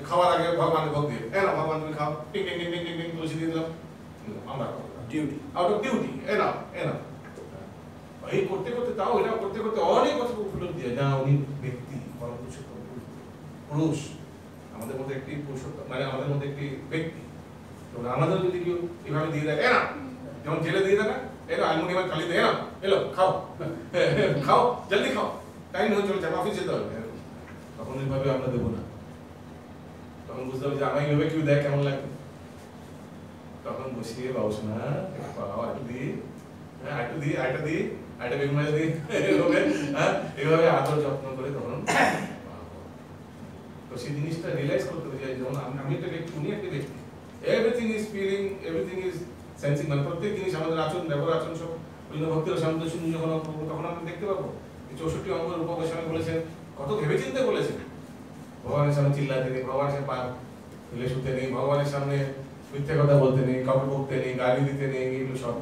খাওয়ার আগে ভগবানের ভোগ দিয়ে, না ভগবান তুমি খাও, টিং টিং টিং টিং টিং তুলসী দিয়ে দিলাম, আমরা ডিউটি, আউট অফ ডিউটি, এনা। এই করতে করতে, তাও এটা করতে করতে অনেক কথা উপলব্ধি হয়, না উনি ব্যক্তি, পরম পুরুষোত্তম পুরুষ, আমাদের মধ্যে একটি পুরুষোত্তম, মানে আমাদের মধ্যে একটি ব্যক্তি। তো আমাদের যদি কেউ এভাবে দিয়ে দেয়, এনা, যেমন জেলে দিয়ে দেয় না, এলো আলমুনি এবার খালি দেয়, না এলো খাও, খাও জলদি খাও, টাইম হয়ে চলে যাবে, অফিস যেতে হবে, তখন এইভাবে আমরা দেবো না। তখন বুঝতে হবে যে আমায় এইভাবে কেউ দেয় কেমন লাগবে। তখন বসিয়ে বাবুসোনা একটু দিয়ে, হ্যাঁ একটু দিয়ে, আরেকটা দিয়ে, আরেকটা বেগুন ভাজা দিয়ে, এইভাবে আদর যত্ন করে তখন। তো সেই জিনিসটা রিয়েলাইজ করতে হবে, যেমন আমি একটা ব্যক্তি, উনি একটা ব্যক্তি, everything is feeling, everything is sensing, মানে প্রত্যেক জিনিস আমাদের আচরণ, ব্যবহার, আচরণ সব বিভিন্ন ভক্তির সামনে শুনি যখন তখন আমরা দেখতে পাবো 64 অঙ্গের উপবেশনে বলেছেন, কত ভেবেচিন্তে বলেছেন। ভগবানের সামনে চিল্লাতে নেই, ভগবানের সামনে পা তুলে শুতে নেই, ভগবানের সামনে মিথ্যে কথা বলতে নেই, কাউকে বকতে নেই, গালি দিতে নেই, এগুলো সব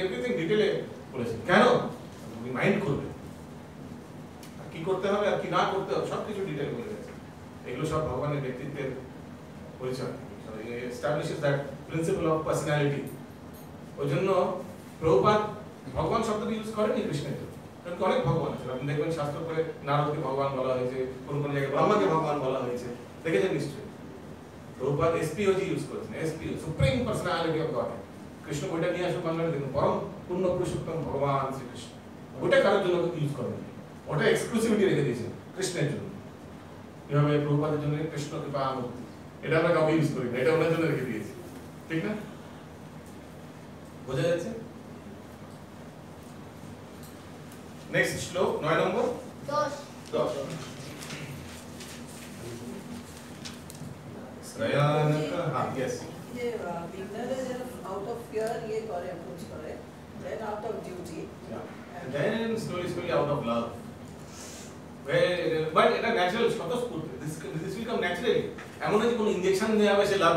এভরিথিং ডিটেলে বলেছেন। কেন? আপনি মাইন্ড করবেন কি করতে হবে আর কি না করতে হবে, সবকিছু ডিটেল বলে গেছে। এগুলো সব ভগবানের ব্যক্তিত্বের পরিচয়, establishes that principle of personality. ওই জন্য প্রভুপাদ ভগবান শব্দটি ইউজ করেনি কৃষ্ণের জন্য, কারণ অনেক ভগবান আছে। আপনি দেখবেন শাস্ত্র করে নারদকে ভগবান বলা হয়েছে, কোন কোন জায়গায় ব্রহ্মাকে ভগবান বলা হয়েছে, দেখেছেন নিশ্চয়ই। প্রভুপাদ এসপিওজি ইউজ করেছেন, SPO, supreme personality of god. Krishna বইটা নিয়ে আসুন বাংলায়, দেখুন পরম পূর্ণ পুরুষোত্তম ভগবান শ্রীকৃষ্ণ। ওটা কারোর জন্য ইউজ করেন, ওটা এক্সক্লুসিভিটি রেখে দিয়েছেন কৃষ্ণের জন্য। এভাবে প্রভুপাদের জন্য কৃষ্ণ কৃপা মুক্তি, এটা আমরা কাউকে ইউজ করি না, এটা ওনার জন্য রেখে দিয়েছি, ঠিক না? বোঝা যাচ্ছে? নেক্সট শ্লোক 9 নম্বর। শ্রেয়ানকা হ্যাঁ यस
ये beginner is out of fear ये करे अप्रोच करे then out of duty
and then slowly out of love but এটা ন্যাচারাল স্বতঃস্ফূর্ত this will come naturally এমন না যে কোনো ইনজেকশন দেয়া হবে সে লাভ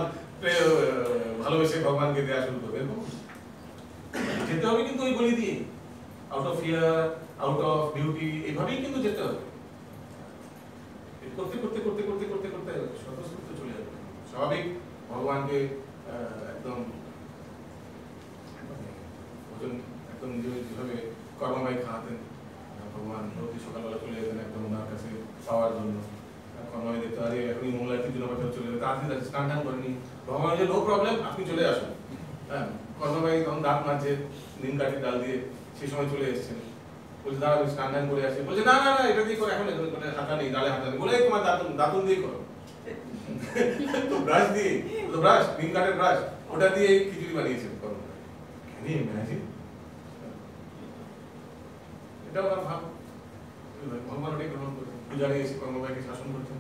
ভালোবেসে ভগবানকে দেয়া শুরু করবে যেতে হবে কিন্তু ওই বলি দিয়ে out of fear out of beauty এইভাবেই কিন্তু যেতে হবে করতে করতে করতে করতে করতে করতে স্বতঃস্ফূর্ত চলে যাবে স্বাভাবিক ভগবানকে একদম ভোজন একদম যেভাবে কর্মবাই খাওয়াতেন ভগবান প্রতি সকালবেলা চলে যেতেন একদম ওনার কাছে পাওয়ার জন্য কর্মবাই দেখতে আরে এখনই মঙ্গলার জন্য বাচ্চা চলে যেত আপনি স্নান টান করেনি ভগবান যে নো প্রবলেম আপনি চলে আসুন হ্যাঁ কর্মবাই তখন দাঁত মারছে নিম কাঠির ডাল দিয়ে সেই সময় চলে এসেছেন বলছে দাঁড়া স্নান টান করে আসে বলছে না না না এটা দিয়ে করে এখন হাতা নেই ডালে হাতা নেই বলে তোমার দাঁতুন দিয়ে করো তো ব্রাশ দিয়ে তো ব্রাশ নিম কাঠের ব্রাশ ওটা দিয়ে খিচুড়ি বানিয়েছেন কর্মবাই ক্যান ইউ ইমাজিন এটা ওরা ভাব ভগবান ওটাই গ্রহণ করছেন পূজারে এসে কর্মবাইকে শাসন করছেন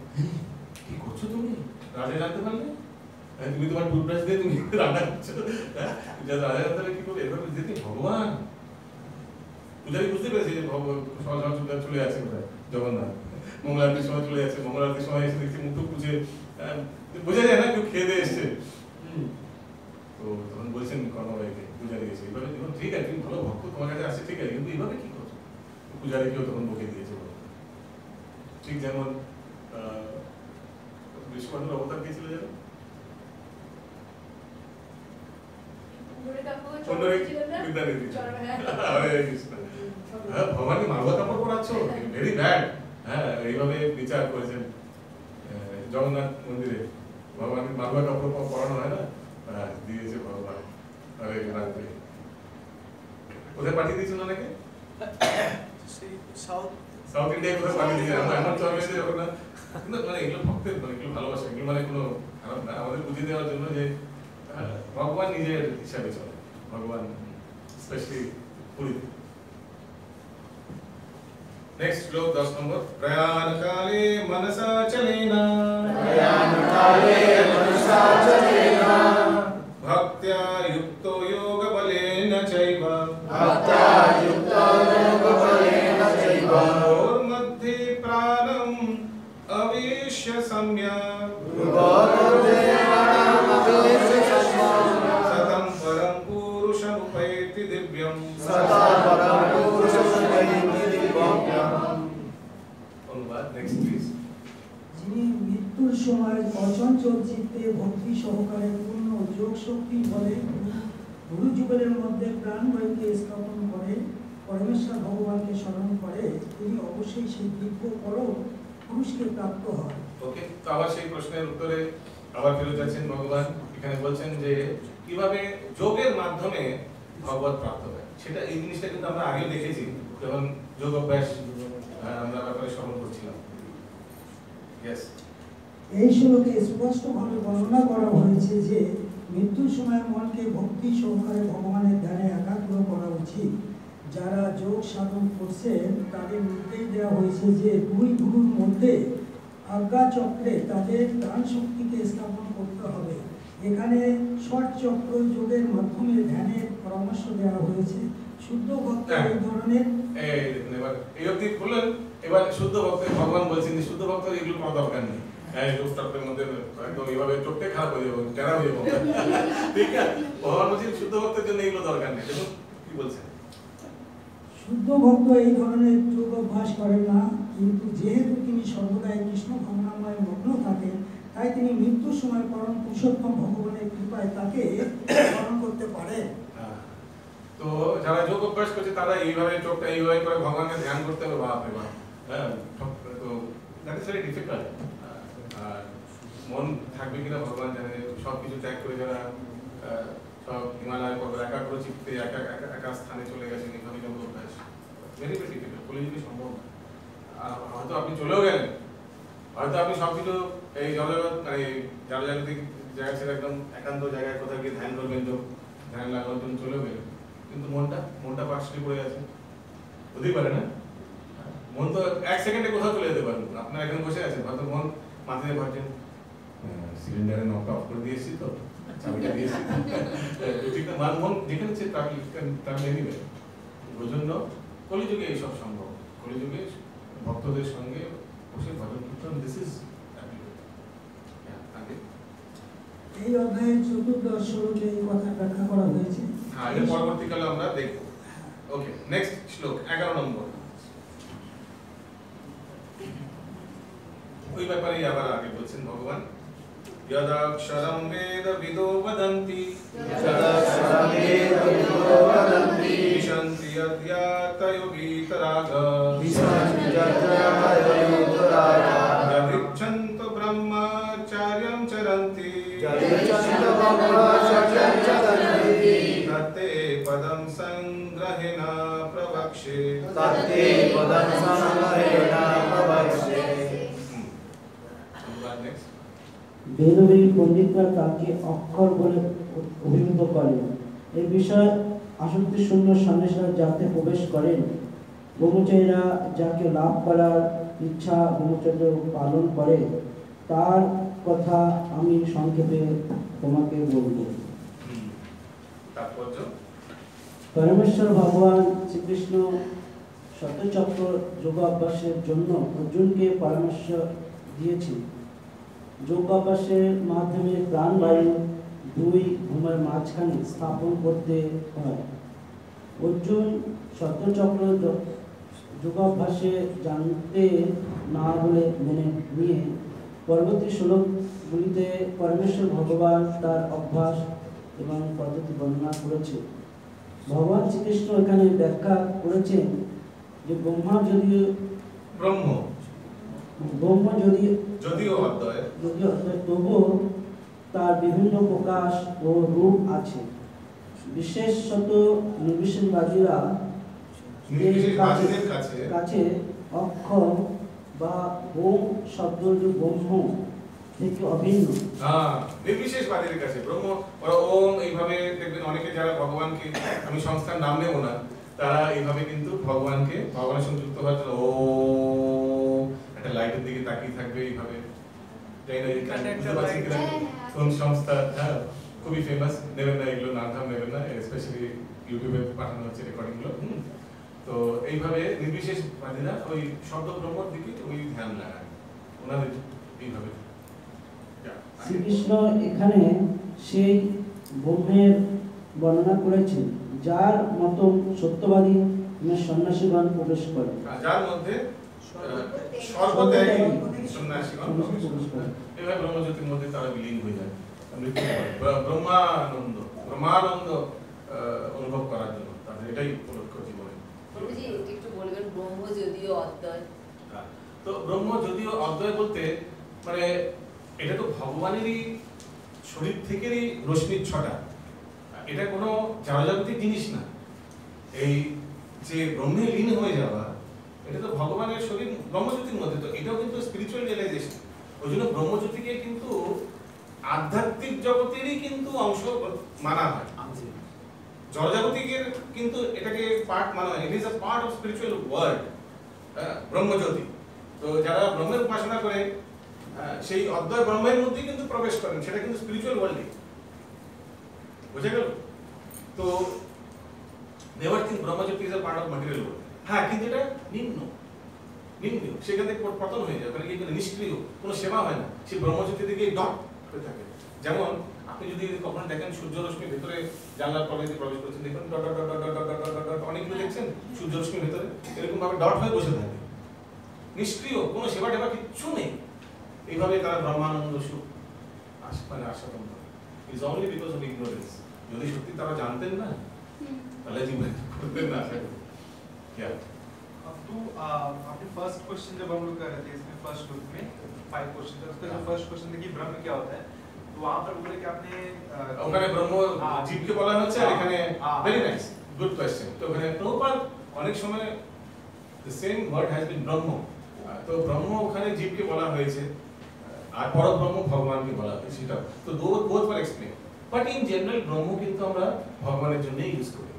কি করছো তুমি রাজা জানতে পারলে তুমি তোমার টুথব্রাশ দিয়ে তুমি রান্না করছো রাজা জানতে পারলে কি করবে এভাবে যেতে ভগবান পূজারি বুঝতে পেরেছে যে সহজ চলে আছে কোথায় জগন্নাথ মঙ্গলারতির সময় চলে যাচ্ছে মঙ্গলারতির সময় এসে দেখছি মুখ পুজে বোঝা যায় না কেউ খেয়ে দিয়ে এসছে তো তখন বলছেন কর্মবাইকে পূজারি এসে এইভাবে যখন ঠিক আছে তুমি ভালো ভক্ত তোমার কাছে আসছে ঠিক আছে কিন্তু এইভাবে কি করছো পূজারীকেও তখন বকে দিয়েছে ঠিক যেমন বিশ্ববান্ধব অবতার কে ছিল যেন ভগবানকে মারুয়া কাপড় পরাচ্ছ ভেরি ব্যাড হ্যাঁ এইভাবে বিচার করেছেন জগন্নাথ মন্দিরে ভগবানকে মারুয়া কাপড় পরানো হয় না দিয়েছে ভগবান আরে রাত্রে কোথায় পাঠিয়ে দিয়েছেন অনেকে সাউথ ইন্ডিয়া কোথায় পাঠিয়ে দিয়েছে এমন চলছে না কিন্তু মানে এগুলো ভক্তের মানে এগুলো ভালোবাসা এগুলো মানে কোনো খারাপ না আমাদের বুঝিয়ে দেওয়ার জন্য যে ভগবান নিজের হিসাবে চলে ভগবান স্পেশালি পুরীতে नेक्स्ट श्लोक 10 नंबर प्रयाण काले मनसा चलेना भक्त्या युक्तो योग बलेन चैव और मध्ये प्राणम अवेश्य सम्यक् सतं परम पुरुषमुपैति दिव्यं
যিনি মৃত্যুর সময় অচঞ্চল চিত্তে ভক্তি সহকারে পূর্ণ যোগ শক্তি বলে গুরু যুগলের মধ্যে প্রাণবায়ুকে স্থাপন করে পরমেশ্বর ভগবানকে স্মরণ করে তিনি অবশ্যই সেই দিব্য পরম পুরুষকে প্রাপ্ত হয়।
ওকে তো আবার সেই প্রশ্নের উত্তরে আবার ফিরে যাচ্ছেন ভগবান এখানে বলছেন যে কিভাবে যোগের মাধ্যমে ভগবত প্রাপ্ত হয় সেটা এই জিনিসটা কিন্তু আমরা আগে দেখেছি যখন যোগ অভ্যাস আমরা ব্যাপারে স্মরণ করছিলাম
এই শ্লোকে স্পষ্টভাবে বর্ণনা করা হয়েছে যে মৃত্যুর সময় মনকে ভক্তি সহকারে ভগবানের ধ্যানে একাগ্র করা উচিত যারা যোগ সাধন করছেন তাদের নির্দেশ দেওয়া হয়েছে যে দুই গুরুর মধ্যে আজ্ঞা চক্রে তাদের প্রাণ শক্তিকে স্থাপন করতে হবে এখানে ষট চক্র যোগের মাধ্যমে ধ্যানের পরামর্শ দেওয়া হয়েছে শুদ্ধ ভক্ত এই ধরনের
এই অবধি বললেন এবার শুদ্ধ ভক্ত ভগবান বলছেন যে শুদ্ধ ভক্ত এগুলো কোনো দরকার নেই হ্যাঁ যোগ চক্রের মধ্যে একদম এইভাবে চোখটা খারাপ হয়ে যাবে টেরা হয়ে যাবে ঠিক আছে ভগবান বলছেন শুদ্ধ ভক্তের জন্য এগুলো দরকার নেই দেখুন কি বলছেন
শুদ্ধ ভক্ত এই ধরনের যোগ অভ্যাস করেন না কিন্তু যেহেতু তিনি সর্বদাই কৃষ্ণ ভাবনাময় মগ্ন থাকেন তাই তিনি মৃত্যুর সময় পরম পুরুষোত্তম ভগবানের কৃপায় তাকে স্মরণ করতে পারেন
তো যারা যোগ অভ্যাস করছে তারা এইভাবে চোখটা এইভাবে করে ভগবানকে ধ্যান করতে হবে বাপ রে বাপ হ্যাঁ তো দ্যাট ইজ ভেরি ডিফিকাল্ট আর মন থাকবে কিনা ভগবান জানে সব কিছু ত্যাগ করে যারা সব হিমালয় পর্বত একাগ্র চিত্তে একা স্থানে চলে গেছেন এইভাবে যোগ অভ্যাস ভেরি ভেরি ডিফিকাল্ট বলে যদি সম্ভব আর হয়তো আপনি চলেও গেলেন হয়তো আপনি সব কিছু এই জগৎ মানে জগজাগতিক জায়গা ছেড়ে একদম একান্ত জায়গায় কোথাও গিয়ে ধ্যান করবেন যোগ ধ্যান লাগানোর জন্য চলেও গেলেন কিন্তু মনটা পার্শ্বে পড়ে আছে হতেই পারে না মন তো এক সেকেন্ডে কোথাও চলে যেতে পারেন। আপনার এখানে বসে আছেন, হয়তো মন মাথায় ভাবছেন সিলিন্ডারে নকটা অফ করে দিয়েছি তো, চাবিটা দিয়েছি ঠিক না, মন যেখানে সে ট্রাভেল নিবে। ওই জন্য কলিযুগে এইসব সম্ভব, কলিযুগে ভক্তদের সঙ্গে বসে ভজন কীর্তন, দিস ইজ
এই অধ্যায়ের চতুর্দশ শ্লোকে এই কথা ব্যাখ্যা করা হয়েছে।
হ্যাঁ, এর পরবর্তীকালে আমরা দেখব। ওকে, নেক্সট শ্লোক 11 নম্বর। ওই ব্যাপারেই আবার আগে বলছেন ভগবান, यदाक्षरं वेदविदो वदन्ति विशन्ति यद्यातयो वीतराग यदिच्छन्तो ब्रह्मचर्यं चरन्ति तत्ते पदं संग्रहेण प्रवक्ष्ये।
বেদবীর পণ্ডিতরা তাকে অক্ষর বলে অভিহিত করেন। এই বিষয়ে আসক্তি শূন্য সন্ন্যাসীরা যাতে প্রবেশ করেন, ব্রহ্মচারীরা যাকে লাভ করার ইচ্ছা ব্রহ্মচর্য পালন করে, তার কথা আমি সংক্ষেপে তোমাকে বলব। পরমেশ্বর ভগবান শ্রীকৃষ্ণ শতচক্র যোগ অভ্যাসের জন্য অর্জুনকে পরামর্শ দিয়েছেন। যোগ অভ্যাসের মাধ্যমে প্রাণবায়ু দুই ভূমের মাঝখানে স্থাপন করতে হয়। অর্জুন শতচক্র যোগাভ্যাসে জানতে না বলে মেনে নিয়ে পরবর্তী শ্লোকগুলিতে পরমেশ্বর ভগবান তার অভ্যাস এবং পদ্ধতি বর্ণনা করেছে। ভগবান শ্রীকৃষ্ণ এখানে ব্যাখ্যা করেছেন যে ব্রহ্ম যদিও অদ্বয়, তবুও তার বিভিন্ন প্রকাশ ও রূপ আছে। বিশেষত নির্বিশেষবাদীরা কাছে অক্ষর বা ওম শব্দ ব্রহ্ম থেকে অভিন্ন।
নির্বিশেষবাদীদের কাছে ব্রহ্ম ওরা ওম এইভাবে দেখবেন, অনেকে যারা ভগবানকে, আমি সংস্থার নাম নেব না, তারা এইভাবে কিন্তু ভগবানের সঙ্গে যুক্ত হওয়ার জন্য ও একটা লাইটের দিকে তাকিয়ে থাকবে এইভাবে। কোন সংস্থা, হ্যাঁ খুবই ফেমাস, নেবেন না এগুলো, নাম নেবেন না, স্পেশালি ইউটিউবে পাঠানো হচ্ছে রেকর্ডিং গুলো। তো এইভাবে নির্বিশেষবাদীরা ওই শব্দ ব্রহ্মর দিকে ওই ধ্যান লাগায় ওনাদের এইভাবে।
শ্রীকৃষ্ণ এখানে সেই ব্রহ্মের বর্ণনা করেছেন যার মতো সত্যবাদী সন্ন্যাসীগণ প্রবেশ করে,
যার মধ্যে সর্বত্যাগী সন্ন্যাসীগণ প্রবেশ করে। এভাবে ব্রহ্মজ্যোতির মধ্যে তারা বিলীন হয়ে যায়, ব্রহ্মানন্দ অনুভব করার জন্য তাদের এটাই উপলক্ষ জীবনে।
একটু বলবেন ব্রহ্ম যদিও অদ্বয়।
তো ব্রহ্ম যদিও অদ্বয় বলতে মানে এটা তো ভগবানেরই শরীর থেকেই রশ্মির ছটা, এটা কোনো জড়জাগতিক জিনিস না। এই যে ব্রহ্মে লীন হয়ে যাওয়া, এটা তো ভগবানের শরীর ব্রহ্মজ্যোতির মধ্যে, তো এটাও কিন্তু স্পিরিচুয়াল রিয়েলাইজেশন। ওই জন্য ব্রহ্মজ্যোতিকে কিন্তু আধ্যাত্মিক জগতেরই কিন্তু অংশ মানা হয়, জড়জাগতিকের কিন্তু এটাকে পার্ট মানা হয়। It is a part of spiritual world, Brahmajyoti. তো যারা ব্রহ্মের উপাসনা করে সেই অদ্বয় ব্রহ্মের মধ্যে কিন্তু প্রবেশ করেন, সেটা কিন্তু স্পিরিচুয়াল ওয়ার্ল্ডে, বুঝে গেল? তো never think Brahmajyoti is a part of material world. হ্যাঁ, কিন্তু এটা নিম্ন, সেখান থেকে পতন হয়ে যায়, ওখানে গিয়ে নিষ্ক্রিয়, কোনো সেবা হয় না, সেই ব্রহ্মজ্যোতি দিকে ডট হয়ে থাকে। যেমন আপনি যদি কখনো দেখেন সূর্যরশ্মি ভেতরে জানলার পর্দা দিয়ে প্রবেশ করছেন, দেখুন dot dot dot dot dot dot dot dot অনেকগুলো দেখছেন সূর্যরশ্মি ভেতরে এরকম ভাবে ডট হয়ে বসে থাকে, নিষ্ক্রিয়, কোনো সেবা টেবা কিচ্ছু নেই। এইভাবে তারা ব্রহ্মানন্দ সুখ মানে আস্বাদন করে। Is only because of ignorance. যদি সত্যি তারা জানতেন না তাহলে জীবনে করতেন না।
तो आपने फर्स्ट क्वेश्चन जब हम लोग कर रहे थे इसमें फर्स्ट ग्रुप में 5 क्वेश्चन था, उसका जो फर्स्ट क्वेश्चन था कि ब्रह्म क्या होता है, तो वहां पर बोले कि आपने
ওখানে ব্রহ্ম জীবকে বলা হচ্ছে, আর এখানে ভেরি নাইস গুড কোশ্চেন। তো ওখানে প্রপার অনেক সময় the same word has been ব্রহ্ম, তো ব্রহ্ম ওখানে জীবকে বলা হয়েছে, আর পরব্রহ্ম ভগবানকে বলা হয়েছে, সেটা তো both were explained, but in general ব্রহ্ম কিন্তু আমরা ভগবানের জন্যই ইউজ করি,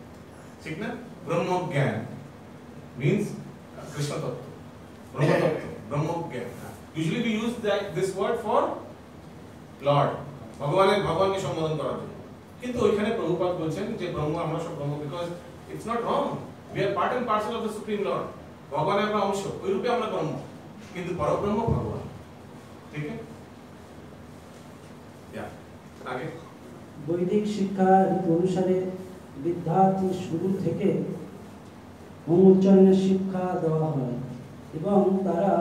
ঠিক না? ব্রহ্ম জ্ঞান মিন্স কৃষ্ণ তত্ত্ব, ব্রহ্মতত্ত্ব, ব্রহ্মজ্ঞান। Usually we use this word for Lord, ভগবানকে সম্বোধন করার জন্য। কিন্তু ওইখানে প্রভুপাদ বলছেন যে ব্রহ্ম, আমরা সব ব্রহ্ম, because it's not wrong, we are part and parcel of the supreme Lord, ভগবানের আমরা অংশ, ওই রূপে আমরা ব্রহ্ম, কিন্তু পরব্রহ্ম ভগবান। ঠিক আছে, আগে
বৈদিক শিক্ষা অনুসারে বিদ্যার্থী শুরু থেকে ওম উচ্চারণের শিক্ষা দেওয়া হয় এবং তারা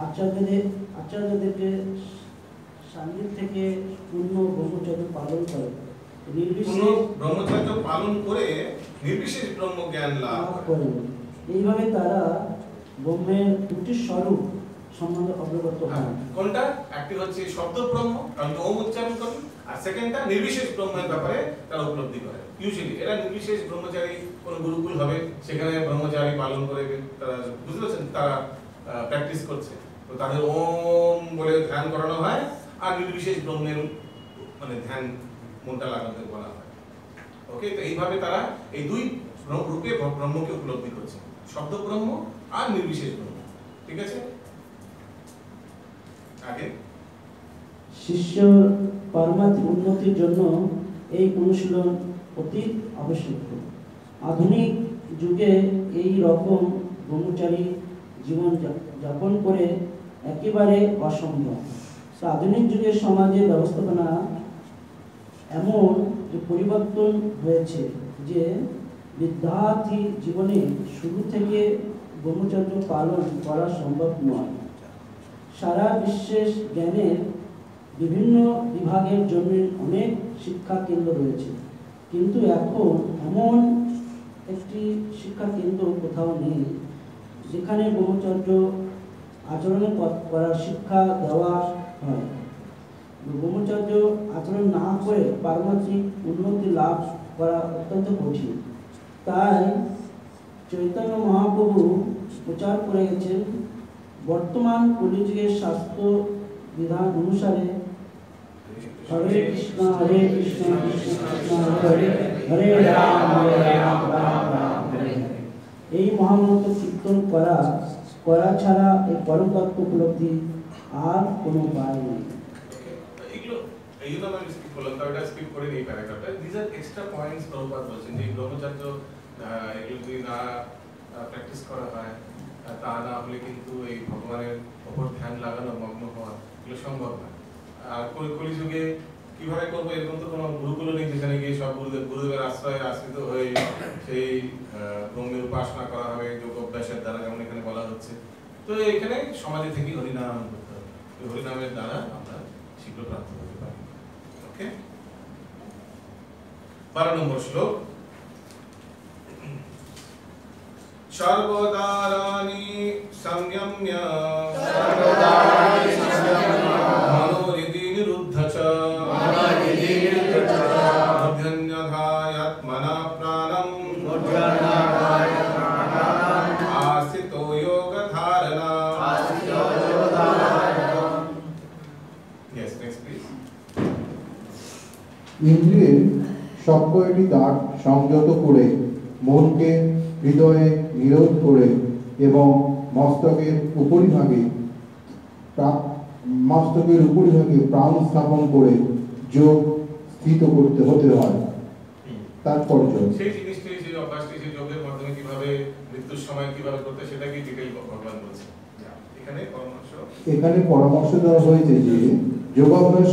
আচার্যদেরকে সান্নিধ্য থেকে পূর্ণ ব্রহ্মচর্য পালন করে
নির্বিশেষ ব্রহ্মজ্ঞান লাভ
করে। এইভাবে তারা ব্রহ্মের দুটি স্বরূপ সম্বন্ধে অবগত হয়।
কোনটা? একটি হচ্ছে শব্দ ব্রহ্ম, কারণ ওম উচ্চারণ করেন, আর সেকেন্ডটা নির্বিশেষ ব্রহ্মের ব্যাপারে তারা উপলব্ধি করে। ইউজুয়ালি এরা নির্বিশেষ ব্রহ্মচারী, কোন গুরুকুল হবে সেখানে ব্রহ্মচারী পালন করে তারা, বুঝতে পারছেন, তারা প্র্যাকটিস করছে, তো তাদের ওম বলে ধ্যান করানো হয় আর নির্বিশেষ ব্রহ্মের মানে ধ্যান মনটা লাগাতে বলা হয়। ওকে, তো এইভাবে তারা এই দুই রূপে ব্রহ্মকে উপলব্ধি করছে, শব্দ ব্রহ্ম আর নির্বিশেষ ব্রহ্ম। ঠিক আছে, আগে
শিষ্য পারমার্থিক উন্নতির জন্য এই অনুশীলন অতি আবশ্যক। আধুনিক যুগে এই রকম ব্রহ্মচারী জীবন যাপন করে একেবারে অসম্ভব। আধুনিক যুগের সমাজের ব্যবস্থাপনা এমন যে পরিবর্তন হয়েছে যে বিদ্যার্থী জীবনে শুরু থেকে ব্রহ্মচর্য পালন করা সম্ভব নয়। সারা বিশ্বের জ্ঞানের বিভিন্ন বিভাগের জন্য অনেক শিক্ষা কেন্দ্র রয়েছে, কিন্তু এখন এমন একটি শিক্ষা কেন্দ্র কোথাও নেই যেখানে ব্রহ্মচর্য আচরণ করার শিক্ষা দেওয়া হয়। ব্রহ্মচর্য আচরণ না করে পারমার্থিক উন্নতি লাভ করা অত্যন্ত কঠিন। তাই চৈতন্য মহাপ্রভু প্রচার করে গেছেন, বর্তমান কলিযুগের শাস্ত্র বিধান অনুসারে হরে কৃষ্ণ কৃষ্ণ কৃষ্ণ হরে হরে রাম রাম রাম হরে। এই মহামন্ত্র কীর্তন করা ছাড়া এই পরম তত্ত্ব উপলব্ধি আর কোনো উপায় নেই।
এই জন্য আমি স্কিপ করলাম, তাও এটা স্কিপ করে এই প্যারাগ্রাফটা। This are extra points Prabhupada বলছেন যে ব্রহ্মচর্য এগুলো যদি না প্র্যাকটিস করা হয়, তা না হলে কিন্তু এই ভগবানের ওপর ধ্যান লাগানো, মগ্ন হওয়া, এগুলো সম্ভব না। আর কলিযুগে কিভাবে করবো, এরকম তো কোনো গুরুকুল নেই যেখানে গিয়ে সব গুরুদেবের আশ্রয়ে আশ্রিত হয়ে সেই ব্রহ্মের উপাসনা করা হবে যোগ অভ্যাসের দ্বারা, যেমন এখানে বলা হচ্ছে। তো এখানে সমাজে থেকে হরিনাম করতে হবে, হরিনামের দ্বারা আমরা শীঘ্র প্রাপ্ত হতে পারি। ওকে, 12 নম্বর শ্লোক। সর্বদারানি সংযম্য মনোহৃদি নিরুদ্ধ চ মধ্যন্যধায়াত্মনা প্রাণম আস্থিতো যোগধারণা। Yes, next please.
ইন্দ্রিয়ের সবকয়টি দ্বার সংযত করে মনকে হৃদয়ে নিরোধ করে এবং মস্তকের উপরিভাগে প্রাণ স্থাপন করে যোগ স্থিত করতে হতে হয়। তাৎপর্য
সেই জিনিসটি, সেই অভ্যাসটি, সেই যোগের মাধ্যমে কিভাবে মৃত্যুর সময় কিভাবে করতে, সেটাকে ডিটেইল ভগবান বলছে।
এখানে পরামর্শ দেওয়া হয়েছে যে যোগাভ্যাস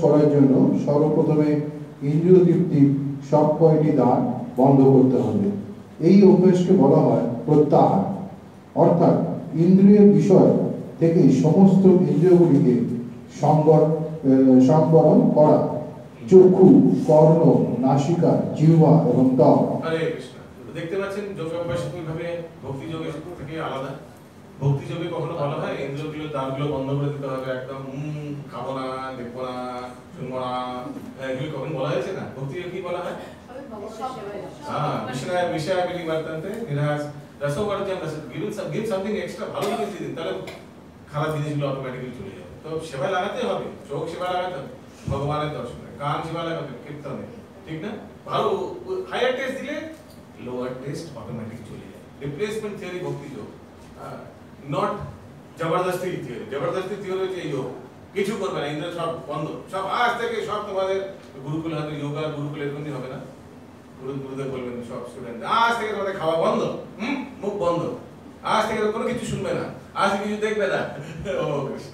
করার জন্য সর্বপ্রথমে ইন্দ্রিয় তৃপ্তির সব কয়টি দ্বার বন্ধ করতে হবে। এই অভ্যাসকে বলা হয় প্রত্যাহার, অর্থাৎ ইন্দ্রিয় বিষয় থেকে সমস্ত ইন্দ্রিয়গুলিকে সংবরণ করা। চক্ষু, কর্ণ, নাসিকা, জিহ্বা এবং ত্বক।
দেখতে পাচ্ছেন যোগ অভ্যাস কিভাবে ভক্তি যোগের থেকে আলাদা। ভক্তি যোগে কখনো বলা হয় ইন্দ্রিয়গুলো দ্বারগুলো বন্ধ করে দিতে হবে, একদম খাবো না, দেখবো না, শুনবো না, এগুলো কখন বলা হয়েছে না? ভক্তি যোগে কি বলা হয়? বিষয়াবলী বর্তন্তে নিরাস রসবর্জ্যম give something extra, ভালো জিনিস দিন, তাহলে খারাপ জিনিসগুলো অটোমেটিক্যালি চলে যাবে। তো সেবা লাগাতে হবে, চোখ সেবা লাগাতে হবে ভগবানের দর্শনে, কান সেবা লাগাতে হবে কীর্তনে, ঠিক না? ভালো হায়ার টেস্ট দিলে লোয়ার টেস্ট অটোমেটিক চলে যায়। রিপ্লেসমেন্ট থিওরি ভক্তি যোগ, নট জবরদস্তি থিওরি। জবরদস্তি থিওরি হচ্ছে যোগ, কিছু করবে না, ইন্দ্র সব বন্ধ, সব আজ থেকে সব তোমাদের গুরুকুল হয়তো যোগা গুরুকুল এরকম হবে না, গুরুদেব বলবেন সব স্টুডেন্ট আজ থেকে তোমাদের খাওয়া বন্ধ, মুখ বন্ধ, আজ থেকে কোনো কিছু শুনবে না, আজ থেকে কিছু দেখবে না। ও কৃষ্ণ,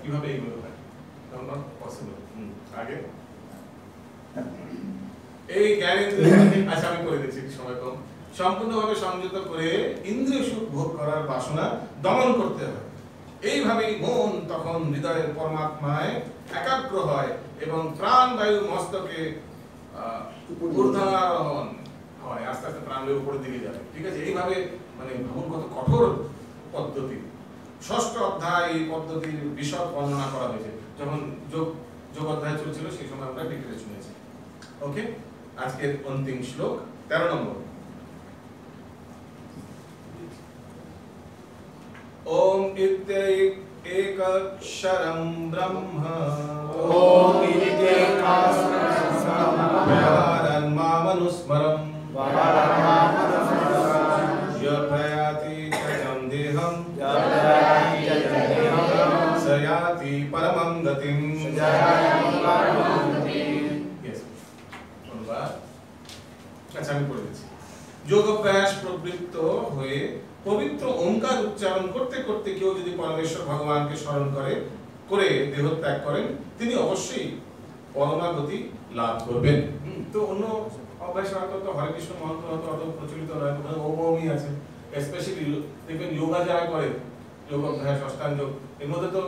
কিভাবে এইগুলো হয়? Not possible. আগে এই জ্ঞানেন্দ্রিয়, আচ্ছা আমি করে দিচ্ছি, সময় কম, সম্পূর্ণভাবে সংযত করে ইন্দ্রিয় সুখ ভোগ করার বাসনা দমন করতে হয়। এইভাবেই মন তখন হৃদয়ের পরমাত্মায় একাগ্র হয় এবং প্রাণবায়ু মস্তকে ঊর্ধ্বারোহণ হয়, আস্তে আস্তে প্রাণবায়ু উপরের দিকে যাবে। ঠিক আছে, এইভাবে মানে ভাবুন কত কঠোর পদ্ধতি। ষষ্ঠ অধ্যায় এই পদ্ধতির বিশদ বর্ণনা করা হয়েছে, যখন যোগ অধ্যায় চলছিল সেই সময় আমরা ডিটেইলে শুনেছি। ওকে, আজকের অন্তিম শ্লোক 13 নম্বর। ओम इत्येकक्षरं ब्रह्म, ओम इत्येकक्षरं ब्रह्म, व्याहरन्मामनुस्मरं, य प्रयाति चं देहं, स याति परमं गतिं। আচ্ছা আমি পড়ে দিচ্ছি। যোগ অভ্যাস প্রবৃত্ত হয়ে পবিত্র ওমকার উচ্চারণ করতে করতে কেউ যদি পরমেশ্বর ভগবানকে স্মরণ করে দেহত্যাগ করেন, তিনি অবশ্যই পরমাগতি লাভ করবেন। তো অন্য অভ্যাস হয়তো হরে কৃষ্ণ মন্ত্র হয়তো অত প্রচলিত নয়, ওমই আছে। স্পেশালি দেখবেন যোগা যারা করে, যোগ অভ্যাস অষ্টাঙ্গ, এর মধ্যে তো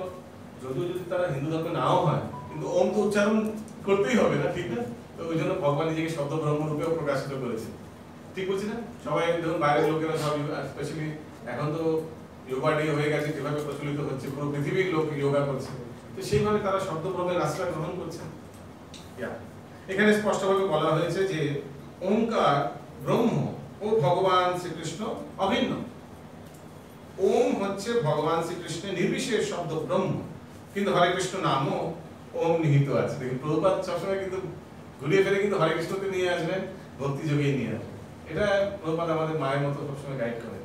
যদিও যদি তারা হিন্দু ধর্মে নাও হয়, কিন্তু ওম তো উচ্চারণ করতেই হবে না, ঠিক না? তো ওই জন্য ভগবান নিজেকে শব্দ ব্রহ্ম রূপেও প্রকাশিত করেছে। ঠিক বলছি না? সবাই ধরুন বাইরের লোকেরা সব, স্পেশালি এখন তো যোগা ডে হয়ে গেছে, যেভাবে প্রচলিত হচ্ছে, পুরো পৃথিবীর লোক যোগা করছে, তো সেইভাবে তারা শব্দ ব্রহ্মের আশ্রয় গ্রহণ করছে। এখানে স্পষ্টভাবে বলা হয়েছে যে ওমকার ব্রহ্ম ও ভগবান শ্রীকৃষ্ণ অভিন্ন। ওম হচ্ছে ভগবান শ্রীকৃষ্ণের নির্বিশেষ শব্দ ব্রহ্ম, কিন্তু হরে কৃষ্ণ নামও ওম নিহিত আছে। দেখুন প্রভুপাদ সবসময় কিন্তু ঘুরিয়ে ফেলে কিন্তু হরে কৃষ্ণকে নিয়ে আসবেন, ভক্তি যোগে নিয়ে আসবেন। এটা প্রভুপাদ আমাদের মায়ের মতো সবসময় গাইড করে।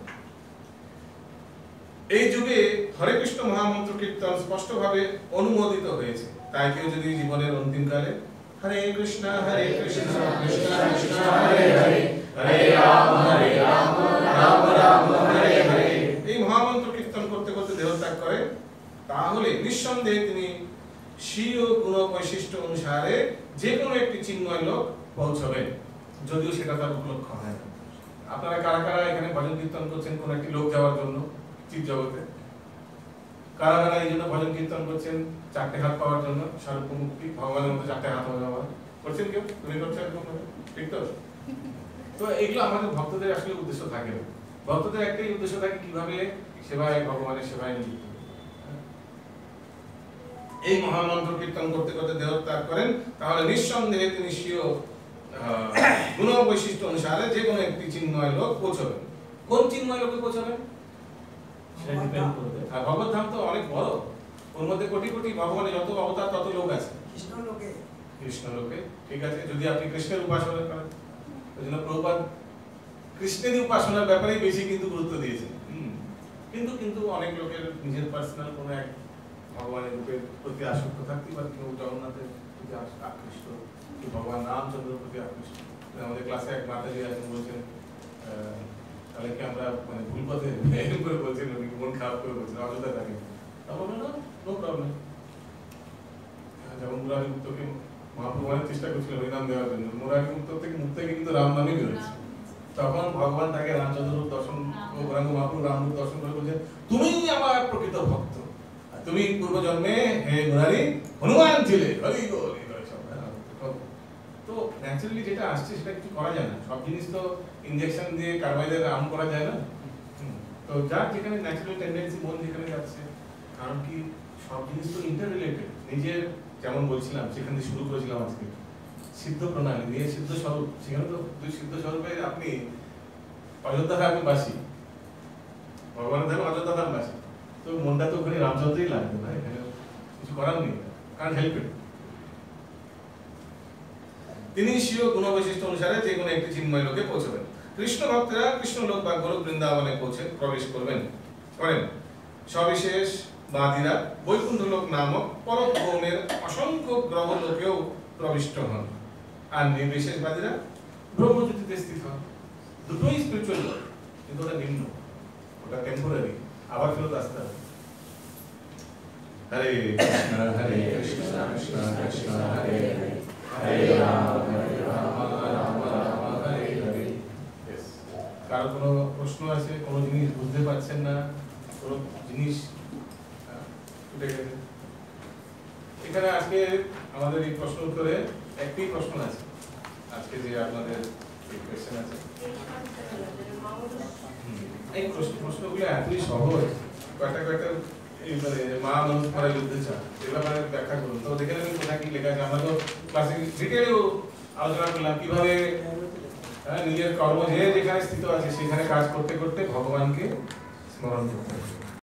এই যুগে হরে কৃষ্ণ মহামন্ত্র কীর্তন স্পষ্টভাবে অনুমোদিত হয়েছে। তাই কেউ যদি জীবনের অন্তিমকালে হরে কৃষ্ণ কৃষ্ণ কৃষ্ণ হরে হরে, হরে রাম রাম রাম হরে হরে এই মহামন্ত্র কীর্তন করতে করতে দেহত্যাগ করে, তাহলে নিঃসন্দেহে তিনি স্বীয় গুণ বৈশিষ্ট্য অনুসারে যে কোনো একটি চিন্ময় লোক পৌঁছবেন, যদিও সেটা তার উপলক্ষ হয় না। আপনারা কারা কারা এখানে ভজন কীর্তন করছেন কোন একটি লোক যাওয়ার জন্য চিৎ জগতে? কারা কারা এই জন্য ভজন কীর্তন করছেন 4টে হাত পাওয়ার জন্য, স্বরূপ মুক্তি, ভগবানের মধ্যে 4টে হাত হওয়া করছেন? কেউ তুমি করছো এরকম? ঠিক তো? তো এগুলো আমাদের ভক্তদের আসলে উদ্দেশ্য থাকে না। ভক্তদের একটাই উদ্দেশ্য থাকে কিভাবে সেবায়, ভগবানের সেবায় নিযুক্ত। এই মহামন্ত্র কীর্তন করতে করতে দেহত্যাগ করেন, তাহলে নিঃসন্দেহে তিনি স্বীয় গুণ বৈশিষ্ট্য অনুসারে যে কোনো একটি চিন্ময় লোক পৌঁছবেন। কোন চিন্ময় লোকে পৌঁছবেন সেটা ডিপেন্ড করবে। আর ভগবত ধাম তো অনেক বড়, ওর মধ্যে কোটি কোটি ভগবানের যত অবতার তত লোক আছে। কৃষ্ণ লোকে, ঠিক আছে, যদি আপনি কৃষ্ণের উপাসনা করেন। ওই জন্য প্রভুপাদ কৃষ্ণের উপাসনার ব্যাপারেই বেশি কিন্তু গুরুত্ব দিয়েছেন। কিন্তু অনেক লোকের নিজের পার্সোনাল কোনো এক ভগবানের রূপের প্রতি আসক্ত থাকতেই পারে, কেউ জগন্নাথের প্রতি আকৃষ্ট, কেউ ভগবান রামচন্দ্রের প্রতি আকৃষ্ট। আমাদের ক্লাসে এক মাতাজি আছেন, বলছেন তাহলে কি আমরা মানে ভুল পথে এরকম করে বলছেন, মন খারাপ করে বলছেন, অযোধ্যা থাকে, তা বলবেন না, নো প্রবলেম। যেমন মুরারি মুক্তকে মহাপ্রভু অনেক চেষ্টা করছিল হরিনাম দেওয়ার জন্য, মুরারি মুক্ত থেকে মুক্ত কিন্তু রাম নামই বেরোচ্ছে। তখন ভগবান তাকে রামচন্দ্র রূপ দর্শন, মহাপ্রভু রাম রূপ দর্শন করে বলছেন, তুমি আমার প্রকৃত ভক্ত, তুমি পূর্ব জন্মে হে মুরারি হনুমান ছিলে। তো ন্যাচারালি যেটা আসছে সেটা কিছু করা যায় না, সব জিনিস তো ইনজেকশন দিয়ে কার্বাইডের আম করা যায় না। তো যার যেখানে ন্যাচারাল টেন্ডেন্সি, মন যেখানে যাচ্ছে, কারণ কি সব জিনিস তো ইন্টার রিলেটেড। নিজের যেমন বলছিলাম, সেখান থেকে শুরু করেছিলাম আজকে, সিদ্ধ প্রণালী নিয়ে সিদ্ধ স্বরূপ, সেখানে তো দুই সিদ্ধ স্বরূপে আপনি অযোধ্যা ধামে বাসী, ভগবানের ধামে অযোধ্যা ধাম বাসী, তো মনটা তো ওখানে রামচন্দ্রই লাগবে না, এখানে কিছু করার নেই, কারণ হেল্প ইট। তিনি স্বীয় গুণ বৈশিষ্ট্য অনুসারে যে কোনো একটি চিন্ময় লোকে পৌঁছবেন। কৃষ্ণ ভক্তরা কৃষ্ণলোক বা গোলক বৃন্দাবনে পৌঁছে প্রবেশ করেন। সবিশেষ বাদীরা বৈকুণ্ঠলোক নামক পরব্রহ্মের অসংখ্য গ্রহলোকেও প্রবিষ্ট হন, আর নির্বিশেষবাদীরা ব্রহ্মজ্যোতিতে স্থিত হন। দুটোই স্পিরিচুয়াল লোক, কিন্তু ওটা নিম্ন, ওটা টেম্পোরারি, আবার ফেরত আসতে হবে। হরে কৃষ্ণ কৃষ্ণ কৃষ্ণ হরে হরে, হরে রাম রাম রাম হরে হরে। কারো কোনো প্রশ্ন আছে, কোনো জিনিস বুঝতে পারছেন না, কোনো জিনিস ছুটে গেছে? এখানে আজকে আমাদের এই প্রশ্ন উত্তরে একটি প্রশ্ন আছে, আজকে যে আপনাদের কোয়েশ্চেন আছে, এই প্রশ্নগুলো এতই সহজ, কয়েকটা এই মানে মা মানুষ মারা যুদ্ধে চান এ ব্যাপারে ব্যাখ্যা করুন। তো দেখে নেবেন কোথায় কি লেখা আছে। আমরা তো ক্লাসে ডিটেলেও আলোচনা করলাম কিভাবে নিজের কর্ম যে যেখানে স্থিত আছে সেখানে কাজ করতে করতে ভগবানকে স্মরণ করতে হবে।